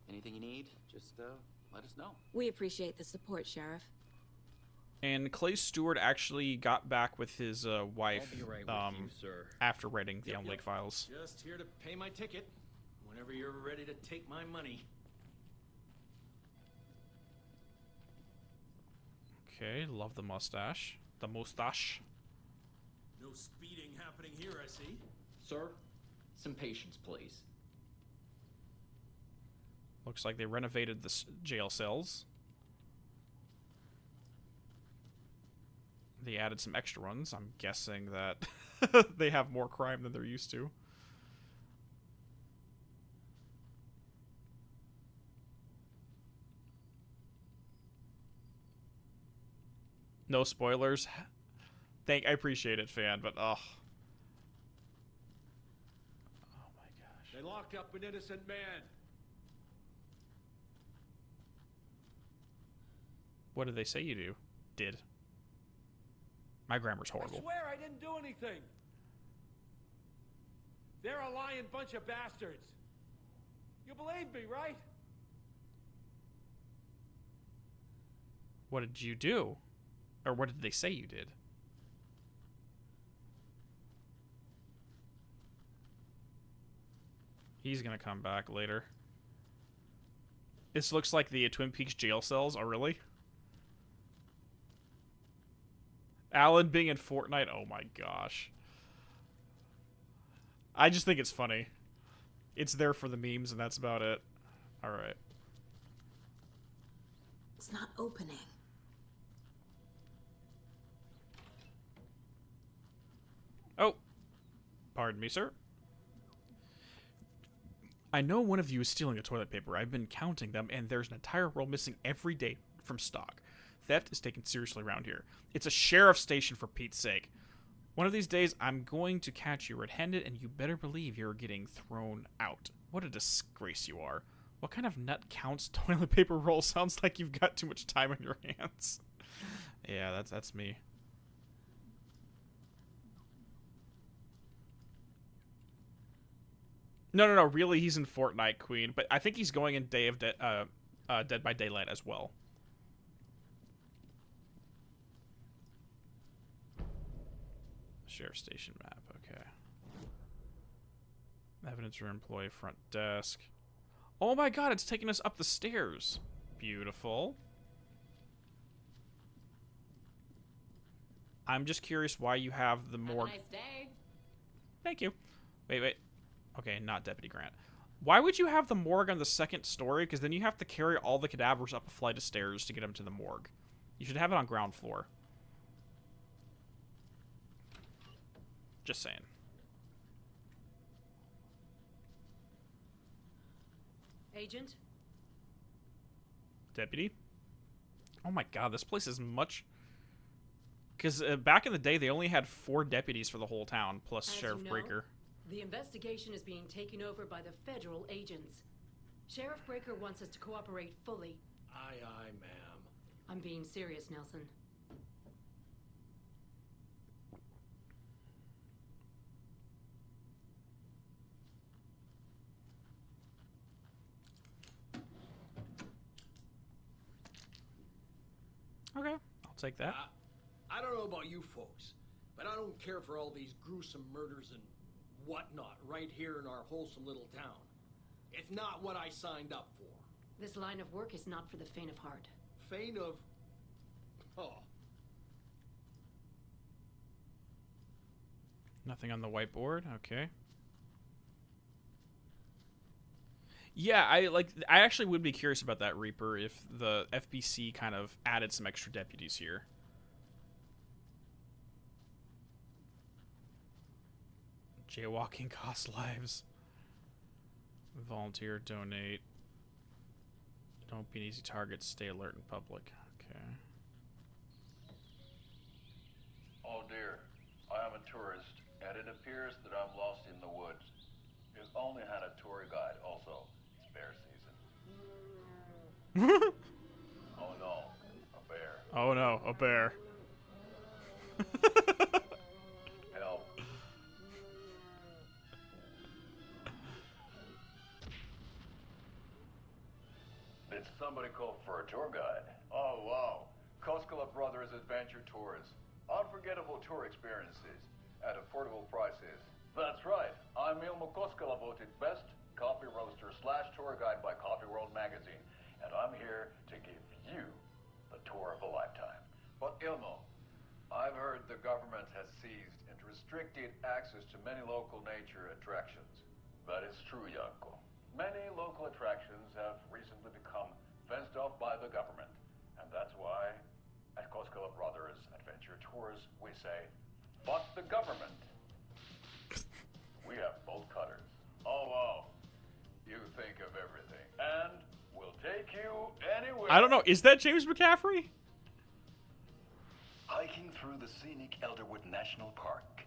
Anything you need, just let us know. We appreciate the support, Sheriff. And Clay Stewart actually got back with his wife I'll be right with you, sir. after writing the Elm Lake Files. Just here to pay my ticket. Whenever you're ready to take my money. Okay, love the mustache. The mustache. No speeding happening here, I see. Sir, some patience, please. Looks like they renovated the jail cells. They added some extra ones. I'm guessing that they have more crime than they're used to. No spoilers. I appreciate it, Fan, but oh. Oh my gosh. They locked up an innocent man. What did they say you do? Did. My grammar's horrible. I swear I didn't do anything. They're a lying bunch of bastards. You believe me, right? What did you do? Or what did they say you did? He's gonna come back later. This looks like the Twin Peaks jail cells. Oh, really? Alan being in Fortnite. Oh my gosh. I just think it's funny. It's there for the memes, and that's about it. Alright. It's not opening. Oh. Pardon me, sir. I know one of you is stealing the toilet paper. I've been counting them, and there's an entire roll missing every day from stock. Theft is taken seriously around here. It's a sheriff's station, for Pete's sake. One of these days, I'm going to catch you red-handed, and you better believe you're getting thrown out. What a disgrace you are. What kind of nut counts toilet paper roll? Sounds like you've got too much time on your hands. Yeah, that's me. No, really, he's in Fortnite, Queen. But I think he's going in Dead by Daylight as well. Sheriff station map, okay. Evidence room, employee, front desk. Oh my god, it's taking us up the stairs. Beautiful. I'm just curious why you have the morgue. Have a nice day. Thank you. Wait. Okay, not Deputy Grant. Why would you have the morgue on the second story? Because then you have to carry all the cadavers up a flight of stairs to get them to the morgue. You should have it on ground floor. Just saying. Agent? Deputy? Oh my god, this place is much... Because back in the day, they only had 4 deputies for the whole town, plus As Sheriff you know, Breaker. The investigation is being taken over by the federal agents. Sheriff Breaker wants us to cooperate fully. Aye, ma'am. I'm being serious, Nelson. Okay, I'll take that. I don't know about you folks, but I don't care for all these gruesome murders and whatnot right here in our wholesome little town. It's not what I signed up for. This line of work is not for the faint of heart. Faint of... Oh. Nothing on the whiteboard. Okay. Yeah, I actually would be curious about that, Reaper, if the FBC kind of added some extra deputies here. Jaywalking costs lives. Volunteer, donate. Don't be an easy target. Stay alert in public. Okay. Oh dear, I am a tourist, and it appears that I'm lost in the woods. We've only had a tour guide, also. It's bear season. Oh no, a bear. Oh no, a bear. Help. Did somebody call for a tour guide? Oh wow, Koskela Brothers Adventure Tours. Unforgettable tour experiences at affordable prices. That's right, I'm Ilmo Koskela, voted best coffee roaster / tour guide by Coffee World magazine, and I'm here to give you the tour of a lifetime. But Ilmo, I've heard the government has seized and restricted access to many local nature attractions. That is true, Yanko. Many local attractions have recently become fenced off by the government, and that's why at Koskela Brothers Adventure Tours we say, fuck the government. We have bolt cutters. Oh wow, you think of everything, and we'll take you anywhere. I don't know, is that James McCaffrey? Hiking through the scenic Elderwood National Park.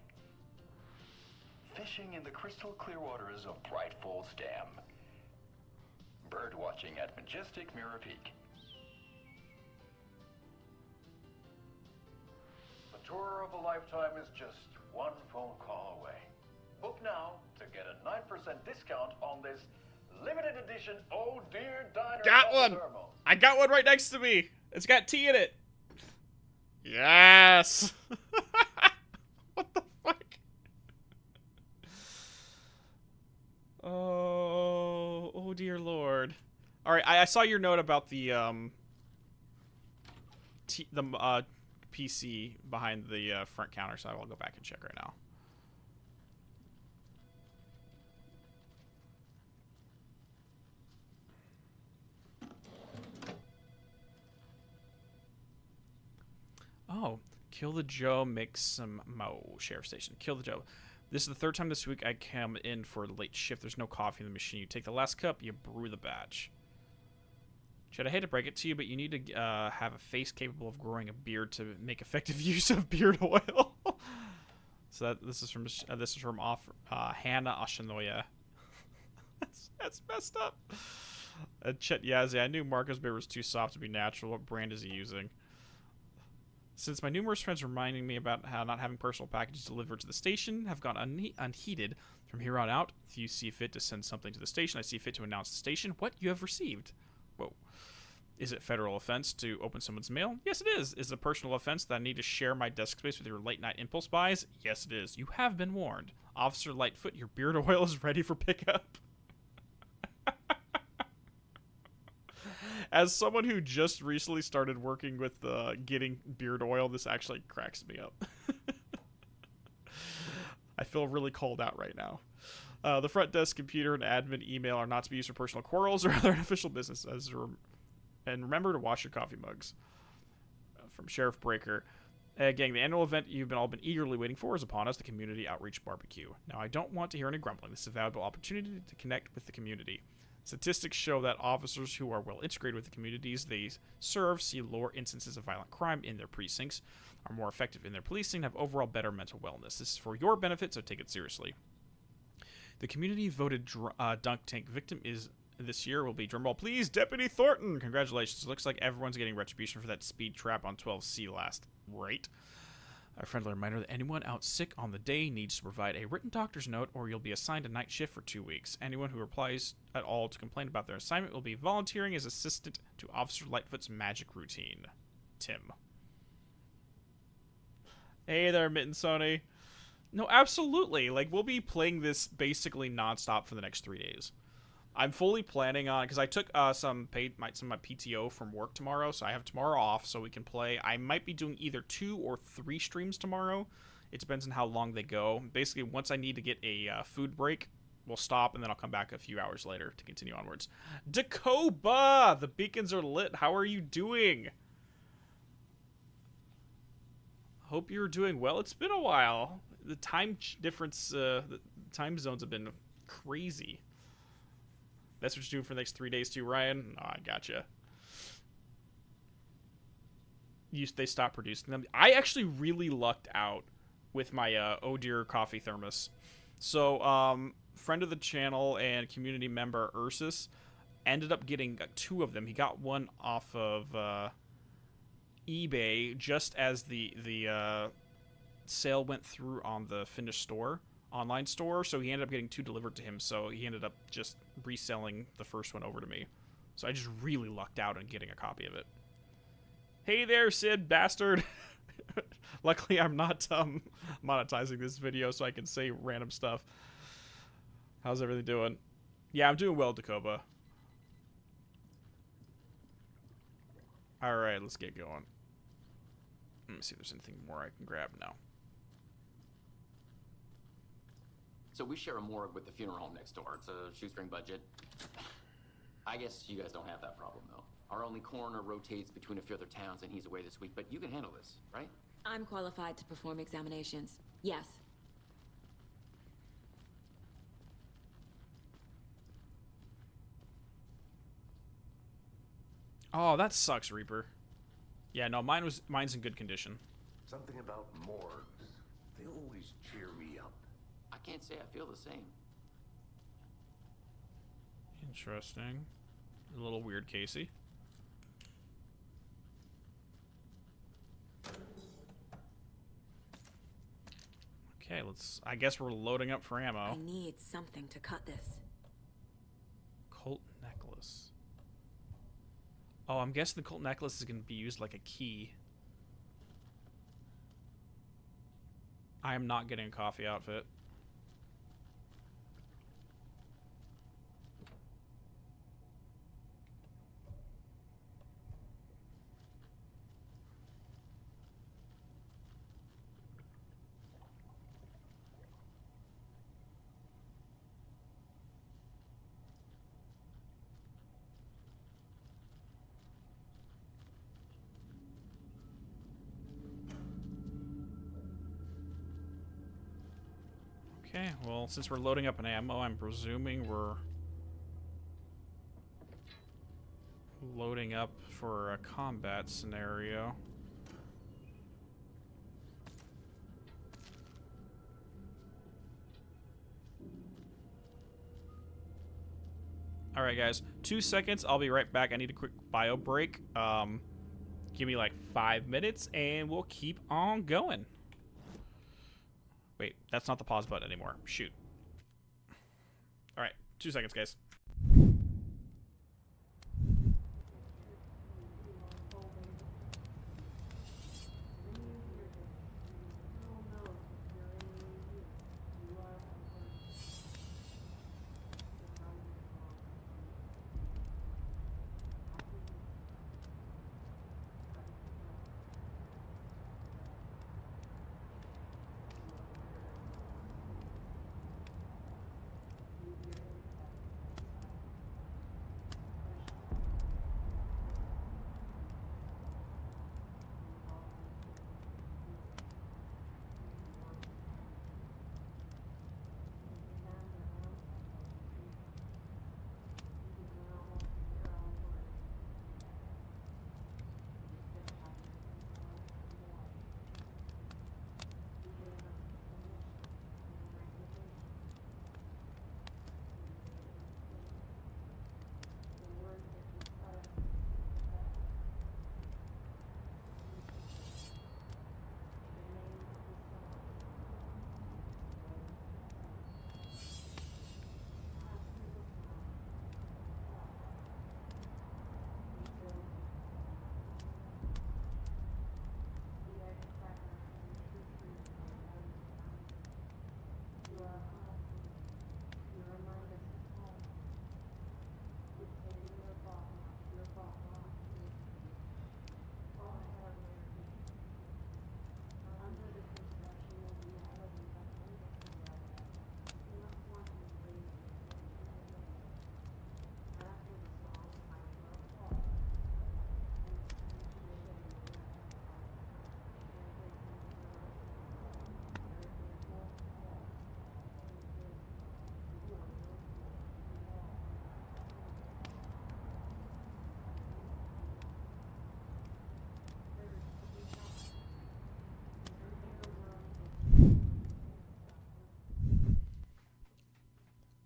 Fishing in the crystal clear waters of Bright Falls Dam. Bird watching at majestic Mirror Peak. The tour of a lifetime is just one phone call away. Book now to get a 9% discount on this limited edition Oh Dear Diner. Got one! Thermos. I got one right next to me. It's got tea in it. Yes! What the fuck? Oh dear lord. Alright, I saw your note about the PC behind the front counter, so I will go back and check right now. Oh, kill the Joe, make some mo. Sheriff station. Kill the Joe. This is the 3rd time this week I come in for a late shift. There's no coffee in the machine. You take the last cup, you brew the batch. Chad, I hate to break it to you, but you need to have a face capable of growing a beard to make effective use of beard oil. So this is from Hannah Ashinoya. That's messed up. Chet Yazzie, I knew Marco's beard was too soft to be natural. What brand is he using? Since my numerous friends reminding me about how not having personal packages delivered to the station have gone unheeded, from here on out, if you see fit to send something to the station, I see fit to announce the station what you have received. Whoa. Is it federal offense to open someone's mail? Yes, it is. Is it a personal offense that I need to share my desk space with your late-night impulse buys? Yes, it is. You have been warned. Officer Lightfoot, your beard oil is ready for pickup. As someone who just recently started working with getting beard oil, this actually cracks me up. I feel really called out right now. The front desk computer and admin email are not to be used for personal quarrels or other official business. And remember to wash your coffee mugs. From Sheriff Breaker. Gang, the annual event you've all been eagerly waiting for is upon us, the Community Outreach Barbecue. Now, I don't want to hear any grumbling. This is a valuable opportunity to connect with the community. Statistics show that officers who are well integrated with the communities they serve see lower instances of violent crime in their precincts, are more effective in their policing, and have overall better mental wellness. This is for your benefit, so take it seriously. The community voted dunk tank victim this year will be, drumroll please, Deputy Thornton. Congratulations. Looks like everyone's getting retribution for that speed trap on 12C last. Right. A friendly reminder that anyone out sick on the day needs to provide a written doctor's note or you'll be assigned a night shift for 2 weeks. Anyone who replies at all to complain about their assignment will be volunteering as assistant to Officer Lightfoot's magic routine. Tim. Hey there, Mitten Sony. No, absolutely. Like, we'll be playing this basically nonstop for the next 3 days. I'm fully planning on, because I took some of my PTO from work tomorrow, so I have tomorrow off so we can play. I might be doing either 2 or 3 streams tomorrow. It depends on how long they go. Basically, once I need to get a food break, we'll stop, and then I'll come back a few hours later to continue onwards. Dakoba! The beacons are lit. How are you doing? Hope you're doing well. It's been a while. The time difference, the time zones have been crazy. That's what you're doing for the next 3 days too, Ryan? Oh, I gotcha. They stopped producing them. I actually really lucked out with my Oh Dear coffee thermos. So, friend of the channel and community member Ursus ended up getting 2 of them. He got one off of eBay just as the sale went through on the finished store. Online store, so he ended up getting 2 delivered to him, so he ended up just reselling the first one over to me. So I just really lucked out on getting a copy of it. Hey there, Sid bastard. Luckily I'm not monetizing this video so I can say random stuff. How's everything doing? Yeah, I'm doing well, Dakoba. Alright, let's get going. Let me see if there's anything more I can grab now. So we share a morgue with the funeral home next door. It's a shoestring budget. I guess you guys don't have that problem, though. Our only coroner rotates between a few other towns, and he's away this week. But you can handle this, right? I'm qualified to perform examinations. Yes. Oh, that sucks, Reaper. Yeah, no, mine's in good condition. Something about morgues. They always cheer me up. I can't say I feel the same. Interesting. A little weird, Casey. Okay, I guess we're loading up for ammo. I need something to cut this. Colt necklace. Oh, I'm guessing the Colt necklace is going to be used like a key. I am not getting a coffee outfit. Okay, well, since we're loading up an ammo, I'm presuming we're loading up for a combat scenario. Alright, guys. 2 seconds. I'll be right back. I need a quick bio break. Give me like 5 minutes, and we'll keep on going. Wait, that's not the pause button anymore. Shoot. Alright, 2 seconds, guys.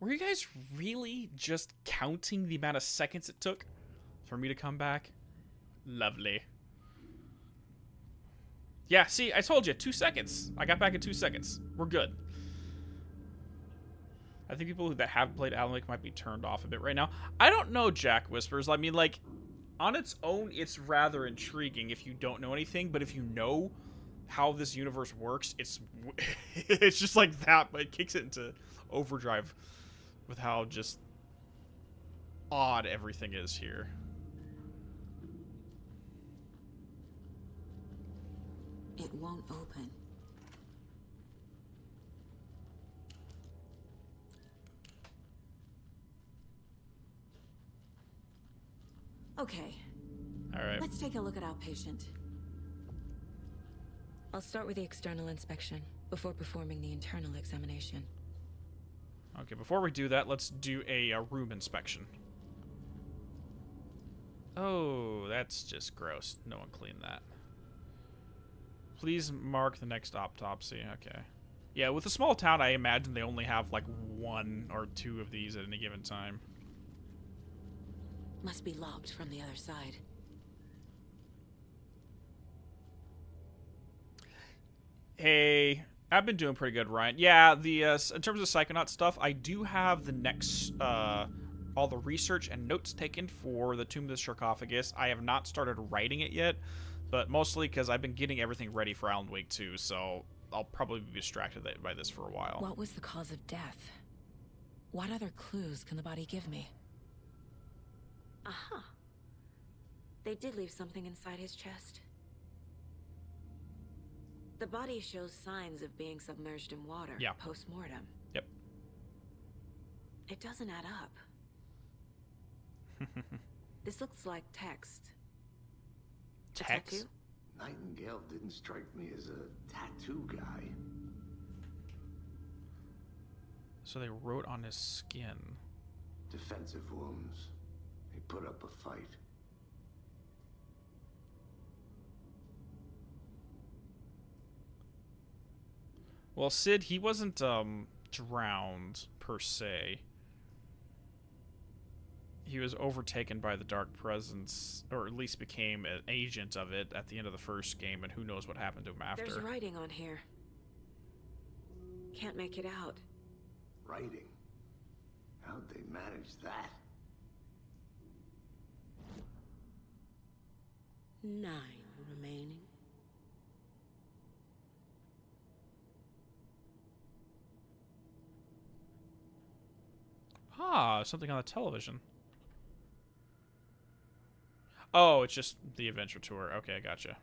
Were you guys really just counting the amount of seconds it took for me to come back? Lovely. Yeah, see, I told you, 2 seconds. I got back in 2 seconds. We're good. I think people that have played Alan Wake might be turned off a bit right now. I don't know, Jack Whispers. I mean, like, on its own, it's rather intriguing if you don't know anything, but if you know how this universe works, it's it's just like that, but it kicks it into overdrive with how just odd everything is here. It won't open. Okay. All right. Let's take a look at our patient. I'll start with the external inspection before performing the internal examination. Okay, before we do that, let's do a room inspection. Oh, that's just gross. No one cleaned that. Please mark the next autopsy. Okay. Yeah, with a small town, I imagine they only have like 1 or 2 of these at any given time. Must be locked from the other side. Hey, I've been doing pretty good, Ryan. Yeah, the in terms of Psychonaut stuff, I do have the next all the research and notes taken for the Tomb of the Sarcophagus. I have not started writing it yet, but mostly because I've been getting everything ready for Alan Wake 2, so I'll probably be distracted by this for a while. What was the cause of death? What other clues can the body give me? Aha. They did leave something inside his chest. The body shows signs of being submerged in water post-mortem. Yep. It doesn't add up. This looks like text. Text? A tattoo? Nightingale didn't strike me as a tattoo guy. So they wrote on his skin. Defensive wounds. He put up a fight. Well, Sid, he wasn't drowned per se. He was overtaken by the Dark Presence, or at least became an agent of it at the end of the first game, and who knows what happened to him after. There's writing on here. Can't make it out. Writing? How'd they manage that? 9 remaining. Ah, something on the television. Oh, it's just the adventure tour. Okay, gotcha.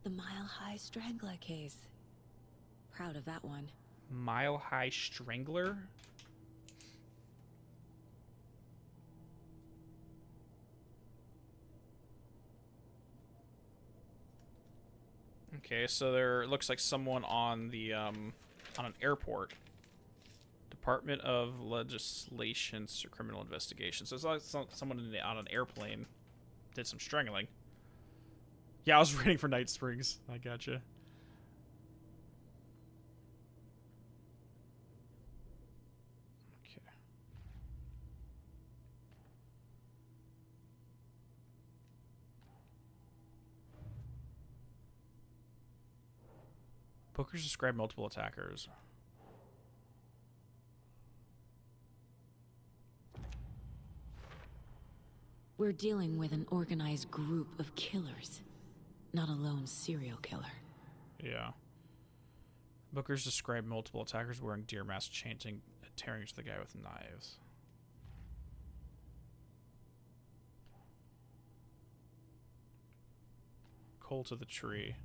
The Mile High Strangler case. Proud of that one. Mile High Strangler? Okay, so there looks like someone on the on an airport. Department of Legislation for Criminal Investigation. So it's like someone on an airplane did some strangling. Yeah, I was reading for Night Springs. I gotcha. Okay. Bookers describe multiple attackers. We're dealing with an organized group of killers, not a lone serial killer. Yeah. Bookers describe multiple attackers wearing deer masks, chanting, tearing into the guy with knives. Cult of the Tree.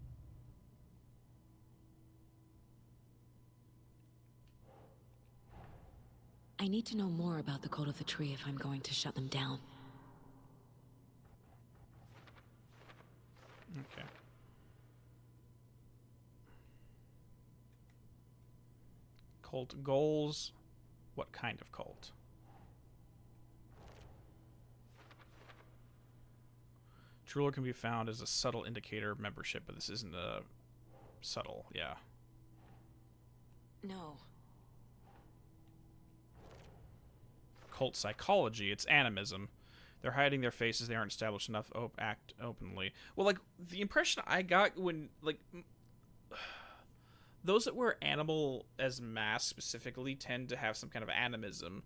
I need to know more about the Cult of the Tree if I'm going to shut them down. Okay. Cult goals. What kind of cult? True lore can be found as a subtle indicator of membership, but this isn't a subtle, yeah. No. Cult psychology, it's animism. They're hiding their faces, they aren't established enough act openly. Well, like, the impression I got when, like, those that wear animal as masks specifically tend to have some kind of animism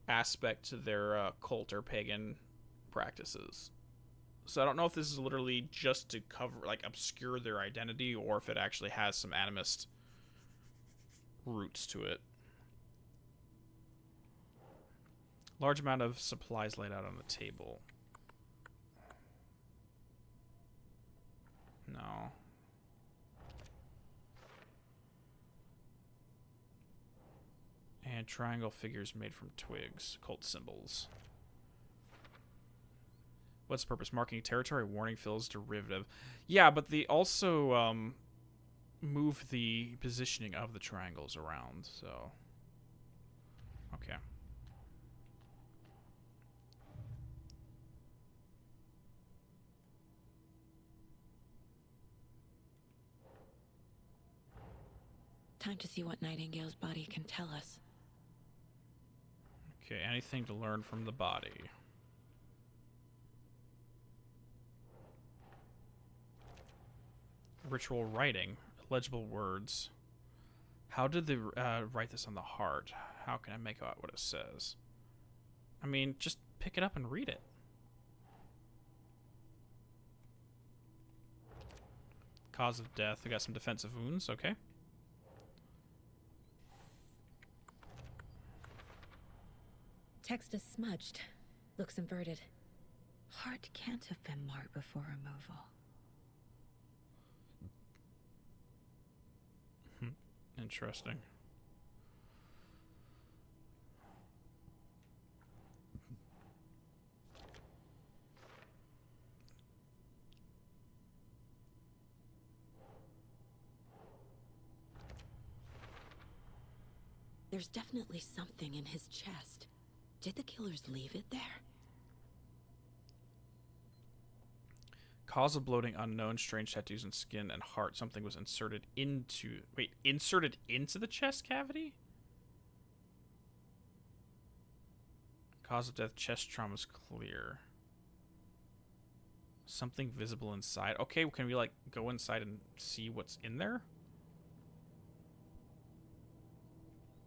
aspect to their cult or pagan practices. So I don't know if this is literally just to cover, like, obscure their identity, or if it actually has some animist roots to it. Large amount of supplies laid out on the table. No. And triangle figures made from twigs, cult symbols. What's the purpose? Marking territory, warning fills derivative. Yeah, but they also move the positioning of the triangles around, so. Okay. Time to see what Nightingale's body can tell us. Okay, anything to learn from the body. Ritual writing, legible words. How did they write this on the heart? How can I make out what it says? I mean, just pick it up and read it. Cause of death. We got some defensive wounds. Okay. Text is smudged. Looks inverted. Heart can't have been marked before removal. Interesting. There's definitely something in his chest. Did the killers leave it there? Cause of bloating unknown, strange tattoos and skin and heart. Something was inserted into... Wait, inserted into the chest cavity? Cause of death, chest trauma's clear. Something visible inside. Okay, can we, like, go inside and see what's in there?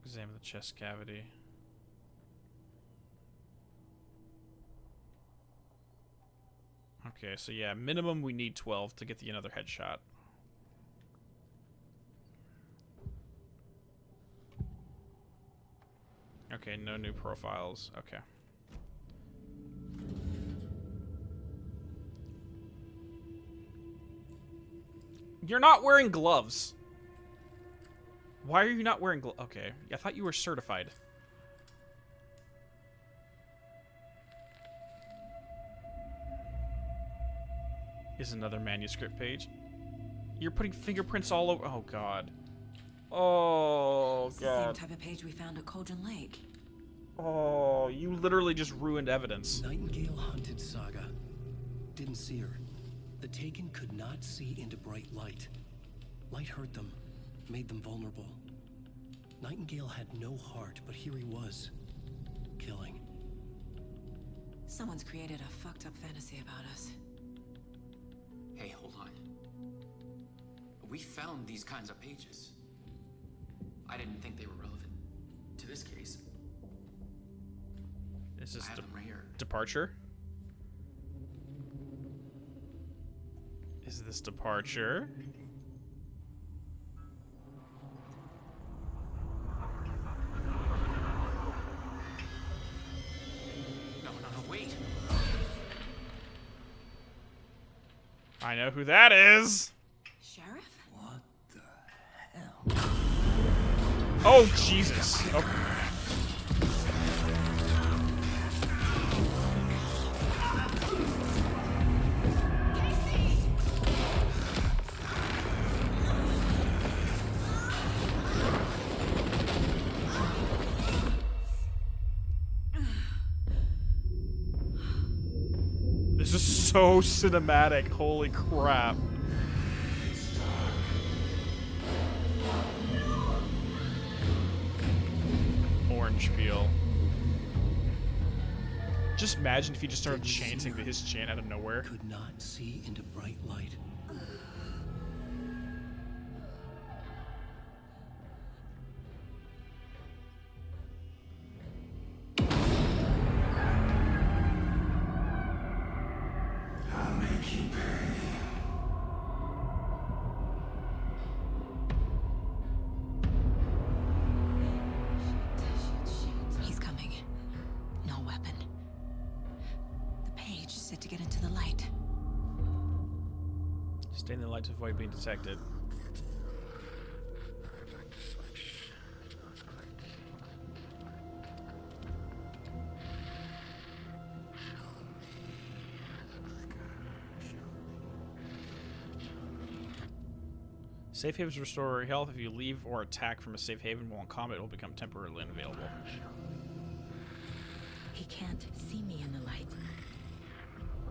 Examine the chest cavity. Okay, so yeah, minimum we need 12 to get the another headshot. Okay, no new profiles. Okay. You're not wearing gloves. Why are you not wearing gloves? Okay, I thought you were certified. Is another manuscript page. You're putting fingerprints all over. Oh god. Oh It's god. the same type of page we found at Cauldron Lake. Oh, you literally just ruined evidence. Nightingale hunted Saga. Didn't see her. The Taken could not see into bright light. Light hurt them, made them vulnerable. Nightingale had no heart, but here he was, killing. Someone's created a fucked up fantasy about us. Hey, hold on. We found these kinds of pages. I didn't think they were relevant to this case. Is this I have them right here. departure? Is this departure? No, wait. I know who that is. Sheriff? What the hell? Oh, Jesus. Okay. This is so cinematic. Holy crap. orange peel. Just imagine if he just started chanting his chant out of nowhere. Could not see into bright light. I'll make you pay. He's coming. No weapon. The page is set to get into the light. Stay in the light to avoid being detected. Safe havens restore health if you leave or attack from a safe haven while in combat. It will become temporarily unavailable. He can't see me in the light.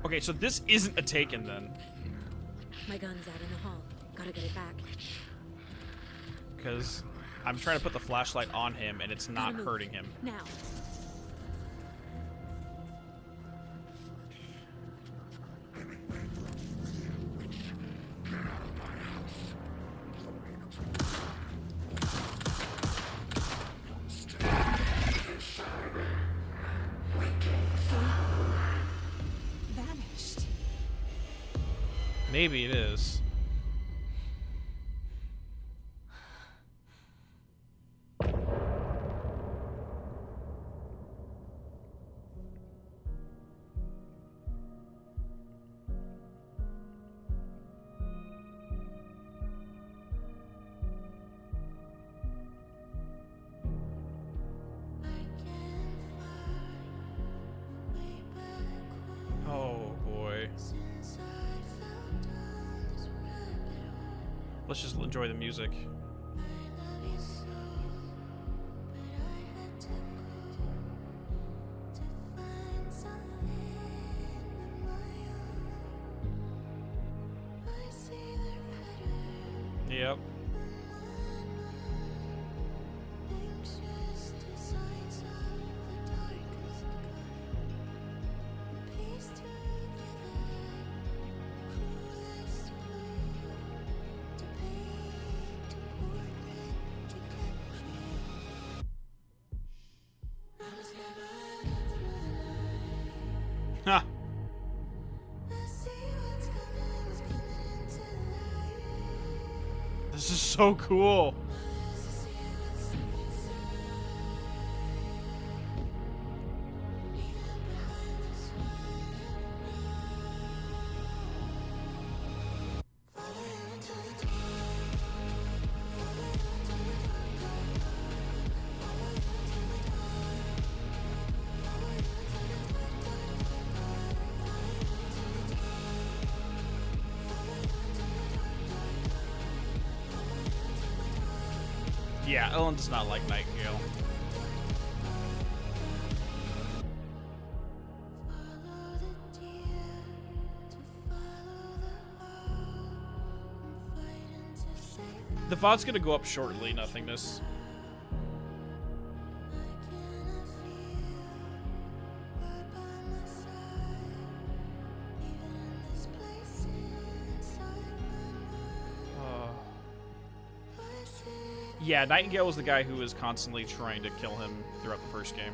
Okay, so this isn't a Taken then. My gun's out in the hall. Gotta get it back. Because I'm trying to put the flashlight on him and it's not Gotta move. hurting him. Now. Vanished. Maybe it is. Oh boy. Let's just enjoy the music. Yep. Ha! This is so cool. Yeah, Ellen does not like Nightingale. The VOD's gonna go up shortly, nothingness. Yeah, Nightingale was the guy who was constantly trying to kill him throughout the first game.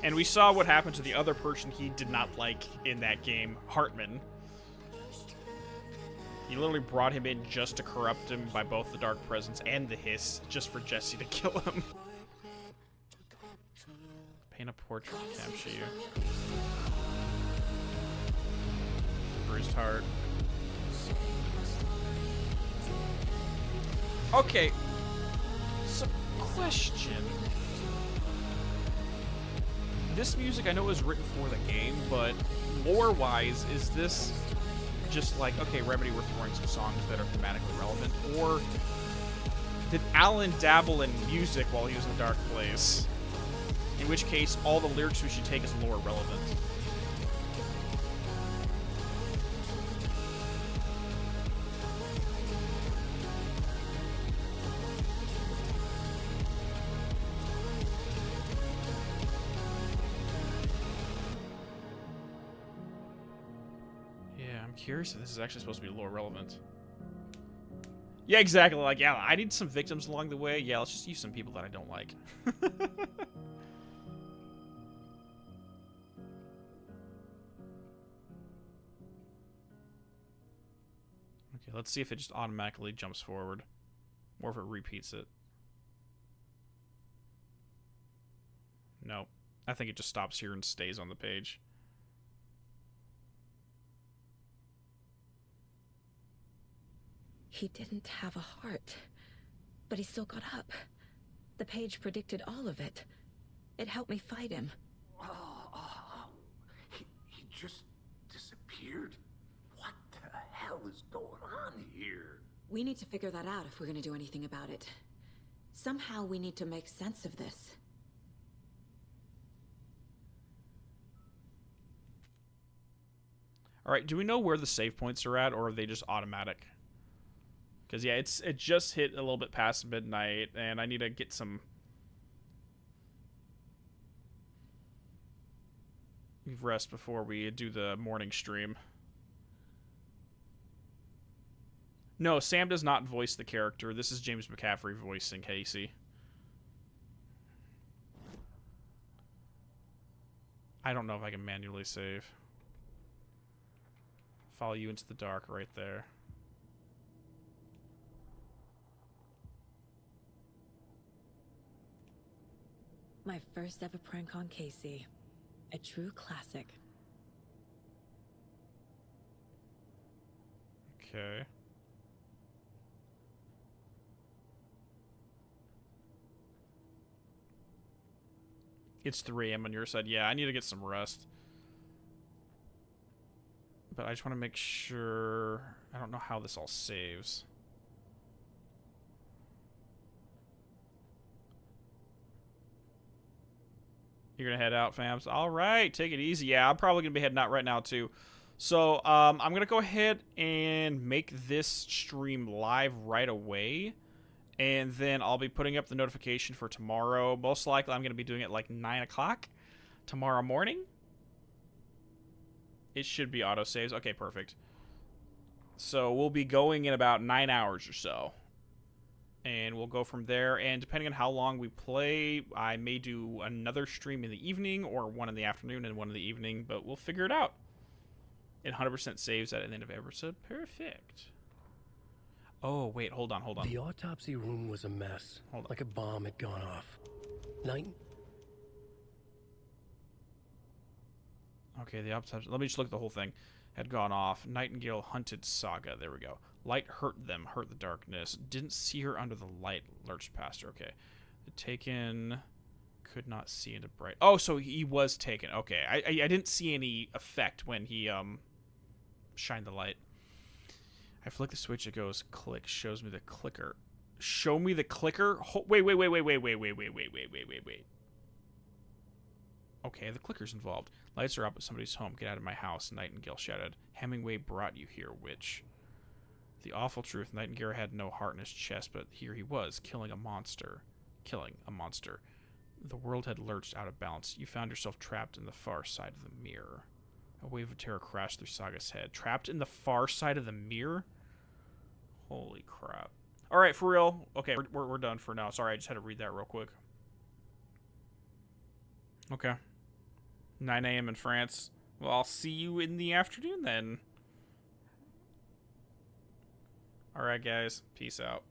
And we saw what happened to the other person he did not like in that game, Hartman. He literally brought him in just to corrupt him by both the Dark Presence and the Hiss, just for Jesse to kill him. Paint a portrait to capture you. Bruised heart. Okay, so question. This music I know is written for the game, but lore-wise, is this just like, okay, Remedy were throwing some songs that are thematically relevant, or did Alan dabble in music while he was in the Dark Place? In which case, all the lyrics we should take as lore relevant. I'm curious if this is actually supposed to be lore relevant. Yeah, exactly. Like, yeah, I need some victims along the way. Yeah, let's just use some people that I don't like. Okay, let's see if it just automatically jumps forward. Or if it repeats it. Nope. I think it just stops here and stays on the page. He didn't have a heart, but he still got up. The page predicted all of it. It helped me fight him. He just disappeared? What the hell is going on here? We need to figure that out if we're going to do anything about it. Somehow we need to make sense of this. Alright, do we know where the save points are at, or are they just automatic? Because, yeah, it just hit a little bit past midnight, and I need to get some... rest before we do the morning stream. No, Sam does not voice the character. This is James McCaffrey voicing Casey. I don't know if I can manually save. Follow you into the dark right there. My first ever prank on Casey. A true classic. Okay. It's 3 a.m. on your side. Yeah, I need to get some rest. But I just want to make sure... I don't know how this all saves. You're going to head out, fams? All right, take it easy. Yeah, I'm probably going to be heading out right now, too. So, I'm going to go ahead and make this stream live right away. And then I'll be putting up the notification for tomorrow. Most likely, I'm going to be doing it like 9 o'clock tomorrow morning. It should be auto-saves. Okay, perfect. So, we'll be going in about 9 hours or so. And we'll go from there. And depending on how long we play, I may do another stream in the evening or one in the afternoon and one in the evening. But we'll figure it out. It 100% saves at the end of every episode. Perfect. Oh, wait. Hold on. The autopsy room was a mess. Like a bomb had gone off. Okay, the autopsy. Let me just look at the whole thing. Had gone off. Nightingale hunted Saga. There we go. Light hurt them. Hurt the darkness. Didn't see her under the light. Lurched past her. Okay. The taken. Could not see into bright. Oh, so he was taken. Okay. I didn't see any effect when he shined the light. I flick the switch. It goes click. Shows me the clicker. Show me the clicker. Wait. Okay, the clicker's involved. Lights are up at somebody's home. Get out of my house, Nightingale shouted. Hemingway brought you here, witch. The awful truth, Nightingale had no heart in his chest, but here he was, killing a monster. The world had lurched out of balance. You found yourself trapped in the far side of the mirror. A wave of terror crashed through Saga's head. Trapped in the far side of the mirror? Holy crap. Alright, for real. Okay, we're done for now. Sorry, I just had to read that real quick. Okay. 9 a.m. in France. Well, I'll see you in the afternoon then. Alright, guys. Peace out.